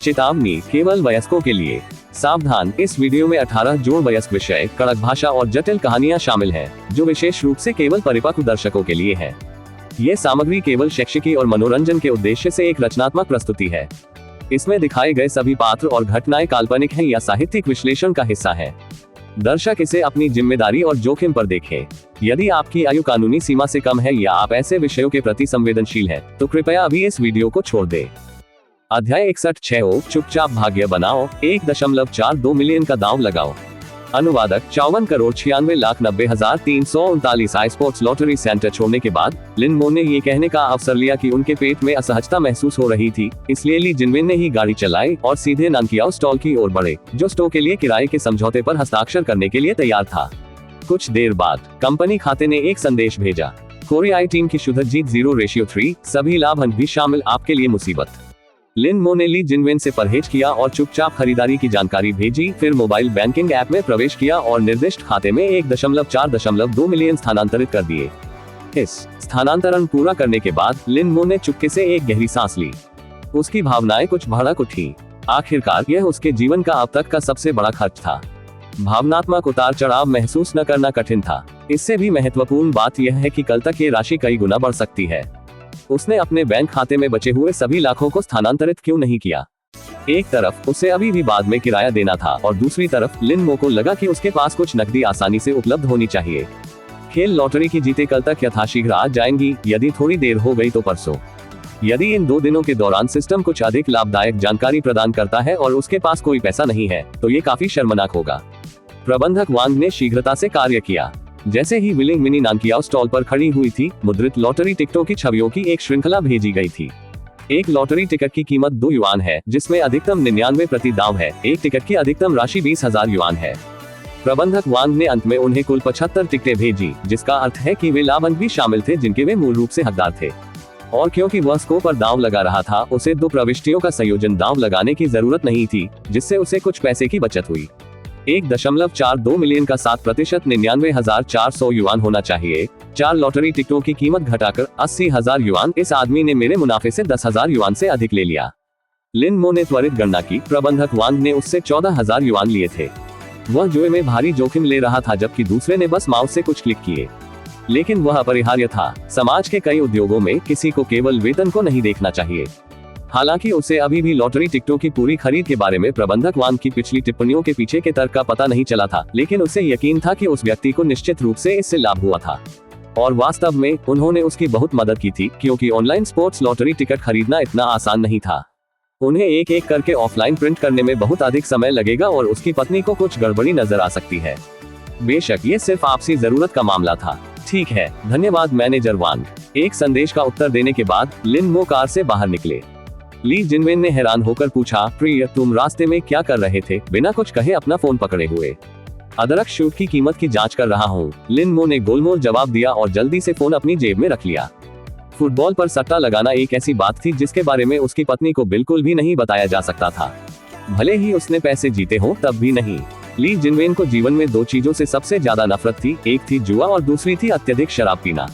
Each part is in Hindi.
चेतावनी, केवल वयस्कों के लिए। सावधान, इस वीडियो में 18 जोड़ वयस्क विषय, कड़क भाषा और जटिल कहानियां शामिल हैं, जो विशेष रूप से केवल परिपक्व दर्शकों के लिए है। ये सामग्री केवल शैक्षिकी और मनोरंजन के उद्देश्य से एक रचनात्मक प्रस्तुति है। इसमें दिखाए गए सभी पात्र और घटनाएं काल्पनिक हैं या साहित्यिक विश्लेषण का हिस्सा है। दर्शक इसे अपनी जिम्मेदारी और जोखिम पर देखें। यदि आपकी आयु कानूनी सीमा से कम है या आप ऐसे विषयों के प्रति संवेदनशील हैं, तो कृपया अभी इस वीडियो को छोड़ दें। अध्याय 61 चुपचाप भाग्य बनाओ, 1.42 मिलियन का दांव लगाओ। अनुवादक 54,96,90,339 आई स्पोर्ट्स लॉटरी सेंटर छोड़ने के बाद लिन मो ने ये कहने का अवसर लिया कि उनके पेट में असहजता महसूस हो रही थी। इसलिए ली जिनविन ने ही गाड़ी चलाई और सीधे नानकियाओ स्टॉल की ओर बढ़े, जो स्टोर के लिए किराए के समझौते पर हस्ताक्षर करने के लिए तैयार था। कुछ देर बाद कंपनी खाते ने एक संदेश भेजा, कोरियाई टीम की शुद्ध जीत 0:3, सभी लाभ भी शामिल, आपके लिए मुसीबत। लिन मो ने ली जिनविन से परहेज किया और चुपचाप खरीदारी की जानकारी भेजी, फिर मोबाइल बैंकिंग ऐप में प्रवेश किया और निर्दिष्ट खाते में 1.4.2 मिलियन स्थानांतरित कर दिए। इस स्थानांतरण पूरा करने के बाद लिन मो ने चुपके से एक गहरी सांस ली। उसकी भावनाएं कुछ भड़क उठी। आखिरकार यह उसके जीवन का अब तक का सबसे बड़ा खर्च था। भावनात्मक उतार चढ़ाव महसूस न करना कठिन था। इससे भी महत्वपूर्ण बात यह है कि कल तक ये राशि कई गुना बढ़ सकती है। उसने अपने बैंक खाते में बचे हुए सभी लाखों को स्थानांतरित क्यों नहीं किया? एक तरफ उसे अभी भी बाद में किराया देना था और दूसरी तरफ लिन मो को लगा कि उसके पास कुछ नकदी आसानी से उपलब्ध होनी चाहिए। खेल लॉटरी की जीतें कल तक यथाशीघ्र आ जाएंगी, यदि थोड़ी देर हो गई तो परसों। यदि इन 2 दिनों के दौरान सिस्टम कुछ अधिक लाभदायक जानकारी प्रदान करता है और उसके पास कोई पैसा नहीं है, तो ये काफी शर्मनाक होगा। प्रबंधक वांग ने शीघ्रता से कार्य किया। जैसे ही विलिंग मिनी नानकियाओ स्टॉल पर खड़ी हुई थी, मुद्रित लॉटरी टिकटों की छवियों की एक श्रृंखला भेजी गई थी। एक लॉटरी टिकट की कीमत 2 युआन है, जिसमें अधिकतम 99 प्रति दांव है। एक टिकट की अधिकतम राशि 20,000 युआन है। प्रबंधक वांग ने अंत में उन्हें कुल 75 टिकटें भेजी, जिसका अर्थ है कि वे लाभ भी शामिल थे जिनके वे मूल रूप से हकदार थे। और क्योंकि वह स्को पर दांव लगा रहा था, उसे 2 प्रविष्टियों का संयोजन दांव लगाने की जरूरत नहीं थी, जिससे उसे कुछ पैसे की बचत हुई। 1.42 मिलियन का 7% 99,400 युआन होना चाहिए। 4 लॉटरी टिकटों की कीमत घटाकर 80,000 युआन। इस आदमी ने मेरे मुनाफे से 10,000 युआन से अधिक ले लिया। लिन मो ने त्वरित गणना की। प्रबंधक वांग ने उससे 14,000 युआन लिए थे। वह जुए में भारी जोखिम ले रहा था, जबकि दूसरे ने बस माउस से कुछ क्लिक किए। लेकिन वह अपरिहार्य था। समाज के कई उद्योगों में किसी को केवल वेतन को नहीं देखना चाहिए। हालांकि उसे अभी भी लॉटरी टिकटों की पूरी खरीद के बारे में प्रबंधक वांग की पिछली टिप्पणियों के पीछे के तर्क का पता नहीं चला था, लेकिन उसे यकीन था कि उस व्यक्ति को निश्चित रूप से इससे लाभ हुआ था। और वास्तव में उन्होंने उसकी बहुत मदद की थी, क्योंकि ऑनलाइन स्पोर्ट्स लॉटरी टिकट खरीदना इतना आसान नहीं था। उन्हें एक एक करके ऑफलाइन प्रिंट करने में बहुत अधिक समय लगेगा और उसकी पत्नी को कुछ गड़बड़ी नजर आ सकती है। बेशक ये सिर्फ आपसी जरूरत का मामला था। ठीक है, धन्यवाद मैनेजर वांग। एक संदेश का उत्तर देने के बाद लिन मो कार से बाहर निकले। ली जिनविन ने हैरान होकर पूछा, प्रिय, तुम रास्ते में क्या कर रहे थे? बिना कुछ कहे अपना फोन पकड़े हुए। अदरक शूट की कीमत की जांच कर रहा हूँ, लिन मो ने गोलमोल जवाब दिया और जल्दी से फोन अपनी जेब में रख लिया। फुटबॉल पर सट्टा लगाना एक ऐसी बात थी जिसके बारे में उसकी पत्नी को बिल्कुल भी नहीं बताया जा सकता था। भले ही उसने पैसे जीते हों, तब भी नहीं। ली जिनविन को जीवन में 2 चीजों से सबसे ज्यादा नफरत थी, एक थी जुआ और दूसरी थी अत्यधिक शराब पीना।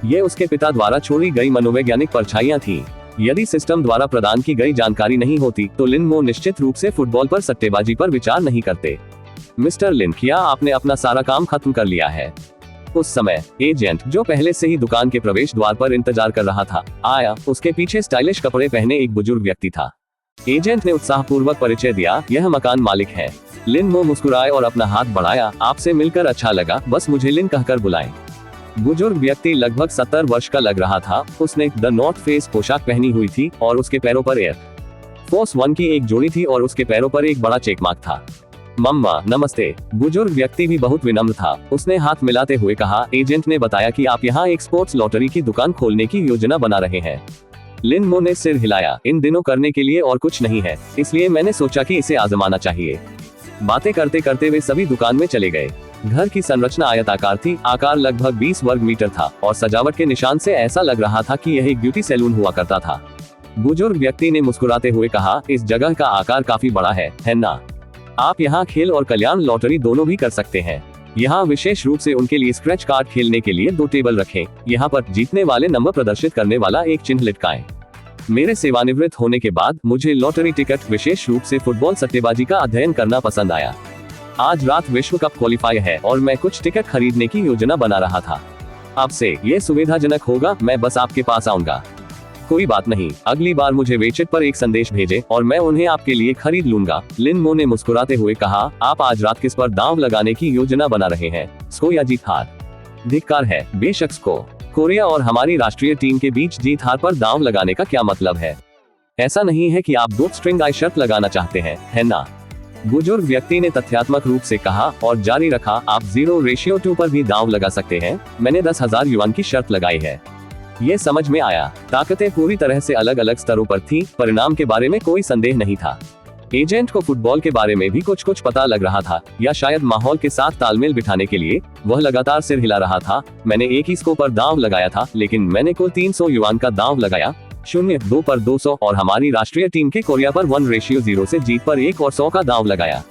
ये उसके पिता द्वारा छोड़ी गई मनोवैज्ञानिक परछाइयां थीं। यदि सिस्टम द्वारा प्रदान की गई जानकारी नहीं होती, तो लिन मो निश्चित रूप से फुटबॉल पर सट्टेबाजी पर विचार नहीं करते। मिस्टर लिन, क्या आपने अपना सारा काम खत्म कर लिया है? उस समय एजेंट, जो पहले से ही दुकान के प्रवेश द्वार पर इंतजार कर रहा था, आया। उसके पीछे स्टाइलिश कपड़े पहने एक बुजुर्ग व्यक्ति था। एजेंट ने उत्साहपूर्वक परिचय दिया, यह मकान मालिक है। लिन मो मुस्कुराए और अपना हाथ बढ़ाया, आपसे मिलकर अच्छा लगा, बस मुझे लिन कहकर बुलाएं। बुजुर्ग व्यक्ति लगभग 70 वर्ष का लग रहा था। उसने द नॉर्थ फेस पोशाक पहनी हुई थी और उसके पैरों पर एयर फोर्स 1 की एक जोड़ी थी और उसके पैरों पर एक बड़ा चेकमार्क था। मम्मा, नमस्ते। बुजुर्ग व्यक्ति भी बहुत विनम्र था। उसने हाथ मिलाते हुए कहा, एजेंट ने बताया कि आप यहाँ एक स्पोर्ट्स लॉटरी की दुकान खोलने की योजना बना रहे हैं। लिन मो ने सिर हिलाया, इन दिनों करने के लिए और कुछ नहीं है, इसलिए मैंने सोचा कि इसे आजमाना चाहिए। बातें करते करते वे सभी दुकान में चले गए। घर की संरचना आयताकार थी, आकार लगभग 20 वर्ग मीटर था और सजावट के निशान से ऐसा लग रहा था कि यह एक ब्यूटी सैलून हुआ करता था। बुजुर्ग व्यक्ति ने मुस्कुराते हुए कहा, इस जगह का आकार काफी बड़ा है ना? आप यहाँ खेल और कल्याण लॉटरी दोनों भी कर सकते हैं। यहाँ विशेष रूप से उनके लिए स्क्रैच कार्ड खेलने के लिए 2 टेबल रखें। यहाँ पर जीतने वाले नंबर प्रदर्शित करने वाला एक चिन्ह लटकाएं। मेरे सेवानिवृत्त होने के बाद मुझे लॉटरी टिकट, विशेष रूप से फुटबॉल सट्टेबाजी का अध्ययन करना पसंद आया। आज रात विश्व कप क्वालिफाई है और मैं कुछ टिकट खरीदने की योजना बना रहा था। आपसे ये सुविधाजनक होगा, मैं बस आपके पास आऊंगा। कोई बात नहीं, अगली बार मुझे वेचेट पर एक संदेश भेजें और मैं उन्हें आपके लिए खरीद लूंगा। लिन मो ने मुस्कुराते हुए कहा, आप आज रात किस पर दांव लगाने की योजना बना रहे हैं? स्को या जीत हार? धिक्कार है, बेशक स्को। कोरिया और हमारी राष्ट्रीय टीम के बीच जीत हार पर दांव लगाने का क्या मतलब है? ऐसा नहीं है कि आप 2 स्ट्रिंग आई शर्त लगाना चाहते हैं, है ना? बुजुर्ग व्यक्ति ने तथ्यात्मक रूप से कहा और जारी रखा, आप 0:2 पर भी दांव लगा सकते हैं। मैंने 10,000 युआन की शर्त लगाई है। ये समझ में आया। ताकतें पूरी तरह से अलग अलग स्तरों पर थी। परिणाम के बारे में कोई संदेह नहीं था। एजेंट को फुटबॉल के बारे में भी कुछ पता लग रहा था, या शायद माहौल के साथ तालमेल बिठाने के लिए वह लगातार सिर हिला रहा था। मैंने एक ही स्को पर दांव लगाया था, लेकिन मैंने कुल 300 युआन का दांव लगाया। 0-2 पर 200 और हमारी राष्ट्रीय टीम के कोरिया पर 1:0 से जीत पर 1 और 100 का दांव लगाया।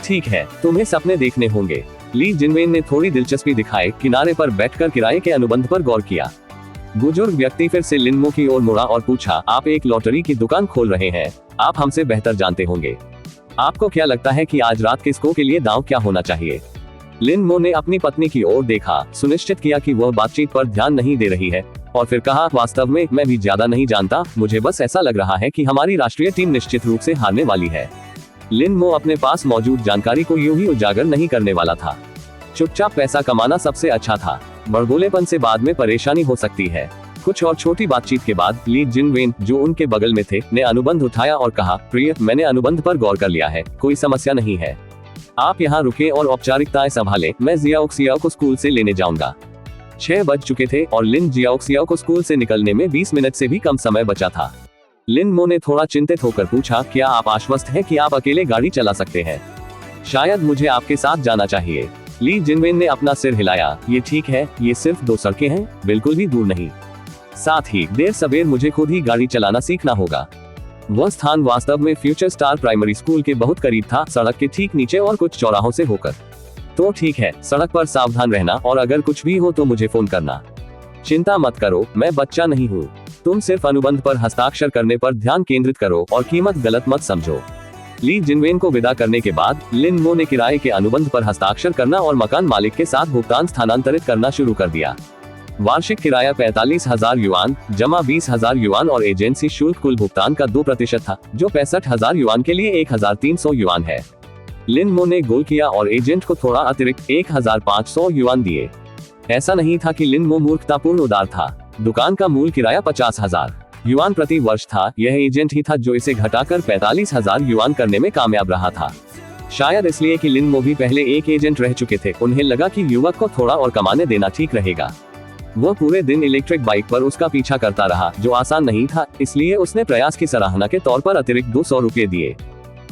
ठीक है, तुम्हें सपने देखने होंगे। ली जिनवेन ने थोड़ी दिलचस्पी दिखाए किनारे पर बैठकर किराए के अनुबंध पर गौर किया। बुजुर्ग व्यक्ति फिर से लिन मो की ओर मुड़ा और पूछा, आप एक लॉटरी की दुकान खोल रहे हैं, आप हमसे बेहतर जानते होंगे। आपको क्या लगता है कि आज रात के स्को के लिए दांव क्या होना चाहिए? लिन मो ने अपनी पत्नी की ओर देखा, सुनिश्चित किया कि वह बातचीत पर ध्यान नहीं दे रही है, और फिर कहा, वास्तव में मैं भी ज्यादा नहीं जानता, मुझे बस ऐसा लग रहा है कि हमारी राष्ट्रीय टीम निश्चित रूप से हारने वाली है। लिन मो अपने पास मौजूद जानकारी को यूं ही उजागर नहीं करने वाला था। चुपचाप पैसा कमाना सबसे अच्छा था। बड़बोलेपन से बाद में परेशानी हो सकती है। कुछ और छोटी बातचीत के बाद ली जिनवेन, जो उनके बगल में थे, ने अनुबंध उठाया और कहा, प्रिय, मैंने अनुबंध पर गौर कर लिया है, कोई समस्या नहीं है। आप यहाँ रुके और औपचारिकताएं संभालें, मैं जियाओक्सियाओ को स्कूल से लेने जाऊंगा। 6 बज चुके थे और लिन जियाओक्सियाओ को स्कूल से निकलने में 20 मिनट से भी कम समय बचा था। लिन मो ने थोड़ा चिंतित होकर पूछा, क्या आप आश्वस्त हैं कि आप अकेले गाड़ी चला सकते हैं? शायद मुझे आपके साथ जाना चाहिए। ली जिनवेन ने अपना सिर हिलाया, ये ठीक है, ये सिर्फ 2 सड़कें हैं, बिल्कुल भी दूर नहीं। साथ ही देर सवेर मुझे खुद ही गाड़ी चलाना सीखना होगा। वह स्थान वास्तव में फ्यूचर स्टार प्राइमरी स्कूल के बहुत करीब था, सड़क के ठीक नीचे और कुछ चौराहों से होकर। तो ठीक है, सड़क पर सावधान रहना और अगर कुछ भी हो तो मुझे फोन करना। चिंता मत करो, मैं बच्चा नहीं हूँ। तुम सिर्फ अनुबंध पर हस्ताक्षर करने पर ध्यान केंद्रित करो और कीमत गलत मत समझो। ली जिनवेन को विदा करने के बाद लिन मो ने किराए के अनुबंध पर हस्ताक्षर करना और मकान मालिक के साथ भुगतान स्थानांतरित करना शुरू कर दिया। वार्षिक किराया 45,000 युआन जमा 20,000 युआन और एजेंसी शुल्क कुल भुगतान का 2% था, जो 65,000 युआन के लिए 1,300 युआन है। लिन मो ने गोल किया और एजेंट को थोड़ा अतिरिक्त 1,500 युआन दिए। ऐसा नहीं था कि लिन मो मूर्खतापूर्ण उदार था। दुकान का मूल किराया 50,000 युआन प्रति वर्ष था। यह एजेंट ही था जो इसे घटाकर 45,000 युआन करने में कामयाब रहा था। शायद इसलिए कि लिन मो भी पहले एक एजेंट रह चुके थे, उन्हें लगा कि युवक को थोड़ा और कमाने देना ठीक रहेगा। वह पूरे दिन इलेक्ट्रिक बाइक पर उसका पीछा करता रहा, जो आसान नहीं था, इसलिए उसने प्रयास की सराहना के तौर पर अतिरिक्त 200 रुपये दिए।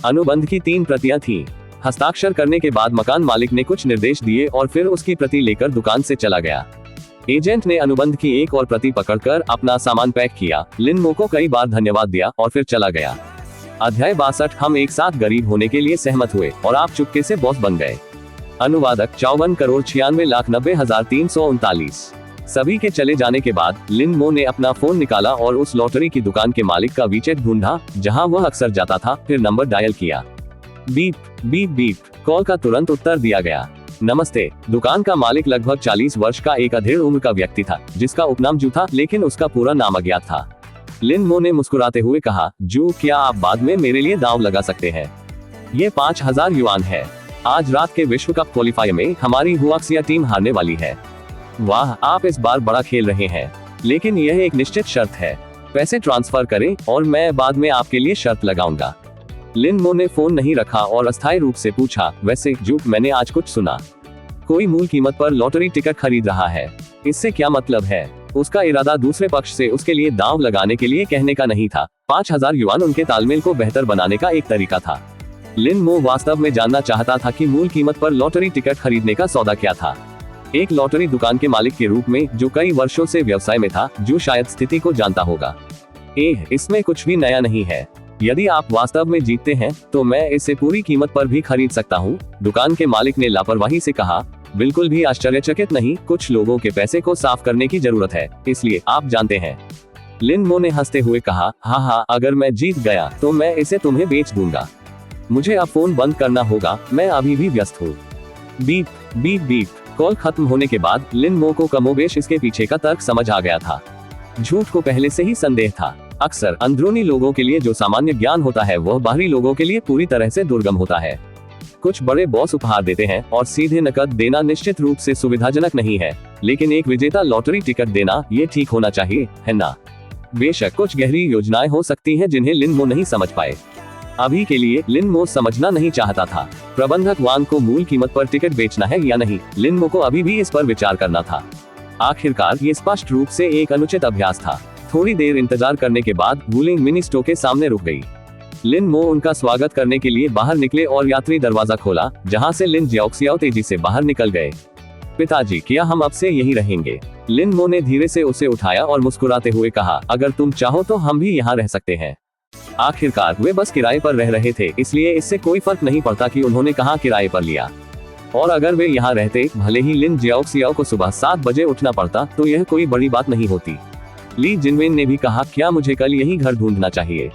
अनुबंध की 3 प्रतियां थीं। हस्ताक्षर करने के बाद मकान मालिक ने कुछ निर्देश दिए और फिर उसकी प्रति लेकर दुकान से चला गया। एजेंट ने अनुबंध की एक और प्रति पकड़कर अपना सामान पैक किया, लिन मो को कई बार धन्यवाद दिया और फिर चला गया। अध्याय 62। हम एक साथ गरीब होने के लिए सहमत हुए और आप चुपके से बॉस बन गए। अनुवादक 54,96,339। सभी के चले जाने के बाद लिन मो ने अपना फोन निकाला और उस लॉटरी की दुकान के मालिक का वीचेट ढूंढा, जहां वह अक्सर जाता था, फिर नंबर डायल किया। Beep beep beep. कॉल का तुरंत उत्तर दिया गया। नमस्ते। दुकान का मालिक लगभग 40 वर्ष का एक अधेड़ उम्र का व्यक्ति था, जिसका उपनाम जू था, लेकिन उसका पूरा नाम अज्ञात था। लिन मो ने मुस्कुराते हुए कहा, जू, क्या आप बाद में मेरे लिए दांव लगा सकते हैं? ये 5,000 युआन है। आज रात के विश्व कप क्वालिफायर में हमारी हुआक्सिया टीम हारने वाली है। वाह, आप इस बार बड़ा खेल रहे हैं, लेकिन यह एक निश्चित शर्त है। पैसे ट्रांसफर करें और मैं बाद में आपके लिए शर्त लगाऊंगा। लिन मो ने फोन नहीं रखा और अस्थायी रूप से पूछा, वैसे जू, मैंने आज कुछ सुना। कोई मूल कीमत पर लॉटरी टिकट खरीद रहा है। इससे क्या मतलब है? उसका इरादा दूसरे पक्ष से उसके लिए दांव लगाने के लिए कहने का नहीं था। 5,000 युआन उनके तालमेल को बेहतर बनाने का एक तरीका था। लिन मो वास्तव में जानना चाहता था कि मूल कीमत पर लॉटरी टिकट खरीदने का सौदा क्या था। एक लॉटरी दुकान के मालिक के रूप में, जो कई वर्षों से व्यवसाय में था, जो शायद स्थिति को जानता होगा। इसमें कुछ भी नया नहीं है। यदि आप वास्तव में जीतते हैं तो मैं इसे पूरी कीमत पर भी खरीद सकता हूँ, दुकान के मालिक ने लापरवाही से कहा। बिल्कुल भी आश्चर्यचकित नहीं, कुछ लोगों के पैसे को साफ करने की जरूरत है, इसलिए आप जानते हैं। लिन मो ने हंसते हुए कहा, हाँ, अगर मैं जीत गया तो मैं इसे तुम्हें बेच दूंगा। मुझे अब फोन बंद करना होगा, मैं अभी भी व्यस्त हूँ। Beep beep beep. कॉल खत्म होने के बाद लिन मो को कमोबेश इसके पीछे का तर्क समझ आ गया था। झूठ को पहले से ही संदेह था। अक्सर अंदरूनी लोगों के लिए जो सामान्य ज्ञान होता है वह बाहरी लोगों के लिए पूरी तरह से दुर्गम होता है। कुछ बड़े बॉस उपहार देते हैं और सीधे नकद देना निश्चित रूप से सुविधाजनक नहीं है, लेकिन एक विजेता लॉटरी टिकट देना ये ठीक होना चाहिए, है ना? बेशक कुछ गहरी योजनाएं हो सकती हैं जिन्हें लिन मो नहीं समझ पाए। अभी के लिए लिन मो समझना नहीं चाहता था प्रबंधक वांग को मूल कीमत पर टिकट बेचना है या नहीं। लिन मो को अभी भी इस पर विचार करना था। आखिरकार ये स्पष्ट रूप से एक अनुचित अभ्यास था। थोड़ी देर इंतजार करने के बाद वुलिंग मिनी स्टो के सामने रुक गई। लिन मो उनका स्वागत करने के लिए बाहर निकले और यात्री दरवाजा खोला, जहां से लिन जियाओक्सियाओ तेजी से बाहर निकल गए। पिताजी, क्या हम अब से यही रहेंगे? लिन मो ने धीरे से उसे उठाया और मुस्कुराते हुए कहा, अगर तुम चाहो तो हम भी यहाँ रह सकते हैं। आखिरकार वे बस किराए पर रह रहे थे, इसलिए इससे कोई फर्क नहीं पड़ता कि उन्होंने कहाँ किराए पर लिया। और अगर वे यहाँ रहते, भले ही लिन जियाओक्सियाओ को सुबह 7 बजे उठना पड़ता, तो यह कोई बड़ी बात नहीं होती। ली जिनवेन ने भी कहा, क्या मुझे कल यही घर ढूंढना चाहिए?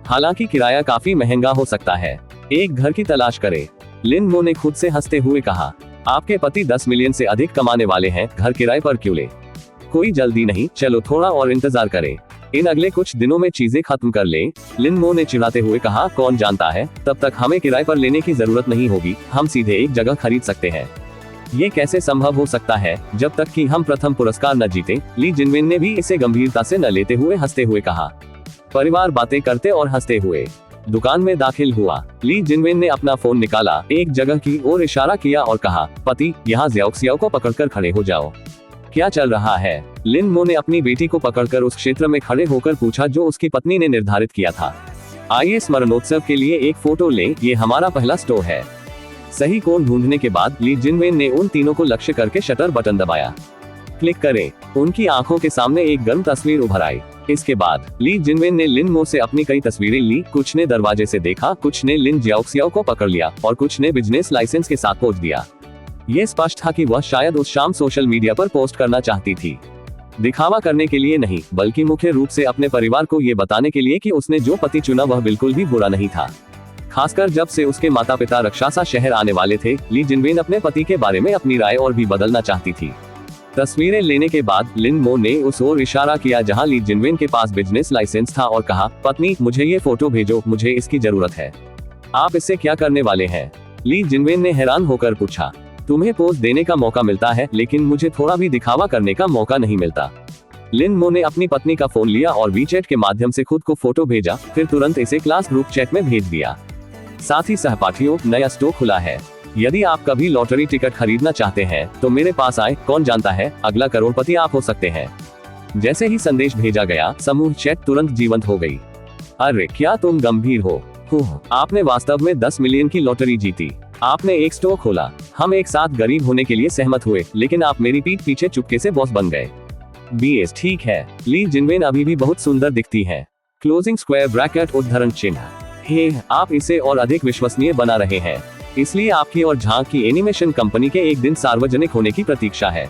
हालांकि किराया काफी महंगा हो सकता है। एक घर की तलाश करें। लिन मो ने खुद से हंसते हुए कहा, आपके पति 10 मिलियन से अधिक कमाने वाले हैं, घर किराए पर क्यों ले? कोई जल्दी नहीं, चलो थोड़ा और इंतजार करें। इन अगले कुछ दिनों में चीजें खत्म कर लें। लिन मो ने चिढ़ाते हुए कहा, कौन जानता है, तब तक हमें किराए पर लेने की जरूरत नहीं होगी, हम सीधे एक जगह खरीद सकते हैं। ये कैसे संभव हो सकता है, जब तक कि हम प्रथम पुरस्कार न जीते? ली जिनवेन ने भी इसे गंभीरता से न लेते हुए हंसते हुए कहा। परिवार बातें करते और हंसते हुए दुकान में दाखिल हुआ। ली जिनवेन ने अपना फोन निकाला, एक जगह की ओर इशारा किया और कहा, पति, यहाँ जियाओक्सियाओ को पकड़कर खड़े हो जाओ। क्या चल रहा है? लिन मो ने अपनी बेटी को पकड़कर उस क्षेत्र में खड़े होकर पूछा जो उसकी पत्नी ने निर्धारित किया था। आइए स्मरणोत्सव के लिए एक फोटो लें, ये हमारा पहला स्टोर है। सही कोण ढूंढने के बाद ली जिनवेन ने उन तीनों को लक्ष्य करके शटर बटन दबाया। क्लिक करें। उनकी आंखों के सामने एक गर्म तस्वीर उभर आई। इसके बाद ली जिनवेन ने लिन मो से अपनी कई तस्वीरें ली। कुछ ने दरवाजे से देखा, कुछ ने लिन जियाओक्सियाओ को पकड़ लिया और कुछ ने बिजनेस लाइसेंस के साथ पोज दिया। ये स्पष्ट था कि वह शायद उस शाम सोशल मीडिया पर पोस्ट करना चाहती थी। दिखावा करने के लिए नहीं, बल्कि मुख्य रूप से अपने परिवार को ये बताने के लिए कि उसने जो पति चुना वह बिल्कुल भी बुरा नहीं था। खासकर जब से उसके माता पिता रक्षासा शहर आने वाले थे, ली जिनवेन अपने पति के बारे में अपनी राय और भी बदलना चाहती थी। तस्वीरें लेने के बाद लिन मो ने उस ओर इशारा किया जहां ली जिनवेन के पास बिजनेस लाइसेंस था और कहा, पत्नी, मुझे ये फोटो भेजो, मुझे इसकी जरूरत है। आप इससे क्या करने वाले हैं? ली जिनवेन ने हैरान होकर पूछा। तुम्हें पोज देने का मौका मिलता है, लेकिन मुझे थोड़ा भी दिखावा करने का मौका नहीं मिलता। लिन मो ने अपनी पत्नी का फोन लिया और वीचैट के माध्यम से खुद को फोटो भेजा, फिर तुरंत इसे क्लास ग्रुप चैट में भेज दिया। साथ ही सहपाठियों, नया स्टोर खुला है। यदि आप कभी लॉटरी टिकट खरीदना चाहते हैं तो मेरे पास आए, कौन जानता है, अगला करोड़पति आप हो सकते हैं। जैसे ही संदेश भेजा गया, समूह चैट तुरंत जीवंत हो गई। अरे क्या तुम गंभीर हो? आपने वास्तव में 10 मिलियन की लॉटरी जीती। आपने एक स्टोर खोला। हम एक साथ गरीब होने के लिए सहमत हुए, लेकिन आप मेरी पीठ पीछे चुपके से बॉस बन गए। बीएस, ठीक है। ली जिनवेन अभी भी बहुत सुंदर दिखती है। क्लोजिंग स्क्वायर ब्रैकेट उद्धरण चिन्ह। हे, आप इसे और अधिक विश्वसनीय बना रहे हैं, इसलिए आपकी और झांक की एनिमेशन कंपनी के एक दिन सार्वजनिक होने की प्रतीक्षा है।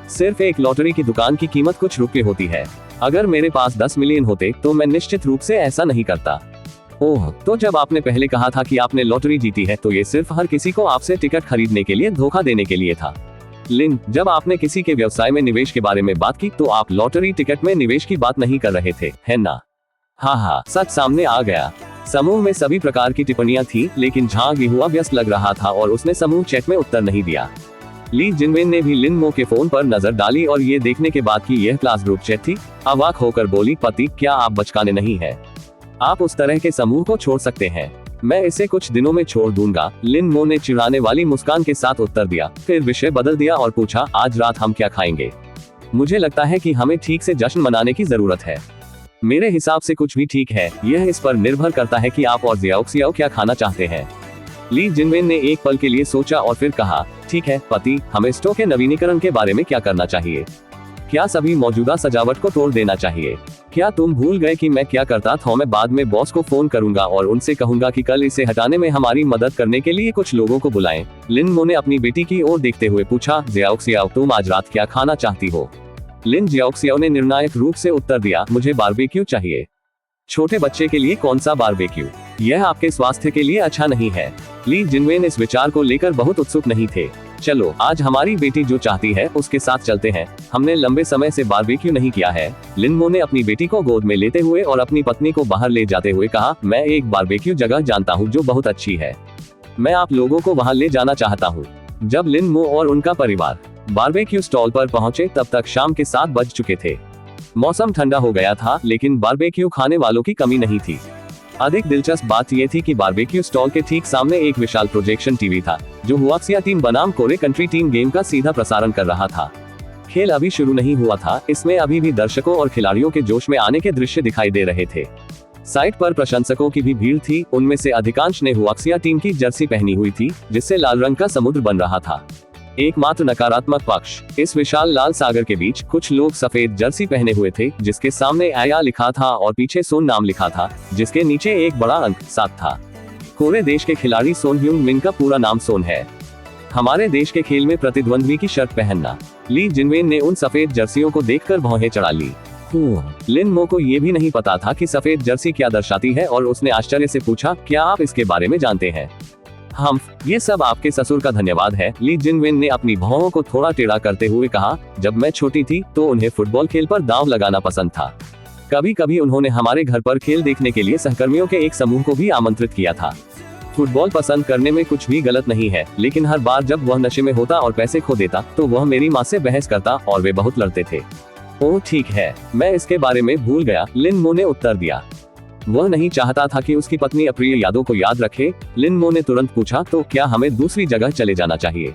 सिर्फ एक लॉटरी की दुकान की कीमत कुछ रुपए होती है। अगर मेरे पास 10 मिलियन होते तो मैं निश्चित रूप से ऐसा नहीं करता। ओह, तो जब आपने पहले कहा था कि आपने लॉटरी जीती है तो ये सिर्फ हर किसी को आपसे टिकट खरीदने के लिए धोखा देने के लिए था। लिन, जब आपने किसी के व्यवसाय में निवेश के बारे में बात की तो आप लॉटरी टिकट में निवेश की बात नहीं कर रहे थे, है ना? हाँ, सच सामने आ गया। समूह में सभी प्रकार की टिप्पणियां थी, लेकिन झांग हुआ व्यस्त लग रहा था और उसने समूह चैट में उत्तर नहीं दिया। ली जिनवेन ने भी लिन मो के फोन पर नजर डाली और ये देखने के बाद कि यह क्लास ग्रुप चैट थी, अवाक होकर बोली, पति, क्या आप बचकाने नहीं है? आप उस तरह के समूह को छोड़ सकते हैं। मैं इसे कुछ दिनों में छोड़ दूंगा। लिन मो ने चिढ़ाने वाली मुस्कान के साथ उत्तर दिया, फिर विषय बदल दिया और पूछा, आज रात हम क्या खाएंगे? मुझे लगता है कि हमें ठीक से जश्न मनाने की जरूरत है। मेरे हिसाब से कुछ भी ठीक है, यह इस पर निर्भर करता है कि आप और जियाओक्सियाओ क्या खाना चाहते हैं। ली जिनवेन ने एक पल के लिए सोचा और फिर कहा, ठीक है पति, हमें स्टोर के नवीनीकरण के बारे में क्या करना चाहिए? क्या सभी मौजूदा सजावट को तोड़ देना चाहिए? क्या तुम भूल गए कि मैं क्या करता था? मैं बाद में बॉस को फोन करूंगा और उनसे कहूंगा कि कल इसे हटाने में हमारी मदद करने के लिए कुछ लोगों को बुलाएं। लिन मो ने अपनी बेटी की ओर देखते हुए पूछा, जियाओक्सियाओ, तुम आज रात क्या खाना चाहती हो? लिन जियाओक्सियाओ ने निर्णायक रूप से उत्तर दिया, मुझे बारबेक्यू चाहिए। छोटे बच्चे के लिए कौन सा बारबेक्यू? यह आपके स्वास्थ्य के लिए अच्छा नहीं है। ली जिनवेन इस विचार को लेकर बहुत उत्सुक नहीं थे। चलो आज हमारी बेटी जो चाहती है उसके साथ चलते हैं। हमने लंबे समय से बारबेक्यू नहीं किया है। लिन मो ने अपनी बेटी को गोद में लेते हुए और अपनी पत्नी को बाहर ले जाते हुए कहा, मैं एक बारबेक्यू जगह जानता हूँ जो बहुत अच्छी है। मैं आप लोगों को वहां ले जाना चाहता हूँ। जब लिन मो और उनका परिवार बारबेक्यू स्टॉल पर पहुंचे तब तक शाम के 7 बज चुके थे। मौसम ठंडा हो गया था, लेकिन बारबेक्यू खाने वालों की कमी नहीं थी। अधिक दिलचस्प बात यह थी कि बारबेक्यू स्टॉल के ठीक सामने एक विशाल प्रोजेक्शन टीवी था, जो हुआक्सिया टीम बनाम कोरे कंट्री टीम गेम का सीधा प्रसारण कर रहा था। खेल अभी शुरू नहीं हुआ था, इसमें अभी भी दर्शकों और खिलाड़ियों के जोश में आने के दृश्य दिखाई दे रहे थे। साइट पर प्रशंसकों की भी भीड़ थी। उनमें से अधिकांश ने हुआक्सिया टीम की जर्सी पहनी हुई थी, जिससे लाल रंग का समुद्र बन रहा था। एकमात्र नकारात्मक पक्ष, इस विशाल लाल सागर के बीच कुछ लोग सफेद जर्सी पहने हुए थे, जिसके सामने आया लिखा था और पीछे सोन नाम लिखा था, जिसके नीचे एक बड़ा अंक 7 था। कोरे देश के खिलाड़ी सोन ह्यूंग मिन का पूरा नाम सोन है। हमारे देश के खेल में प्रतिद्वंद्वी की शर्ट पहनना। ली जिनवेन ने उन सफेद जर्सियों को देखकर भौहें चढ़ा ली। लिन मो को ये भी नहीं पता था कि सफेद जर्सी क्या दर्शाती है और उसने आश्चर्य से पूछा, क्या आप इसके बारे में जानते हैं? हम ये सब आपके ससुर का धन्यवाद है। ली जिनवेन ने अपनी भौहों को थोड़ा टेढ़ा करते हुए कहा, जब मैं छोटी थी तो उन्हें फुटबॉल खेल पर दांव लगाना पसंद था। कभी कभी उन्होंने हमारे घर पर खेल देखने के लिए सहकर्मियों के एक समूह को भी आमंत्रित किया था। फुटबॉल पसंद करने में कुछ भी गलत नहीं है, लेकिन हर बार जब वह नशे में होता और पैसे खो देता तो वह मेरी माँ से बहस करता और वे बहुत लड़ते थे। ओह ठीक है, मैं इसके बारे में भूल गया, लिन मो ने उत्तर दिया। वह नहीं चाहता था कि उसकी पत्नी अप्रिय यादों को याद रखे। लिन मो ने तुरंत पूछा, तो क्या हमें दूसरी जगह चले जाना चाहिए?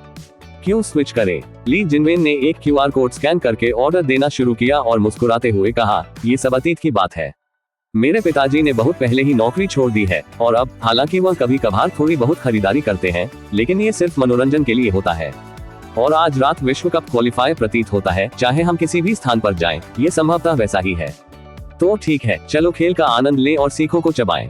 क्यों स्विच करें? ली जिनवेन ने एक QR कोड स्कैन करके ऑर्डर देना शुरू किया और मुस्कुराते हुए कहा, ये सब अतीत की बात है। मेरे पिताजी ने बहुत पहले ही नौकरी छोड़ दी है और अब हालांकि वह कभी कभार थोड़ी बहुत खरीदारी करते हैं, लेकिन ये सिर्फ मनोरंजन के लिए होता है। और आज रात विश्व कप क्वालिफायर प्रतीत होता है, चाहे हम किसी भी स्थान पर जाएं, ये संभवतः वैसा ही है। तो ठीक है, चलो खेल का आनंद लें और सीखों को चबाएं।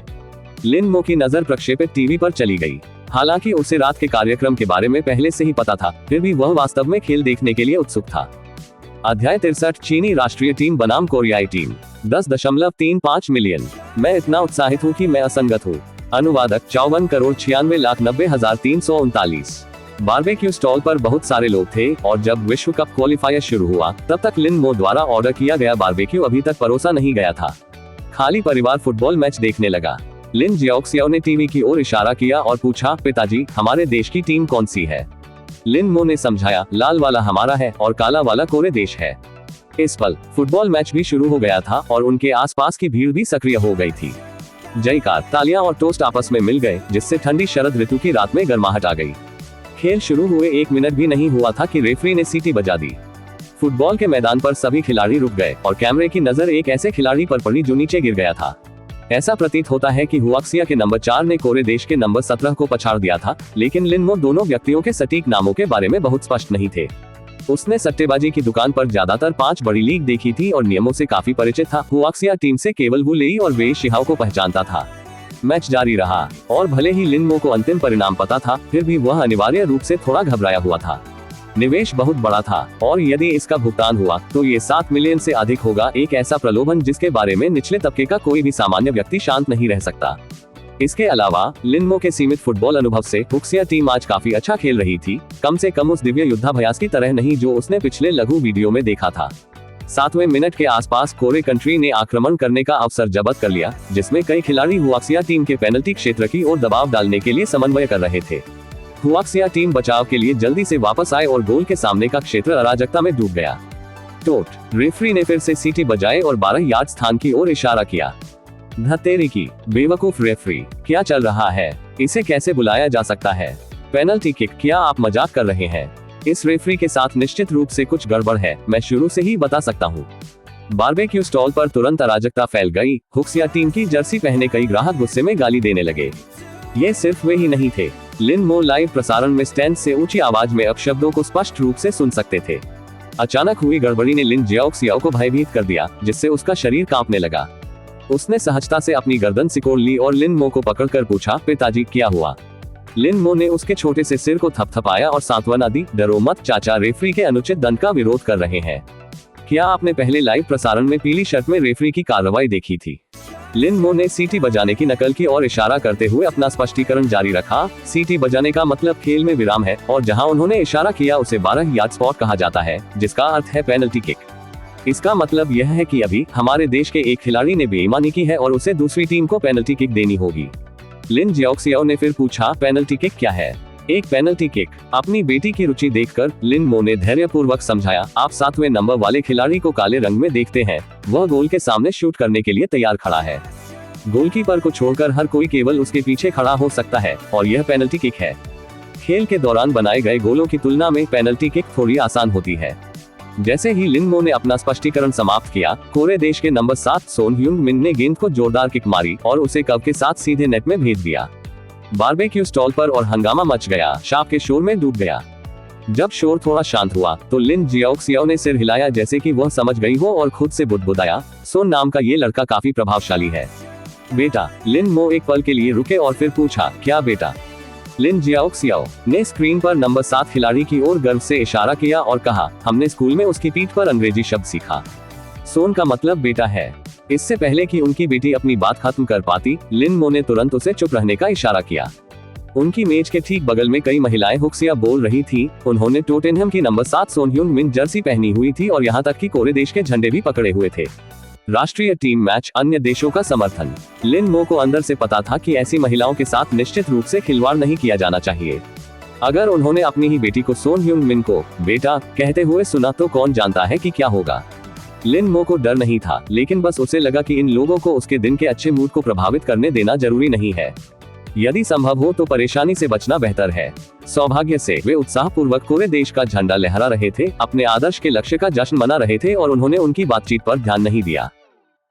लिन मो की नजर प्रक्षेपित टीवी पर चली गई। हालांकि उसे रात के कार्यक्रम के बारे में पहले से ही पता था, फिर भी वह वास्तव में खेल देखने के लिए उत्सुक था। अध्याय 63, चीनी राष्ट्रीय टीम बनाम कोरियाई टीम। 10.35 मिलियन। मैं इतना उत्साहित हूँ कि मैं असंगत हूँ। अनुवादक 54,96,339। बारबेक्यू स्टॉल पर बहुत सारे लोग थे और जब विश्व कप क्वालिफायर शुरू हुआ तब तक लिन मो द्वारा ऑर्डर किया गया बारबेक्यू अभी तक परोसा नहीं गया था। खाली परिवार फुटबॉल मैच देखने लगा। लिन जियाओक्सियाओ ने टीवी की ओर इशारा किया और पूछा, पिताजी हमारे देश की टीम कौन सी है? लिन मो ने समझाया, लाल वाला हमारा है और काला वाला कोरे देश है। इस पल फुटबॉल मैच भी शुरू हो गया था और उनके आसपास की भीड़ भी सक्रिय हो गई थी। जयकार, तालियां और टोस्ट आपस में मिल गए, जिससे ठंडी शरद ऋतु की रात में गर्माहट आ गई। खेल शुरू हुए 1 मिनट भी नहीं हुआ था कि रेफरी ने सीटी बजा दी। फुटबॉल के मैदान पर सभी खिलाड़ी रुक गए और कैमरे की नजर एक ऐसे खिलाड़ी पर पड़ी जो नीचे गिर गया था। ऐसा प्रतीत होता है कि हुआक्सिया के नंबर 4 ने कोरे देश के नंबर 17 को पछाड़ दिया था, लेकिन लिन मो दोनों व्यक्तियों के सटीक नामों के बारे में बहुत स्पष्ट नहीं थे। उसने सट्टेबाजी की दुकान पर ज्यादातर 5 बड़ी लीग देखी थी और नियमों से काफी परिचित था। हुआक्सिया टीम से केवल वू लेई और वे शिहाओ को पहचानता था। मैच जारी रहा और भले ही लिन मो को अंतिम परिणाम पता था, फिर भी वह अनिवार्य रूप से थोड़ा घबराया हुआ था। निवेश बहुत बड़ा था और यदि इसका भुगतान हुआ तो ये 7 मिलियन से अधिक होगा, एक ऐसा प्रलोभन जिसके बारे में निचले तबके का कोई भी सामान्य व्यक्ति शांत नहीं रह सकता। इसके अलावा लिन मो के सीमित फुटबॉल अनुभव से हुआक्सिया टीम आज काफी अच्छा खेल रही थी, कम से कम उस दिव्य युद्धाभ्यास की तरह नहीं जो उसने पिछले लघु वीडियो में देखा था। 7वें मिनट के आसपास कोरे कंट्री ने आक्रमण करने का अवसर जब्त कर लिया, जिसमें कई खिलाड़ी हुआक्सिया टीम के पेनल्टी क्षेत्र की ओर दबाव डालने के लिए समन्वय कर रहे थे। हुआक्सिया टीम बचाव के लिए जल्दी से वापस आए और गोल के सामने का क्षेत्र अराजकता में डूब गया। टोट, रेफरी ने फिर से सीटी बजाए और 12 यार्ड स्थान की ओर इशारा किया। धत्तेरी की, बेवकूफ रेफरी, क्या चल रहा है? इसे कैसे बुलाया जा सकता है? पेनल्टी किक, क्या आप मजाक कर रहे हैं? इस रेफरी के साथ निश्चित रूप से कुछ गड़बड़ है, मैं शुरू से ही बता सकता हूँ। बारबेक्यू स्टॉल पर तुरंत अराजकता फैल गई। हुआक्सिया टीम की जर्सी पहने कई ग्राहक गुस्से में गाली देने लगे। ये सिर्फ वे ही नहीं थे। लिन मो लाइव प्रसारण में स्टैंड से ऊंची आवाज में अपशब्दों को स्पष्ट रूप से सुन सकते थे। अचानक हुई गड़बड़ी ने लिन जियाओक्सियाओ को भयभीत कर दिया, जिससे उसका शरीर कांपने लगा। उसने सहजता से अपनी गर्दन सिकोड़ ली और लिन मो को पकड़कर पूछा, पिताजी क्या हुआ? लिन मो ने उसके छोटे से सिर को थपथपाया और सांत्वना दी, डरो मत चाचा, रेफरी के अनुचित दंड का विरोध कर रहे हैं। क्या आपने पहले लाइव प्रसारण में पीली शर्ट में रेफरी की कार्रवाई देखी थी? लिन मो ने सीटी बजाने की नकल की और इशारा करते हुए अपना स्पष्टीकरण जारी रखा। सीटी बजाने का मतलब खेल में विराम है और जहां उन्होंने इशारा किया उसे 12 यार्ड स्पॉट कहा जाता है, जिसका अर्थ है पेनल्टी किक। इसका मतलब यह है कि अभी हमारे देश के एक खिलाड़ी ने बेईमानी की है और उसे दूसरी टीम को पेनल्टी किक देनी होगी। लिन जियाओक्सियाओ ने फिर पूछा, पेनल्टी किक क्या है? एक पेनल्टी किक। अपनी बेटी की रुचि देखकर लिन मो ने धैर्यपूर्वक समझाया, आप 7वें नंबर वाले खिलाड़ी को काले रंग में देखते हैं, वह गोल के सामने शूट करने के लिए तैयार खड़ा है। गोलकीपर को छोड़कर हर कोई केवल उसके पीछे खड़ा हो सकता है और यह पेनल्टी किक है। खेल के दौरान बनाए गए गोलों की तुलना में पेनल्टी किक थोड़ी आसान होती है। जैसे ही लिन मो ने अपना स्पष्टीकरण समाप्त किया, कोरे देश के नंबर 7 सोन ह्यूंग मिन ने गेंद को जोरदार किक मारी और उसे कव के साथ सीधे नेट में भेज दिया। बारबेक्यू स्टॉल पर और हंगामा मच गया, शाप के शोर में डूब गया। जब शोर थोड़ा शांत हुआ तो लिन जियाओक्सियाओ ने सिर हिलाया जैसे कि वह समझ गई हो और खुद से बुदबुदाया, सोन नाम का ये लड़का काफी प्रभावशाली है। बेटा। लिन मो एक पल के लिए रुके और फिर पूछा, क्या बेटा? लिन जियाओक्सियाओ ने स्क्रीन पर नंबर 7 खिलाड़ी की ओर गर्व से इशारा किया और कहा, हमने स्कूल में उसकी पीठ पर अंग्रेजी शब्द सीखा। सोन का मतलब बेटा है। इससे पहले कि उनकी बेटी अपनी बात खत्म कर पाती, लिन मो ने तुरंत उसे चुप रहने का इशारा किया। उनकी मेज के ठीक बगल में कई महिलाएं हुक्सिया बोल रही थी। उन्होंने टोटेनहम की नंबर 7 सोन ह्यूंग मिन जर्सी पहनी हुई थी और यहाँ तक कि कोरे देश के झंडे भी पकड़े हुए थे। राष्ट्रीय टीम मैच, अन्य देशों का समर्थन। लिन मो को अंदर से पता था कि ऐसी महिलाओं के साथ निश्चित रूप से खिलवाड़ नहीं किया जाना चाहिए। अगर उन्होंने अपनी ही बेटी को सोन ह्यूंग मिन को बेटा कहते हुए सुना तो कौन जानता है कि क्या होगा। लिन मो को डर नहीं था, लेकिन बस उसे लगा कि इन लोगों को उसके दिन के अच्छे मूड को प्रभावित करने देना जरूरी नहीं है। यदि संभव हो तो परेशानी से बचना बेहतर है। सौभाग्य से वे उत्साहपूर्वक पूरे देश का झंडा लहरा रहे थे, अपने आदर्श के लक्ष्य का जश्न मना रहे थे और उन्होंने उनकी बातचीत पर ध्यान नहीं दिया।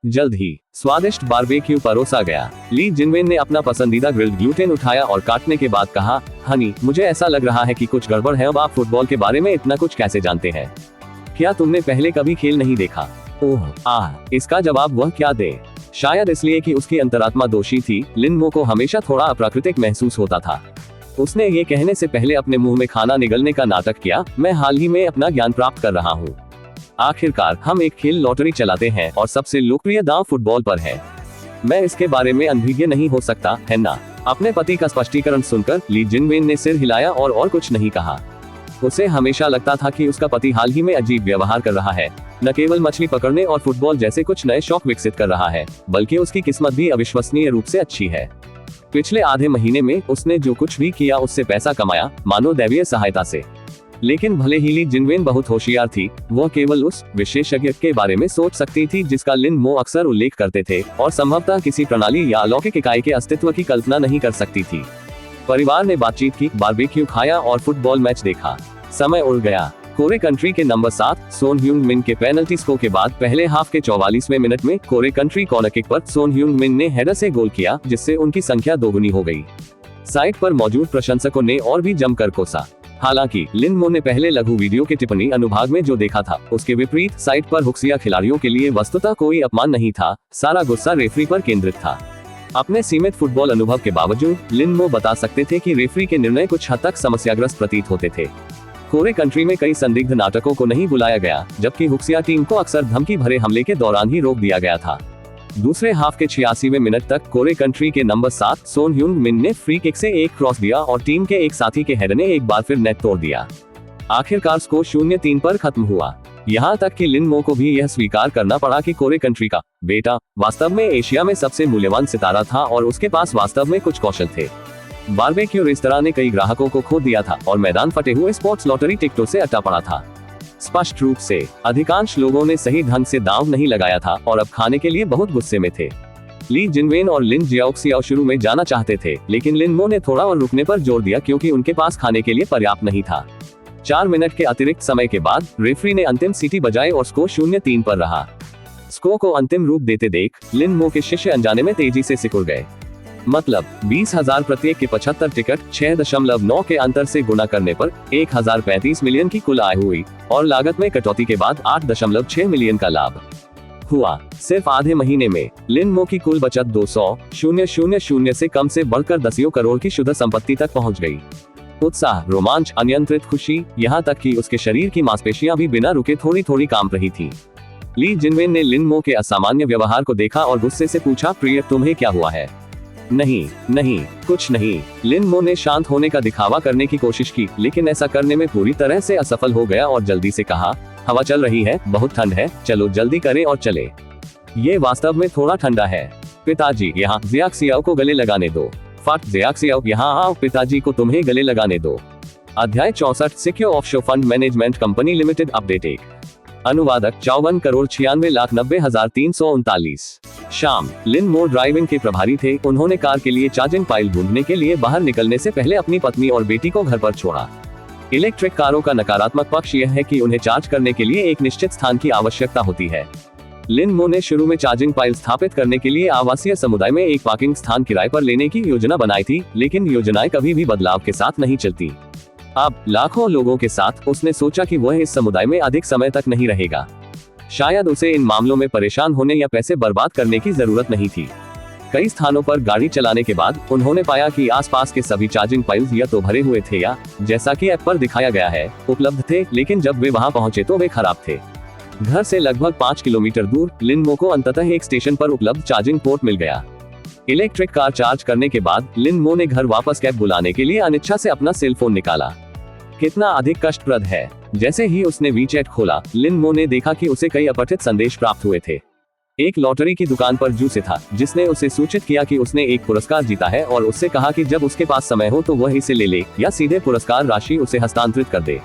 जल्द ही स्वादिष्ट बारबेक्यू परोसा गया। ली जिनवेन ने अपना पसंदीदा ग्रिल्ड ग्लूटेन उठाया और काटने के बाद कहा, हनी, मुझे ऐसा लग रहा है कि कुछ गड़बड़ है। अब आप फुटबॉल के बारे में इतना कुछ कैसे जानते हैं? क्या तुमने पहले कभी खेल नहीं देखा? ओह, इसका जवाब वह क्या दे? शायद इसलिए कि उसकी अंतरात्मा दोषी थी। लिन मो को हमेशा थोड़ा अप्राकृतिक महसूस होता था। उसने ये कहने से पहले अपने मुंह में खाना निगलने का नाटक किया, मैं हाल ही में अपना ज्ञान प्राप्त कर रहा हूँ। आखिरकार हम एक खेल लॉटरी चलाते हैं और सबसे लोकप्रिय दांव फुटबॉल पर है। मैं इसके बारे में अनभिज्ञ नहीं हो सकता, है ना? अपने पति का स्पष्टीकरण सुनकर ली जिनवेन ने सिर हिलाया और कुछ नहीं कहा। उसे हमेशा लगता था कि उसका पति हाल ही में अजीब व्यवहार कर रहा है, न केवल मछली पकड़ने और फुटबॉल जैसे कुछ नए शौक विकसित कर रहा है, बल्कि उसकी किस्मत भी अविश्वसनीय रूप से अच्छी है। पिछले आधे महीने में उसने जो कुछ भी किया उससे पैसा कमाया, मानो दैवीय सहायता से। लेकिन भले ही ली जिनवेन बहुत होशियार थी, वह केवल उस विशेषज्ञ के बारे में सोच सकती थी जिसका लिन मो अक्सर उल्लेख करते थे और संभवतः किसी प्रणाली या अलौकिक इकाई के अस्तित्व की कल्पना नहीं कर सकती थी। परिवार ने बातचीत की, बारबेक्यू खाया और फुटबॉल मैच देखा। समय उड़ गया। कोरे कंट्री के नंबर 7 सोन ह्यूंग मिन के पेनल्टी स्कोर के बाद पहले हाफ के 44वें मिनट में कोरे कंट्री कॉर्नर किक पर सोन ह्यूंग मिन ने हेडर से गोल किया, जिससे उनकी संख्या दोगुनी हो गई। साइट पर मौजूद प्रशंसकों ने और भी जमकर कोसा। हालांकि लिन मो ने पहले लघु वीडियो के टिप्पणी अनुभाग में जो देखा था उसके विपरीत साइट पर हुक्सिया खिलाड़ियों के लिए वस्तुतः कोई अपमान नहीं था, सारा गुस्सा रेफरी पर केंद्रित था। अपने सीमित फुटबॉल अनुभव के बावजूद लिन मो बता सकते थे कि रेफरी के निर्णय कुछ हद तक समस्याग्रस्त प्रतीत होते थे। कोरे कंट्री में कई संदिग्ध नाटकों को नहीं बुलाया गया, जबकि हुक्सिया टीम को अक्सर धमकी भरे हमले के दौरान ही रोक दिया गया था। दूसरे हाफ के 86वें मिनट तक कोरे कंट्री के नंबर 7 सोन ह्यूंग मिन ने फ्री किक से एक क्रॉस दिया और टीम के एक साथी के हेडर ने एक बार फिर नेट तोड़ दिया। आखिरकार स्कोर 0-3 पर खत्म हुआ। यहाँ तक कि लिन मो को भी यह स्वीकार करना पड़ा कि कोरे कंट्री का बेटा वास्तव में एशिया में सबसे मूल्यवान सितारा था और उसके पास वास्तव में कुछ कौशल थे। बारबेक्यू रेस्तरां ने कई ग्राहकों को खो दिया था और मैदान फटे हुए स्पोर्ट्स लॉटरी टिकटों से अटा पड़ा था। स्पष्ट रूप से अधिकांश लोगों ने सही ढंग से दांव नहीं लगाया था और अब खाने के लिए बहुत गुस्से में थे। ली जिनवेन और लिन जियाओक्सियाओ शुरू में जाना चाहते थे, लेकिन लिन मो ने थोड़ा और रुकने पर जोर दिया क्योंकि उनके पास खाने के लिए पर्याप्त नहीं था। 4 मिनट के अतिरिक्त समय के बाद रेफरी ने अंतिम सीटी बजाई और स्कोर 0-3 पर रहा। स्कोर को अंतिम रूप देते देख लिन मो के शिष्य अनजाने में तेजी से सिकुड़ गए। मतलब 20,000 प्रत्येक के 75 टिकट 6.9 के अंतर से गुणा करने पर 1035 मिलियन की कुल आय हुई और लागत में कटौती के बाद 8.6 मिलियन का लाभ हुआ। सिर्फ आधे महीने में लिन मो की कुल बचत 200,000 से कम से बढ़कर 10 करोड़ की शुद्ध संपत्ति तक पहुंच गई। उत्साह, रोमांच, अनियंत्रित खुशी, यहाँ तक कि उसके शरीर की मांसपेशियां भी बिना रुके थोड़ी थोड़ी कांप रही थी। ली जिनवेन ने लिन मो के असामान्य व्यवहार को देखा और गुस्से से पूछा, प्रिय तुम्हें क्या हुआ है? नहीं नहीं, कुछ नहीं। लिन मो ने शांत होने का दिखावा करने की कोशिश की, लेकिन ऐसा करने में पूरी तरह से असफल हो गया और जल्दी से कहा, हवा चल रही है, बहुत ठंड है, चलो जल्दी करें और चले। ये वास्तव में थोड़ा ठंडा है। पिताजी, यहाँ ज़ियाक्सियाओ को गले लगाने दो। फट ज़ियाक्सियाओ, यहाँ आओ, पिताजी को तुम्हें गले लगाने दो। अध्याय 64, secure offshore fund management company limited update 1। अनुवादक 54,96,339। शाम। लिन मो ड्राइविंग के प्रभारी थे। उन्होंने कार के लिए चार्जिंग पाइल ढूंढने के लिए बाहर निकलने से पहले अपनी पत्नी और बेटी को घर पर छोड़ा। इलेक्ट्रिक कारों का नकारात्मक पक्ष यह है कि उन्हें चार्ज करने के लिए एक निश्चित स्थान की आवश्यकता होती है। लिन मो ने शुरू में चार्जिंग पाइल स्थापित करने के लिए आवासीय समुदाय में एक पार्किंग स्थान किराए पर लेने की योजना बनाई थी, लेकिन योजनाएं कभी भी बदलाव के साथ नहीं चलती। अब लाखों लोगों के साथ उसने सोचा कि वह इस समुदाय में अधिक समय तक नहीं रहेगा। शायद उसे इन मामलों में परेशान होने या पैसे बर्बाद करने की जरूरत नहीं थी। कई स्थानों पर गाड़ी चलाने के बाद उन्होंने पाया कि आसपास के सभी चार्जिंग पॉइंट्स या तो भरे हुए थे या, जैसा कि ऐप पर दिखाया गया है, उपलब्ध थे, लेकिन जब वे वहां पहुंचे तो वे खराब थे। घर से लगभग 5 किलोमीटर दूर लिन मो को अंततः एक स्टेशन पर उपलब्ध चार्जिंग पोर्ट मिल गया। इलेक्ट्रिक कार चार्ज करने के बाद लिन मो ने घर वापस कैब बुलाने के लिए अनिच्छा से अपना सेल फोन निकाला। कितना अधिक कष्टप्रद है। जैसे ही उसने वीचैट खोला, लिन मो ने देखा कि उसे कई अपठित संदेश प्राप्त हुए थे। एक लॉटरी की दुकान पर जू से था, जिसने उसे सूचित किया कि उसने एक पुरस्कार जीता है और उससे कहा कि जब उसके पास समय हो तो वह इसे ले ले या सीधे पुरस्कार राशि उसे हस्तांतरित कर दे।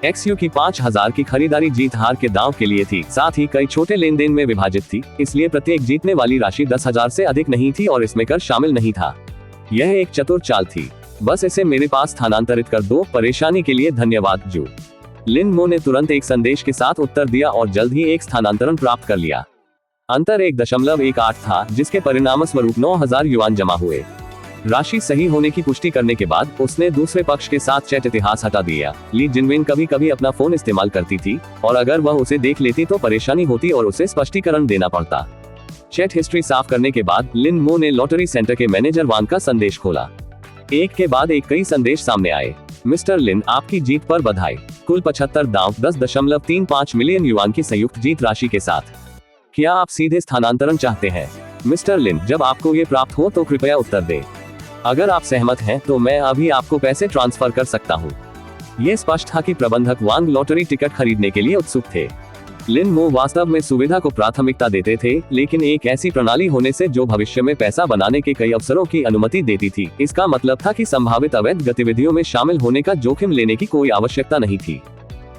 XU की 5000 की खरीदारी जीत हार के दांव के लिए थी, साथ ही कई छोटे लेन देन में विभाजित थी, इसलिए प्रत्येक जीतने वाली राशि 10,000 से अधिक नहीं थी और इसमें कर शामिल नहीं था। यह एक चतुर चाल थी। बस इसे मेरे पास स्थानांतरित कर दो, परेशानी के लिए धन्यवाद जू। लिन मो ने तुरंत एक संदेश के साथ उत्तर दिया और जल्द ही एक स्थानांतरण प्राप्त कर लिया। अंतर 1.18 था, जिसके परिणामस्वरूप 9,000 युआन जमा हुए। राशि सही होने की पुष्टि करने के बाद उसने दूसरे पक्ष के साथ चैट इतिहास हटा दिया। ली जिनवेन कभी कभी अपना फोन इस्तेमाल करती थी और अगर वह उसे देख लेती तो परेशानी होती और उसे स्पष्टीकरण देना पड़ता। चैट हिस्ट्री साफ करने के बाद लिन मो ने लॉटरी सेंटर के मैनेजर वान का संदेश खोला। एक के बाद एक कई संदेश सामने आए। मिस्टर लिन, आपकी जीत पर बधाई। कुल 75 दांव 10.35 मिलियन युआन की संयुक्त जीत राशि के साथ। क्या आप सीधे स्थानांतरण चाहते हैं? मिस्टर लिन, जब आपको ये प्राप्त हो तो कृपया उत्तर दें। अगर आप सहमत हैं तो मैं अभी आपको पैसे ट्रांसफर कर सकता हूँ। ये स्पष्ट था कि प्रबंधक वांग लॉटरी टिकट खरीदने के लिए उत्सुक थे। लिन मो वास्तव में सुविधा को प्राथमिकता देते थे, लेकिन एक ऐसी प्रणाली होने से जो भविष्य में पैसा बनाने के कई अवसरों की अनुमति देती थी, इसका मतलब था कि संभावित अवैध गतिविधियों में शामिल होने का जोखिम लेने की कोई आवश्यकता नहीं थी।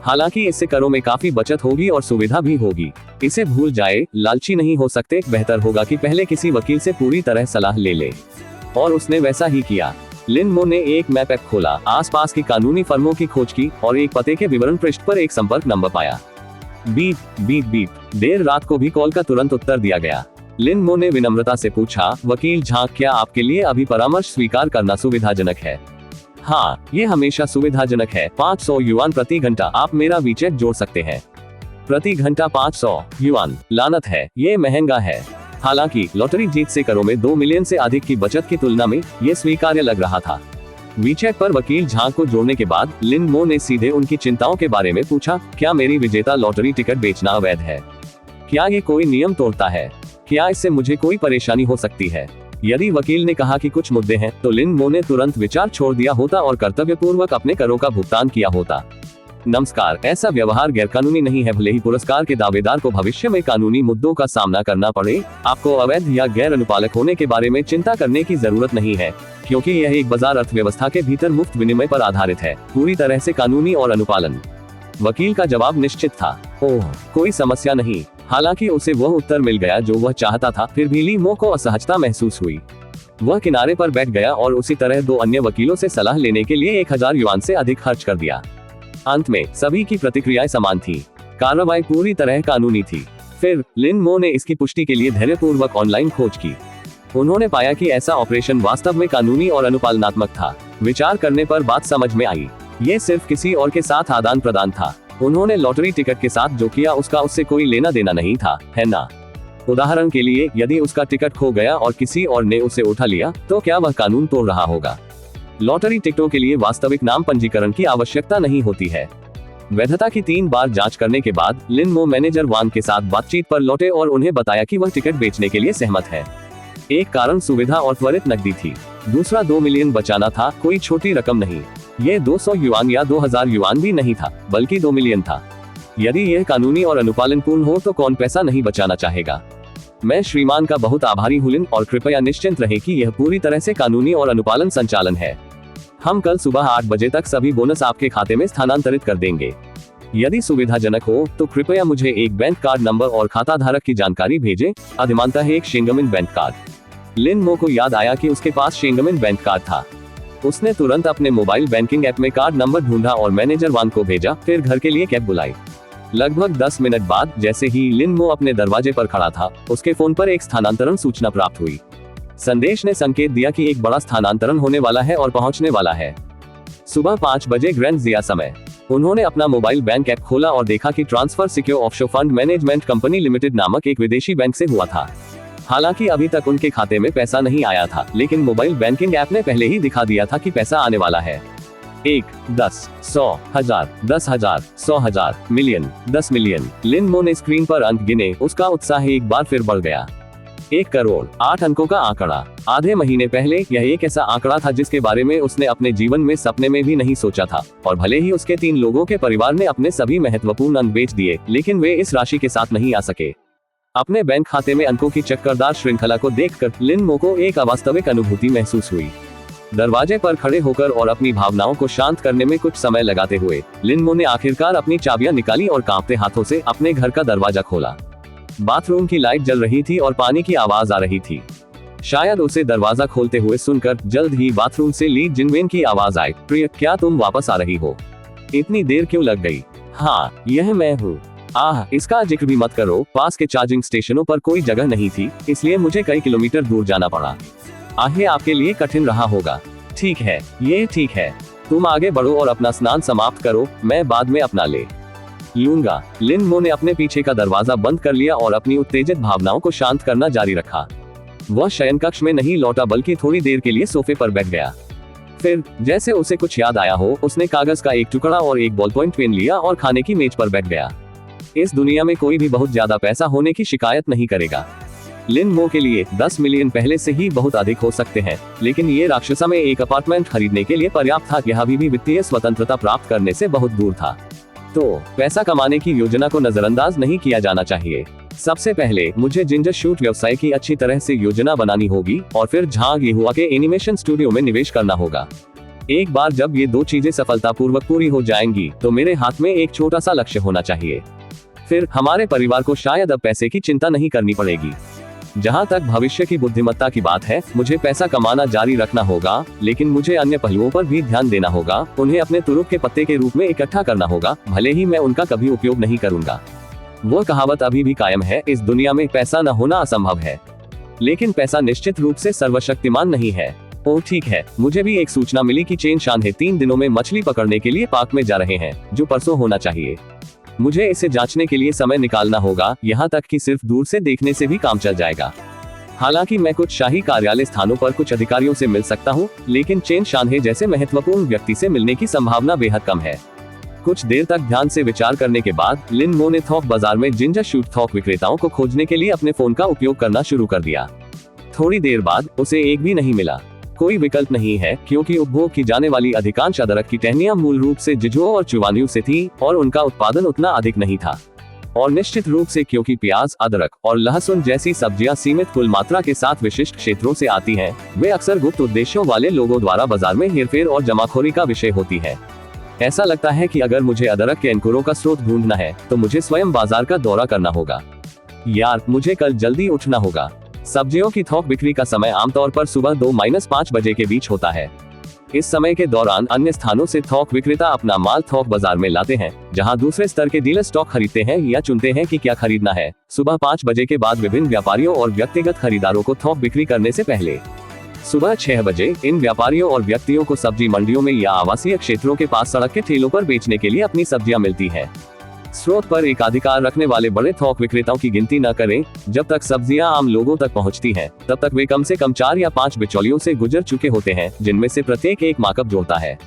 हालांकि इससे करों में काफी बचत होगी और सुविधा भी होगी। इसे भूल जाए, लालची नहीं हो सकते। बेहतर होगा कि पहले किसी वकील से पूरी तरह सलाह ले ले। और उसने वैसा ही किया। लिन मो ने एक मैप ऐप खोला, आसपास की कानूनी फर्मों की खोज की और एक पते के विवरण पृष्ठ पर एक संपर्क नंबर पाया। Beep beep beep. देर रात को भी कॉल का तुरंत उत्तर दिया गया। लिन मो ने विनम्रता से पूछा, वकील झांग, क्या आपके लिए अभी परामर्श स्वीकार करना सुविधाजनक है? हाँ, ये हमेशा सुविधाजनक है। 500 युआन प्रति घंटा। आप मेरा वीचैट जोड़ सकते हैं। प्रति घंटा 500 युआन, लानत है, ये महंगा है। हालांकि लॉटरी जीत से करों में 2 मिलियन से अधिक की बचत की तुलना में ये स्वीकार्य लग रहा था। वीचैट पर वकील झांग को जोड़ने के बाद लिन मो ने सीधे उनकी चिंताओं के बारे में पूछा। क्या मेरी विजेता लॉटरी टिकट बेचना अवैध है? क्या ये कोई नियम तोड़ता है? क्या इससे मुझे कोई परेशानी हो सकती है? यदि वकील ने कहा कि कुछ मुद्दे हैं, तो लिन मो ने तुरंत विचार छोड़ दिया होता और कर्तव्यपूर्वक अपने करों का भुगतान किया होता। नमस्कार, ऐसा व्यवहार गैरकानूनी नहीं है। भले ही पुरस्कार के दावेदार को भविष्य में कानूनी मुद्दों का सामना करना पड़े, आपको अवैध या गैर अनुपालक होने के बारे में चिंता करने की जरूरत नहीं है, क्योंकि यह एक बाजार अर्थव्यवस्था के भीतर मुफ्त विनिमय पर आधारित है, पूरी तरह से कानूनी और अनुपालन। वकील का जवाब निश्चित था। ओह, कोई समस्या नहीं। हालांकि उसे वह उत्तर मिल गया जो वह चाहता था, फिर भी ली मो को असहजता महसूस हुई। वह किनारे पर बैठ गया और उसी तरह 2 अन्य वकीलों से सलाह लेने के लिए 1000 युआन से अधिक खर्च कर दिया। अंत में सभी की प्रतिक्रियाएं समान थी। कार्रवाई पूरी तरह कानूनी थी। फिर लिन मो ने इसकी पुष्टि के लिए धैर्यपूर्वक ऑनलाइन खोज की। उन्होंने पाया कि ऐसा ऑपरेशन वास्तव में कानूनी और अनुपालनात्मक था। विचार करने पर बात समझ में आई। ये सिर्फ किसी और के साथ आदान प्रदान था। उन्होंने लॉटरी टिकट के साथ जो किया उसका उससे कोई लेना देना नहीं था, है ना? उदाहरण के लिए, यदि उसका टिकट खो गया और किसी और ने उसे उठा लिया, तो क्या वह कानून तोड़ रहा होगा? लॉटरी टिकटों के लिए वास्तविक नाम पंजीकरण की आवश्यकता नहीं होती है। वैधता की 3 बार जांच करने के बाद लिन मो मैनेजर वांग के साथ बातचीत पर लौटे और उन्हें बताया कि वह टिकट बेचने के लिए सहमत है। एक कारण सुविधा और त्वरित नकदी थी, दूसरा 2 मिलियन बचाना था, कोई छोटी रकम नहीं। ये 200 युआन या 2000 युआन भी नहीं था, बल्कि 2 मिलियन था। यदि यह कानूनी और अनुपालनपूर्ण हो तो कौन पैसा नहीं बचाना चाहेगा। मैं श्रीमान का बहुत आभारी हूँ लिन, और कृपया निश्चिंत रहे कि यह पूरी तरह से कानूनी और अनुपालन संचालन है। हम कल सुबह 8 बजे तक सभी बोनस आपके खाते में स्थानांतरित कर देंगे। यदि सुविधाजनक हो तो कृपया मुझे एक बैंक कार्ड नंबर और खाता धारक की जानकारी भेजें, अधिमानतः एक शेंगमिन बैंक कार्ड। लिन मो को याद आया कि उसके पास शेंगमिन बैंक कार्ड था। उसने तुरंत अपने मोबाइल बैंकिंग ऐप में कार्ड नंबर ढूंढा और मैनेजर वांग को भेजा, फिर घर के लिए कैब बुलाई। लगभग 10 मिनट बाद जैसे ही लिन मो अपने दरवाजे पर खड़ा था, उसके फोन पर एक स्थानांतरण सूचना प्राप्त हुई। संदेश ने संकेत दिया कि एक बड़ा स्थानांतरण होने वाला है और पहुंचने वाला है। सुबह 5 बजे ग्रैंड जिया समय। उन्होंने अपना मोबाइल बैंक ऐप खोला और देखा कि transfer secure offshore fund management company limited नामक एक विदेशी बैंक से हुआ था। हालांकि अभी तक उनके खाते में पैसा नहीं आया था, लेकिन मोबाइल बैंकिंग ऐप ने पहले ही दिखा दिया था कि पैसा आने वाला है। 1, 10, 100, 1000, 10,000, 100,000, मिलियन, 10 मिलियन। लिन मो ने स्क्रीन पर अंक गिने, उसका उत्साह एक बार फिर बढ़ गया। 1 करोड़, 8 अंकों का आंकड़ा। आधे महीने पहले यह एक ऐसा आंकड़ा था जिसके बारे में उसने अपने जीवन में सपने में भी नहीं सोचा था, और भले ही उसके 3 लोगों के परिवार ने अपने सभी महत्वपूर्ण अंक बेच दिए, लेकिन वे इस राशि के साथ नहीं आ सके। अपने बैंक खाते में अंकों की चक्करदार श्रृंखला को देखकर लिन मो को एक अवास्तविक अनुभूति महसूस हुई। दरवाजे पर खड़े होकर और अपनी भावनाओं को शांत करने में कुछ समय लगाते हुए लिन मो ने आखिरकार अपनी चाबियां निकाली और कांपते हाथों से अपने घर का दरवाजा खोला। बाथरूम की लाइट जल रही थी और पानी की आवाज आ रही थी। शायद उसे दरवाजा खोलते हुए सुनकर जल्द ही बाथरूम से ली जिनवेन की आवाज आई, प्रिय, क्या तुम वापस आ रही हो? इतनी देर क्यों लग गई? हाँ, यह मैं हूँ। इसका जिक्र भी मत करो, पास के चार्जिंग स्टेशनों पर कोई जगह नहीं थी, इसलिए मुझे कई किलोमीटर दूर जाना पड़ा। आपके लिए कठिन रहा होगा। ठीक है, ये ठीक है, तुम आगे बढ़ो और अपना स्नान समाप्त करो, मैं बाद में अपना ले लूंगा। लिन मो ने अपने पीछे का दरवाजा बंद कर लिया और अपनी उत्तेजित भावनाओं को शांत करना जारी रखा। वह शयन कक्ष में नहीं लौटा, बल्कि थोड़ी देर के लिए सोफे पर बैठ गया। फिर जैसे उसे कुछ याद आया हो, उसने कागज का एक टुकड़ा और एक बॉल पॉइंट पेन लिया और खाने की मेज पर बैठ गया। इस दुनिया में कोई भी बहुत ज्यादा पैसा होने की शिकायत नहीं करेगा। लिन मो के लिए 10 मिलियन पहले से ही बहुत अधिक हो सकते हैं, लेकिन ये राक्षसा में एक अपार्टमेंट खरीदने के लिए पर्याप्त था। यह अभी भी वित्तीय स्वतंत्रता प्राप्त करने से बहुत दूर था। तो पैसा कमाने की योजना को नजरअंदाज नहीं किया जाना चाहिए। सबसे पहले मुझे जिंजर शूट व्यवसाय की अच्छी तरह से योजना बनानी होगी और फिर झांग येहुआ के एनिमेशन स्टूडियो में निवेश करना होगा। एक बार जब ये 2 चीजें सफलतापूर्वक पूरी हो जाएंगी तो मेरे हाथ में एक छोटा सा लक्ष्य होना चाहिए। फिर हमारे परिवार को शायद अब पैसे की चिंता नहीं करनी पड़ेगी। जहां तक भविष्य की बुद्धिमत्ता की बात है, मुझे पैसा कमाना जारी रखना होगा, लेकिन मुझे अन्य पहलुओं पर भी ध्यान देना होगा। उन्हें अपने तुरुप के पत्ते के रूप में इकट्ठा करना होगा, भले ही मैं उनका कभी उपयोग नहीं करूंगा। वो कहावत अभी भी कायम है, इस दुनिया में पैसा न होना असंभव है, लेकिन पैसा निश्चित रूप से सर्वशक्तिमान नहीं है। ओह ठीक है, मुझे भी एक सूचना मिली कि चेन शानहे 3 दिनों में मछली पकड़ने के लिए पार्क में जा रहे हैं, जो परसों होना चाहिए। मुझे इसे जांचने के लिए समय निकालना होगा, यहाँ तक कि सिर्फ दूर से देखने से भी काम चल जाएगा। हालांकि मैं कुछ शाही कार्यालय स्थानों पर कुछ अधिकारियों से मिल सकता हूँ, लेकिन चेन शानहे जैसे महत्वपूर्ण व्यक्ति से मिलने की संभावना बेहद कम है। कुछ देर तक ध्यान से विचार करने के बाद लिन मो ने थोक बाजार में जिंजर शूट थोक विक्रेताओं को खोजने के लिए अपने फोन का उपयोग करना शुरू कर दिया। थोड़ी देर बाद उसे एक भी नहीं मिला। कोई विकल्प नहीं है, क्योंकि उपभोग की जाने वाली अधिकांश अदरक की टहनियां मूल रूप से जिजुओ और चुवानियों से थी और उनका उत्पादन उतना अधिक नहीं था। और निश्चित रूप से क्योंकि प्याज, अदरक और लहसुन जैसी सब्जियां सीमित कुल मात्रा के साथ विशिष्ट क्षेत्रों से आती हैं, वे अक्सर गुप्त उद्देश्यों वाले लोगों द्वारा बाजार में हेरफेर और जमाखोरी का विषय होती है। ऐसा लगता है कि अगर मुझे अदरक के अंकुरों का स्रोत ढूंढना है तो मुझे स्वयं बाजार का दौरा करना होगा। यार, मुझे कल जल्दी उठना होगा। सब्जियों की थोक बिक्री का समय आमतौर पर सुबह 2-5 बजे के बीच होता है। इस समय के दौरान अन्य स्थानों से थोक विक्रेता अपना माल थोक बाजार में लाते हैं, जहां दूसरे स्तर के डीलर स्टॉक खरीदते हैं या चुनते हैं कि क्या खरीदना है। सुबह 5 बजे के बाद विभिन्न व्यापारियों और व्यक्तिगत खरीदारों को थोक बिक्री करने से पहले सुबह 6 बजे इन व्यापारियों और व्यक्तियों को सब्जी मंडियों में या आवासीय क्षेत्रों के पास सड़क के ठेलों पर बेचने के लिए अपनी सब्जियां मिलती हैं। स्रोत पर एकाधिकार रखने वाले बड़े थोक विक्रेताओं की गिनती न करें। जब तक सब्जियां आम लोगों तक पहुंचती हैं, तब तक वे कम से कम 4 या 5 बिचौलियों से गुजर चुके होते हैं, जिनमें से प्रत्येक एक मार्कअप जोड़ता है।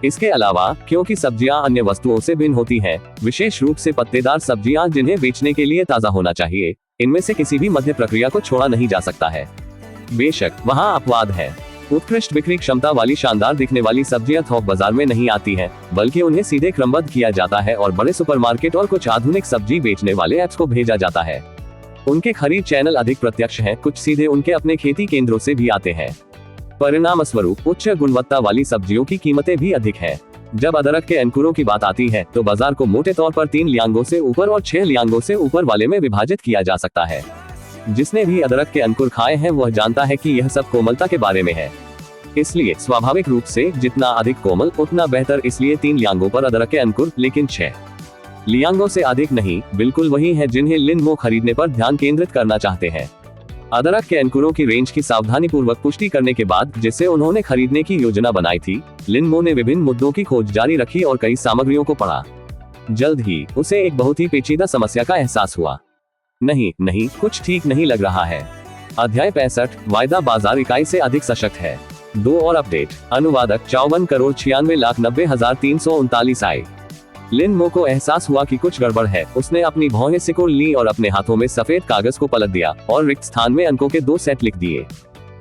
इसके अलावा क्योंकि सब्जियां अन्य वस्तुओं से भिन्न होती हैं, विशेष रूप से पत्तेदार सब्जियां जिन्हें बेचने के लिए ताज़ा होना चाहिए, इनमें से किसी भी मध्य प्रक्रिया को छोड़ा नहीं जा सकता है। बेशक वहाँ अपवाद है। उत्कृष्ट बिक्री क्षमता वाली शानदार दिखने वाली सब्जियां थोक बाजार में नहीं आती हैं, बल्कि उन्हें सीधे क्रमबद्ध किया जाता है और बड़े सुपरमार्केट और कुछ आधुनिक सब्जी बेचने वाले ऐप्स को भेजा जाता है। उनके खरीद चैनल अधिक प्रत्यक्ष हैं, कुछ सीधे उनके अपने खेती केंद्रों से भी आते हैं। परिणाम स्वरूप उच्च गुणवत्ता वाली सब्जियों की कीमतें भी अधिक हैं। जब अदरक के अंकुरों की बात आती है, तो बाजार को मोटे तौर पर 3 लियांगों से ऊपर और 6 लियांगों से ऊपर वाले में विभाजित किया जा सकता है। जिसने भी अदरक के अंकुर खाए हैं वह जानता है कि यह सब कोमलता के बारे में है। इसलिए स्वाभाविक रूप से जितना अधिक कोमल उतना बेहतर, इसलिए 3 लियांगों पर अदरक के अंकुर, लेकिन 6 लियांगों से अधिक नहीं। बिल्कुल वही है जिन्हें लिन मो खरीदने पर ध्यान केंद्रित करना चाहते हैं। अदरक के अंकुरों की रेंज की सावधानी पूर्वक पुष्टि करने के बाद, जिसे उन्होंने खरीदने की योजना बनाई थी, लिन मो ने विभिन्न मुद्दों की खोज जारी रखी और कई सामग्रियों को पढ़ा। जल्द ही उसे एक बहुत ही पेचीदा समस्या का एहसास हुआ। नहीं, कुछ ठीक नहीं लग रहा है। अध्याय 65 वायदा बाजार इकाई से अधिक सशक्त है। 2 और अपडेट। अनुवादक 54,96,90,339 आए। लिन मो को एहसास हुआ कि कुछ गड़बड़ है। उसने अपनी भौहें सिकोड़ ली और अपने हाथों में सफेद कागज को पलट दिया और रिक्त स्थान में अंकों के 2 सेट लिख दिए।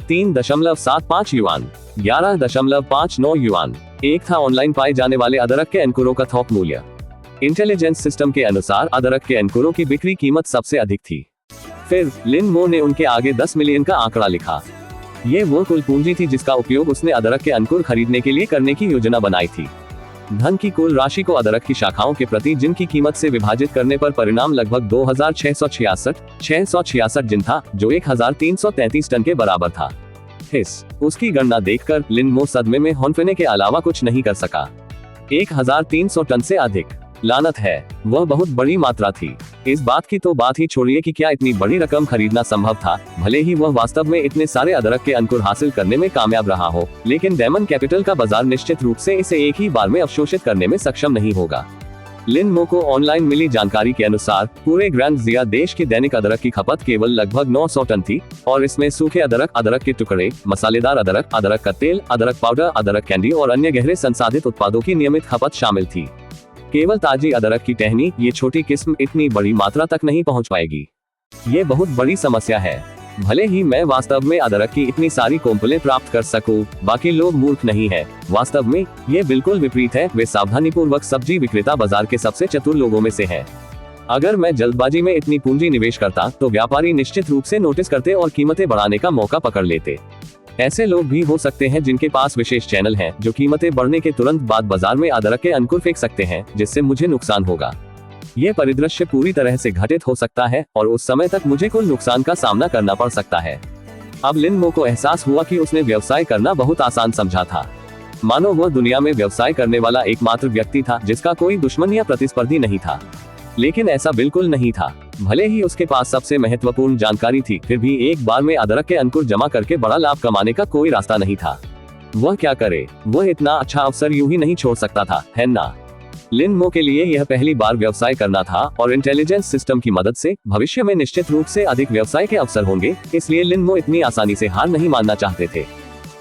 3.75 युआन, 11.59 युआन। एक था ऑनलाइन पाए जाने वाले अदरक के अंकुरों का थोक मूल्य। इंटेलिजेंस सिस्टम के अनुसार अदरक के अंकुरों की बिक्री कीमत सबसे अधिक थी। फिर लिन मो ने उनके आगे 10 मिलियन का आंकड़ा लिखा। ये वो कुल पूंजी थी जिसका उपयोग उसने अदरक के अंकुर खरीदने के लिए करने की योजना बनाई थी। धन की कुल राशि को अदरक की शाखाओं के प्रति जिनकी कीमत से विभाजित करने पर परिणाम लगभग 2666 जिन था, जो 1333 टन के बराबर था। उसकी गणना देखकर लिन मो सदमे में होंफने के अलावा कुछ नहीं कर सका। 1300 टन से अधिक, लानत है, वह बहुत बड़ी मात्रा थी। इस बात की तो बात ही छोड़िए कि क्या इतनी बड़ी रकम खरीदना संभव था। भले ही वह वास्तव में इतने सारे अदरक के अंकुर हासिल करने में कामयाब रहा हो, लेकिन डायमंड कैपिटल का बाजार निश्चित रूप से इसे एक ही बार में अवशोषित करने में सक्षम नहीं होगा। लिन मो को ऑनलाइन मिली जानकारी के अनुसार पूरे ग्रैंड जिया देश की दैनिक अदरक की खपत केवल लगभग 900 टन थी, और इसमें सूखे अदरक, अदरक के टुकड़े, मसालेदार अदरक, अदरक का तेल, अदरक पाउडर, अदरक कैंडी और अन्य गहरे संसाधित उत्पादों की नियमित खपत शामिल थी। केवल ताजी अदरक की टहनी, ये छोटी किस्म, इतनी बड़ी मात्रा तक नहीं पहुंच पाएगी। ये बहुत बड़ी समस्या है। भले ही मैं वास्तव में अदरक की इतनी सारी कोम्पलें प्राप्त कर सकूं, बाकी लोग मूर्ख नहीं है। वास्तव में ये बिल्कुल विपरीत है। वे सावधानीपूर्वक सब्जी विक्रेता बाजार के सबसे चतुर लोगों में से हैं। अगर मैं जल्दबाजी में इतनी पूंजी निवेश करता, तो व्यापारी निश्चित रूप से नोटिस करते और कीमतें बढ़ाने का मौका पकड़ लेते। ऐसे लोग भी हो सकते हैं जिनके पास विशेष चैनल हैं, जो कीमतें बढ़ने के तुरंत बाद बाजार में अदरक के अंकुर फेंक सकते हैं, जिससे मुझे नुकसान होगा। ये परिदृश्य पूरी तरह से घटित हो सकता है और उस समय तक मुझे कुल नुकसान का सामना करना पड़ सकता है। अब लिन मो को एहसास हुआ कि उसने व्यवसाय करना बहुत आसान समझा था। मानो वह दुनिया में व्यवसाय करने वाला एकमात्र व्यक्ति था जिसका कोई दुश्मन या प्रतिस्पर्धी नहीं था। लेकिन ऐसा बिल्कुल नहीं था। भले ही उसके पास सबसे महत्वपूर्ण जानकारी थी, फिर भी एक बार में अदरक के अंकुर जमा करके बड़ा लाभ कमाने का कोई रास्ता नहीं था। वह क्या करे? वह इतना अच्छा अवसर यूं ही नहीं छोड़ सकता था, है ना? लिन मो के लिए यह पहली बार व्यवसाय करना था और इंटेलिजेंस सिस्टम की मदद से भविष्य में निश्चित रूप से अधिक व्यवसाय के अवसर होंगे। इसलिए लिन मो इतनी आसानी से हार नहीं मानना चाहते थे।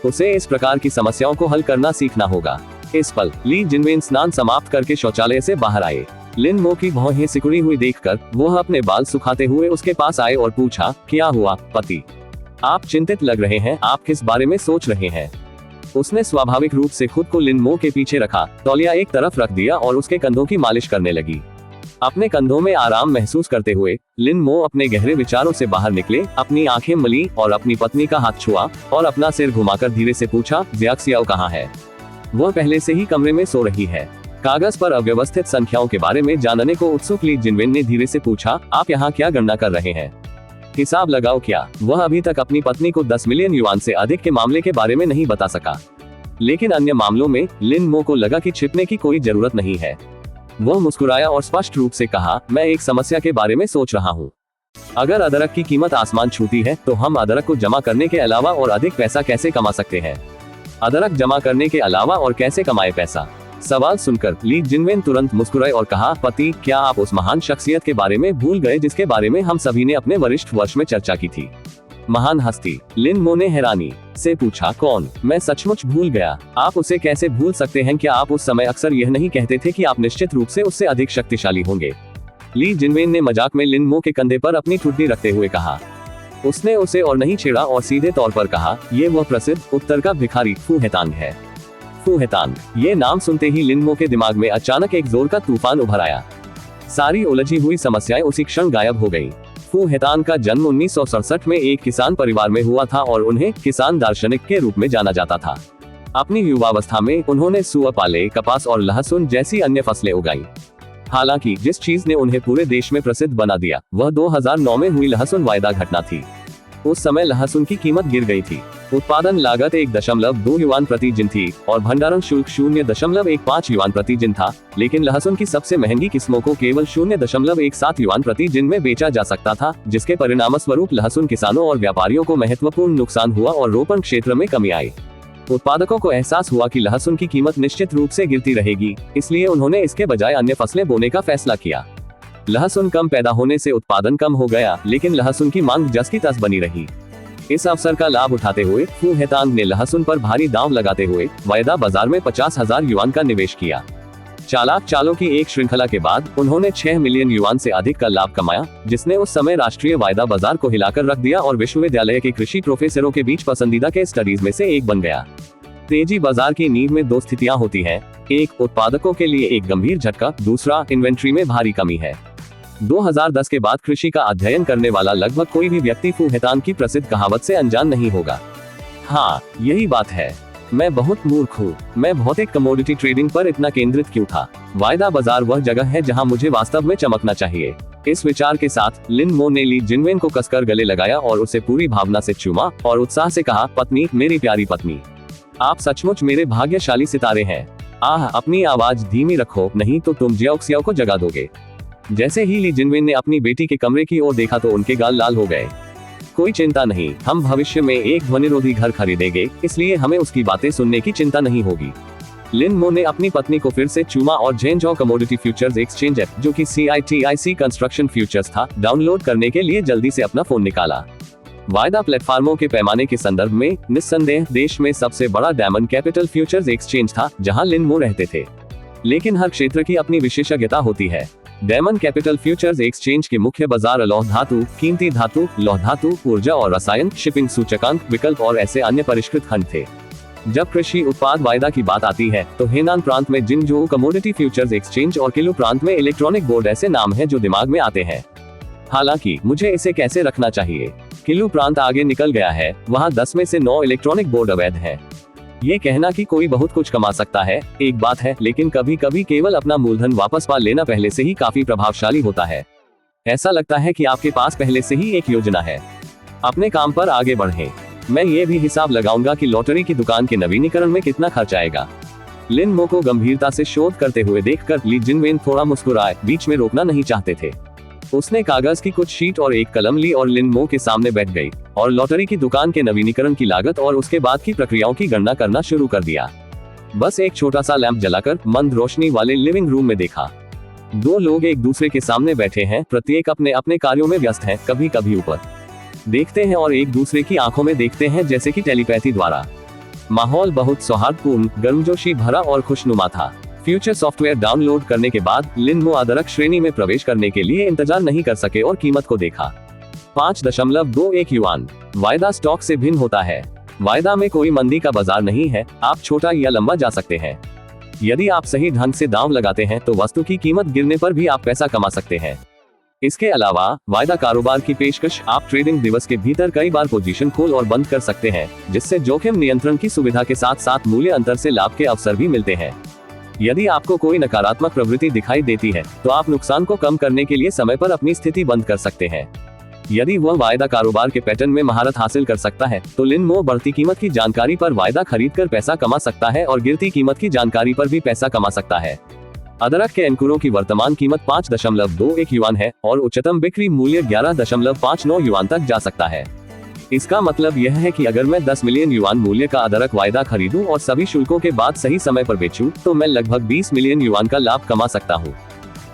उसे इस प्रकार की समस्याओं को हल करना सीखना होगा। इस पल ली जिनवेन स्नान समाप्त करके शौचालय से बाहर आए। लिन मो की भौहें सिकुड़ी हुई देखकर वह अपने बाल सुखाते हुए उसके पास आए और पूछा, क्या हुआ पति? आप चिंतित लग रहे हैं, आप किस बारे में सोच रहे हैं? उसने स्वाभाविक रूप से खुद को लिन मो के पीछे रखा, तौलिया एक तरफ रख दिया और उसके कंधों की मालिश करने लगी। अपने कंधों में आराम महसूस करते हुए लिन मो अपने गहरे विचारों से बाहर निकले, अपनी आंखें मली और अपनी पत्नी का हाथ छुआ और अपना सिर घुमाकर धीरे से पूछा, ज़ियाक्सियाओ कहाँ है? वह पहले से ही कमरे में सो रही है। कागज पर अव्यवस्थित संख्याओं के बारे में जानने को उत्सुक ली जिनवेन ने धीरे से पूछा, आप यहाँ क्या गणना कर रहे हैं? हिसाब लगाओ क्या? वह अभी तक अपनी पत्नी को 10 मिलियन युआन से अधिक के मामले के बारे में नहीं बता सका, लेकिन अन्य मामलों में लिन मो को लगा कि छिपने की कोई जरूरत नहीं है। वह मुस्कुराया और स्पष्ट रूप से कहा, मैं एक समस्या के बारे में सोच रहा हूँ। अगर अदरक की कीमत आसमान छूती है, तो हम अदरक को जमा करने के अलावा और अधिक पैसा कैसे कमा सकते हैं? अदरक जमा करने के अलावा और कैसे कमाए पैसा? सवाल सुनकर ली जिनवेन तुरंत मुस्कुराए और कहा, पति, क्या आप उस महान शख्सियत के बारे में भूल गए जिसके बारे में हम सभी ने अपने वरिष्ठ वर्ष में चर्चा की थी? महान हस्ती? लिन मो ने हैरानी से पूछा, कौन? मैं सचमुच भूल गया। आप उसे कैसे भूल सकते हैं? क्या आप उस समय अक्सर यह नहीं कहते थे कि आप निश्चित रूप से उससे अधिक शक्तिशाली होंगे? ली जिनवेन ने मजाक में लिन मो के कंधे पर अपनी ठुड्डी रखते हुए कहा। उसने उसे और नहीं छेड़ा और सीधे तौर पर कहा, ये वह प्रसिद्ध उत्तर का भिखारी फू हेतांग है। फू हेतांग, ये नाम सुनते ही लिन मो के दिमाग में अचानक एक जोर का तूफान उभर आया। सारी उलझी हुई समस्याएं उसी क्षण गायब हो गईं। फू हेतांग का जन्म 1967 में एक किसान परिवार में हुआ था और उन्हें किसान दार्शनिक के रूप में जाना जाता था। अपनी युवावस्था में उन्होंने सुअर पाले, कपास और लहसुन जैसी अन्य फसलें उगाई। हालांकि जिस चीज ने उन्हें पूरे देश में प्रसिद्ध बना दिया वह 2009 में हुई लहसुन वायदा घटना थी। उस समय लहसुन की कीमत गिर गई थी। उत्पादन लागत 1.2 युआन प्रति जिन थी और भंडारण शुल्क 0.15 युआन प्रति जिन था, लेकिन लहसुन की सबसे महंगी किस्मों को केवल 0.17 युआन प्रति जिन में बेचा जा सकता था, जिसके परिणामस्वरूप लहसुन किसानों और व्यापारियों को महत्वपूर्ण नुकसान हुआ और रोपण क्षेत्र में कमी आई। उत्पादकों को एहसास हुआ कि लहसुन की कीमत निश्चित रूप से गिरती रहेगी, इसलिए उन्होंने इसके बजाय अन्य फसलें बोने का फैसला किया। लहसुन कम पैदा होने से उत्पादन कम हो गया, लेकिन लहसुन की मांग जस की तस बनी रही। इस अवसर का लाभ उठाते हुए फू हेतांग ने लहसुन पर भारी दांव लगाते हुए वायदा बाजार में 50,000 युआन का निवेश किया। चालाक चालों की एक श्रृंखला के बाद उन्होंने 6 मिलियन युआन से अधिक का लाभ कमाया, जिसने उस समय राष्ट्रीय वायदा बाजार को हिलाकर रख दिया और विश्वविद्यालय के कृषि प्रोफेसरों के बीच पसंदीदा केस स्टडीज में से एक बन गया। तेजी बाजार की नींव में 2 स्थितियां होती हैं। एक, उत्पादकों के लिए एक गंभीर झटका, दूसरा, इन्वेंट्री में भारी कमी है। 2010 के बाद कृषि का अध्ययन करने वाला लगभग कोई भी व्यक्ति फू हेतांग की प्रसिद्ध कहावत से अनजान नहीं होगा। हाँ, यही बात है। मैं बहुत मूर्ख हूँ। मैं भौतिक कमोडिटी ट्रेडिंग पर इतना केंद्रित क्यों था? वायदा बाजार वह जगह है जहाँ मुझे वास्तव में चमकना चाहिए। इस विचार के साथ लिन मो ने ली जिनवेन को कसकर गले लगाया और उसे पूरी भावना से चूमा और उत्साह से कहा, पत्नी, मेरी प्यारी पत्नी, आप सचमुच मेरे भाग्यशाली सितारे हैं। अपनी आवाज धीमी रखो, नहीं तो तुम जियाओक्सियाओ को जगा दोगे। जैसे ही ली जिनवेन ने अपनी बेटी के कमरे की ओर देखा तो उनके गाल लाल हो गए। कोई चिंता नहीं, हम भविष्य में एक ध्वनिरोधी घर खरीदेंगे, इसलिए हमें उसकी बातें सुनने की चिंता नहीं होगी। लिन मो ने अपनी पत्नी को फिर से चूमा और झेंझाओ कमोडिटी फ्यूचर्स एक्सचेंज ऐप, जो कि CITIC कंस्ट्रक्शन फ्यूचर्स था, डाउनलोड करने के लिए जल्दी से अपना फोन निकाला। वायदा प्लेटफार्मों के पैमाने के संदर्भ में निस्संदेह देश में सबसे बड़ा डायमंड कैपिटल फ्यूचर्स एक्सचेंज था, जहां लिन मो रहते थे। लेकिन हर क्षेत्र की अपनी विशेषज्ञता होती है। डायमंड कैपिटल फ्यूचर्स एक्सचेंज के मुख्य बाजार लौह धातु, कीमती धातु, लौह धातु, ऊर्जा और रसायन, शिपिंग, सूचकांक, विकल्प और ऐसे अन्य परिष्कृत खंड थे। जब कृषि उत्पाद वायदा की बात आती है तो हेनान प्रांत में जिनझोउ कमोडिटी फ्यूचर्स एक्सचेंज और किलू प्रांत में इलेक्ट्रॉनिक बोर्ड ऐसे नाम हैं जो दिमाग में आते हैं। हालांकि मुझे इसे कैसे रखना चाहिए? किलू प्रांत आगे निकल गया है, वहाँ 10 में से 9 इलेक्ट्रॉनिक बोर्ड अवैध हैं। ये कहना कि कोई बहुत कुछ कमा सकता है एक बात है, लेकिन कभी कभी केवल अपना मूलधन वापस पा लेना पहले से ही काफी प्रभावशाली होता है। ऐसा लगता है कि आपके पास पहले से ही एक योजना है। अपने काम पर आगे बढ़ें। मैं ये भी हिसाब लगाऊंगा कि लॉटरी की दुकान के नवीनीकरण में कितना खर्च आएगा। लिन मो को गंभीरता से शोध करते हुए देखकर ली जिनवेन थोड़ा मुस्कुराए, बीच में रोकना नहीं चाहते थे। उसने कागज की कुछ शीट और एक कलम ली और लिन मो के सामने बैठ गई और लॉटरी की दुकान के नवीनीकरण की लागत और उसके बाद की प्रक्रियाओं की गणना करना शुरू कर दिया। बस एक छोटा सा लैंप जलाकर मंद रोशनी वाले लिविंग रूम में देखा। 2 लोग एक दूसरे के सामने बैठे हैं, प्रत्येक अपने अपने कार्यों में व्यस्त हैं, कभी कभी ऊपर देखते हैं और एक दूसरे की आंखों में देखते हैं, जैसे कि टेलीपैथी द्वारा। माहौल बहुत सौहार्दपूर्ण, गर्मजोशी भरा और खुशनुमा था। फ्यूचर सॉफ्टवेयर डाउनलोड करने के बाद लिन मो आदरक श्रेणी में प्रवेश करने के लिए इंतजार नहीं कर सके और कीमत को देखा। 5.21 युआन। वायदा स्टॉक से भिन्न होता है। वायदा में कोई मंदी का बाजार नहीं है, आप छोटा या लंबा जा सकते हैं। यदि आप सही ढंग से दांव लगाते हैं तो वस्तु की कीमत गिरने पर भी आप पैसा कमा सकते हैं। इसके अलावा वायदा कारोबार की पेशकश, आप ट्रेडिंग दिवस के भीतर कई बार पोजीशन खोल और बंद कर सकते हैं, जिससे जोखिम नियंत्रण की सुविधा के साथ साथ मूल्य अंतर से लाभ के अवसर भी मिलते हैं। यदि आपको कोई नकारात्मक प्रवृत्ति दिखाई देती है तो आप नुकसान को कम करने के लिए समय पर अपनी स्थिति बंद कर सकते हैं। यदि वह वायदा कारोबार के पैटर्न में महारत हासिल कर सकता है तो लिन मो बढ़ती कीमत की जानकारी पर वायदा खरीदकर पैसा कमा सकता है और गिरती कीमत की जानकारी पर भी पैसा कमा सकता है। अदरक के अंकुरों की वर्तमान कीमत 5.21 युआन है और उच्चतम बिक्री मूल्य 11.59 युआन तक जा सकता है। इसका मतलब यह है कि अगर मैं 10 मिलियन युआन मूल्य का अदरक वायदा खरीदूं और सभी शुल्कों के बाद सही समय पर बेचूं, तो मैं लगभग 20 मिलियन युआन का लाभ कमा सकता हूं।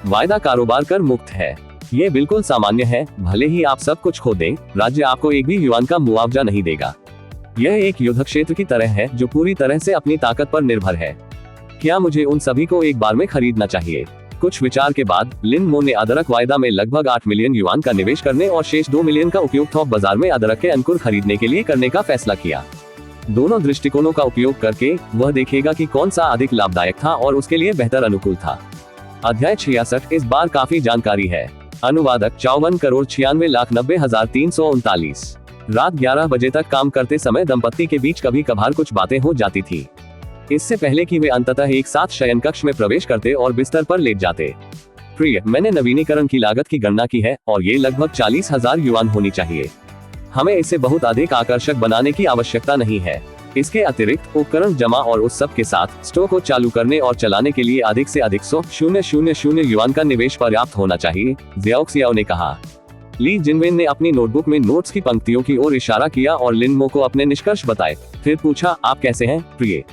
वायदा कारोबार कर मुक्त है। ये बिल्कुल सामान्य है, भले ही आप सब कुछ खो दें, राज्य आपको एक भी युआन का मुआवजा नहीं देगा। यह एक युद्ध क्षेत्र की तरह है जो पूरी तरह से अपनी ताकत पर निर्भर है। क्या मुझे उन सभी को एक बार में खरीदना चाहिए? कुछ विचार के बाद लिन मो ने अदरक वायदा में लगभग 8 मिलियन युआन का निवेश करने और शेष 2 मिलियन का उपयोग थोक बाजार में अदरक के अंकुर खरीदने के लिए करने का फैसला किया। दोनों दृष्टिकोणों का उपयोग करके वह देखेगा कि कौन सा अधिक लाभदायक था और उसके लिए बेहतर अनुकूल था। अध्याय 66। इस बार काफी जानकारी है। अनुवादक 54,96,90,339। रात 11 बजे तक काम करते समय दंपत्ति के बीच कभी कभार कुछ बातें हो जाती थी। इससे पहले कि वे अंततः एक साथ शयन कक्ष में प्रवेश करते और बिस्तर पर लेट जाते। प्रिय, मैंने नवीनीकरण की लागत की गणना की है और ये लगभग 40,000 युआन होनी चाहिए। हमें इसे बहुत अधिक आकर्षक बनाने की आवश्यकता नहीं है। इसके अतिरिक्त उपकरण जमा और उस सब के साथ स्टोव को चालू करने और चलाने के लिए अधिक से अधिक 100,000 युआन का निवेश पर्याप्त होना चाहिए, ज़ियाओक्सियाओ ने कहा। ली जिनवेन ने अपनी नोटबुक में नोट्स की पंक्तियों की ओर इशारा किया और लिन मो को अपने निष्कर्ष बताए। फिर पूछा, आप कैसे हैं प्रिय?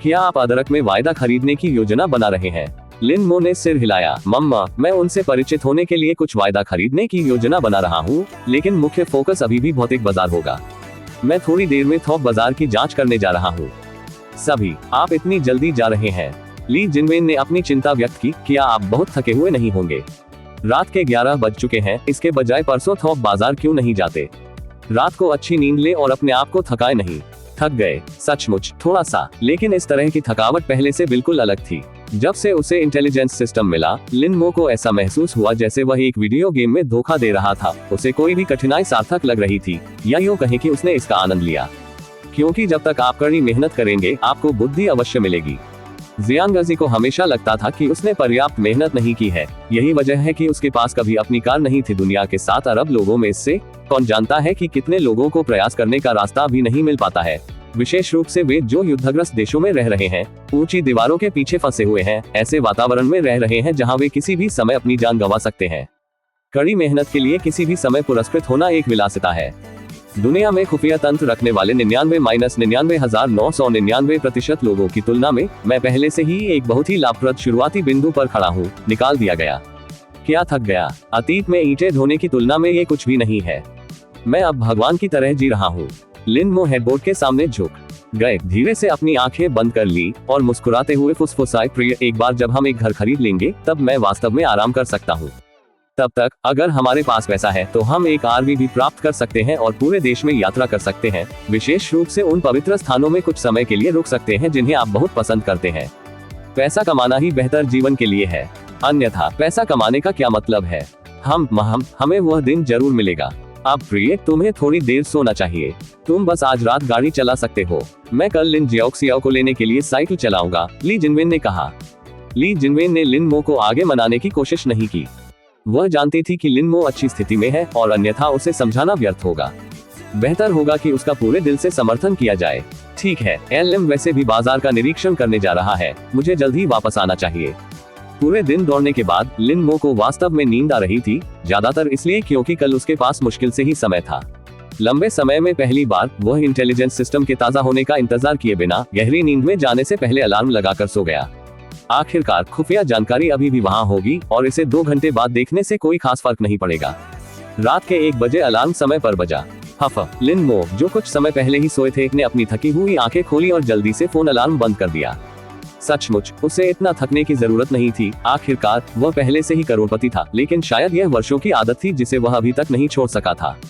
क्या आप अदरक में वायदा खरीदने की योजना बना रहे हैं? लिन मो ने सिर हिलाया। मम्मा, मैं उनसे परिचित होने के लिए कुछ वायदा खरीदने की योजना बना रहा हूँ, लेकिन मुख्य फोकस अभी भी भौतिक बाजार होगा। मैं थोड़ी देर में थोक बाजार की जांच करने जा रहा हूँ। सभी, आप इतनी जल्दी जा रहे हैं? ली जिनवेन ने अपनी चिंता व्यक्त की। क्या आप बहुत थके हुए नहीं होंगे? रात के 11 बज चुके हैं, इसके बजाय परसों थोक बाजार क्यों नहीं जाते? रात को अच्छी नींद ले और अपने आप को थकाए नहीं। थक गए, सचमुच थोड़ा सा, लेकिन इस तरह की थकावट पहले से बिल्कुल अलग थी। जब से उसे इंटेलिजेंस सिस्टम मिला, लिन मो को ऐसा महसूस हुआ जैसे वह एक वीडियो गेम में धोखा दे रहा था। उसे कोई भी कठिनाई सार्थक लग रही थी, या यूं कहें कि उसने इसका आनंद लिया। क्योंकि जब तक आप कड़ी मेहनत करेंगे, आपको बुद्धि अवश्य मिलेगी। जियांगजी को हमेशा लगता था कि उसने पर्याप्त मेहनत नहीं की है। यही वजह है कि उसके पास कभी अपनी कार नहीं थी। दुनिया के 7 अरब लोगों में से कौन जानता है कि कितने लोगों को प्रयास करने का रास्ता भी नहीं मिल पाता है, विशेष रूप से वे जो युद्धग्रस्त देशों में रह रहे हैं, ऊंची दीवारों के पीछे फंसे हुए हैं, ऐसे वातावरण में रह रहे हैं जहां वे किसी भी समय अपनी जान गंवा सकते हैं। कड़ी मेहनत के लिए किसी भी समय पुरस्कृत होना एक विलासिता है। दुनिया में खुफिया तंत्र रखने वाले 99-99,999% लोगों की तुलना में मैं पहले से ही एक बहुत ही लाभप्रद शुरुआती बिंदु पर खड़ा हूँ। निकाल दिया गया। क्या थक गया? अतीत में ईंटें धोने की तुलना में ये कुछ भी नहीं है। मैं अब भगवान की तरह जी रहा हूँ। लिन मो हेडबोर्ड के सामने झुक गए, धीरे से अपनी आंखें बंद कर ली और मुस्कुराते हुए फुसफुसाए, प्रिय, एक बार जब हम एक घर खरीद लेंगे तब मैं वास्तव में आराम कर सकता हूँ। तब तक अगर हमारे पास पैसा है तो हम एक आरवी भी प्राप्त कर सकते हैं और पूरे देश में यात्रा कर सकते हैं, विशेष रूप से उन पवित्र स्थानों में कुछ समय के लिए रुक सकते हैं जिन्हें आप बहुत पसंद करते हैं। पैसा कमाना ही बेहतर जीवन के लिए है, अन्यथा पैसा कमाने का क्या मतलब है? हमें वह दिन जरूर मिलेगा। अब प्रिय, तुम्हें थोड़ी देर सोना चाहिए। तुम बस आज रात गाड़ी चला सकते हो। मैं कल लिन जियाओक्सियाओ को लेने के लिए साइकिल चलाऊंगा, ली जिनवेन ने कहा। ली जिनवेन ने लिन मो को आगे मनाने की कोशिश नहीं की। वह जानती थी कि लिन मो अच्छी स्थिति में है और अन्यथा उसे समझाना व्यर्थ होगा। बेहतर होगा कि उसका पूरे दिल से समर्थन किया जाए। ठीक है, एलएम वैसे भी बाजार का निरीक्षण करने जा रहा है, मुझे जल्द ही वापस आना चाहिए। पूरे दिन दौड़ने के बाद लिन मो को वास्तव में नींद आ रही थी, ज्यादातर इसलिए क्योंकि कल उसके पास मुश्किल से ही समय था। लंबे समय में पहली बार वह इंटेलिजेंस सिस्टम के ताजा होने का इंतजार किए बिना गहरी नींद में जाने से पहले अलार्म लगाकर सो गया। आखिरकार खुफिया जानकारी अभी भी वहां होगी और इसे 2 घंटे बाद देखने से कोई खास फर्क नहीं पड़ेगा। रात के 1 बजे अलार्म समय पर बजा। लिन मो, जो कुछ समय पहले ही सोए थे, ने अपनी थकी हुई आंखें खोली और जल्दी से फोन अलार्म बंद कर दिया। सचमुच उसे इतना थकने की जरूरत नहीं थी। आखिरकार वह पहले से ही करोड़पति था, लेकिन शायद यह वर्षों की आदत थी जिसे वह अभी तक नहीं छोड़ सका था।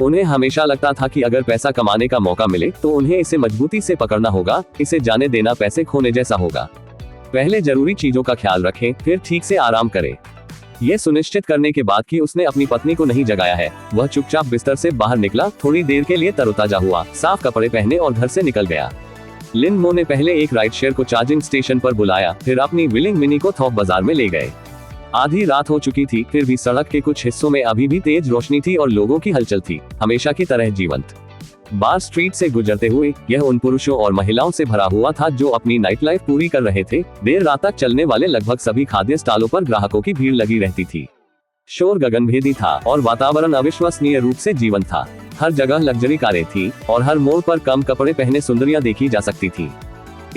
उन्हें हमेशा लगता था कि अगर पैसा कमाने का मौका मिले तो उन्हें इसे मजबूती से पकड़ना होगा। इसे जाने देना पैसे खोने जैसा होगा। पहले जरूरी चीजों का ख्याल रखें, फिर ठीक से आराम करें। यह सुनिश्चित करने के बाद कि उसने अपनी पत्नी को नहीं जगाया है, वह चुपचाप बिस्तर से बाहर निकला, थोड़ी देर के लिए तरोताजा हुआ, साफ कपड़े पहने और घर से निकल गया। लिन मो ने पहले एक राइड शेयर को चार्जिंग स्टेशन पर बुलाया, फिर अपनी विलिंग मिनी को थोक बाजार में ले गए। आधी रात हो चुकी थी, फिर भी सड़क के कुछ हिस्सों में अभी भी तेज रोशनी थी और लोगों की हलचल थी, हमेशा की तरह जीवंत। बार स्ट्रीट से गुजरते हुए यह उन पुरुषों और महिलाओं से भरा हुआ था जो अपनी नाइट लाइफ पूरी कर रहे थे। देर रात तक चलने वाले लगभग सभी खाद्य स्टॉलों पर ग्राहकों की भीड़ लगी रहती थी। शोर गगनभेदी था और वातावरण अविश्वसनीय रूप से जीवंत था। हर जगह लग्जरी कारें थी और हर मोड़ पर कम कपड़े पहने सुंदरियां देखी जा सकती थी।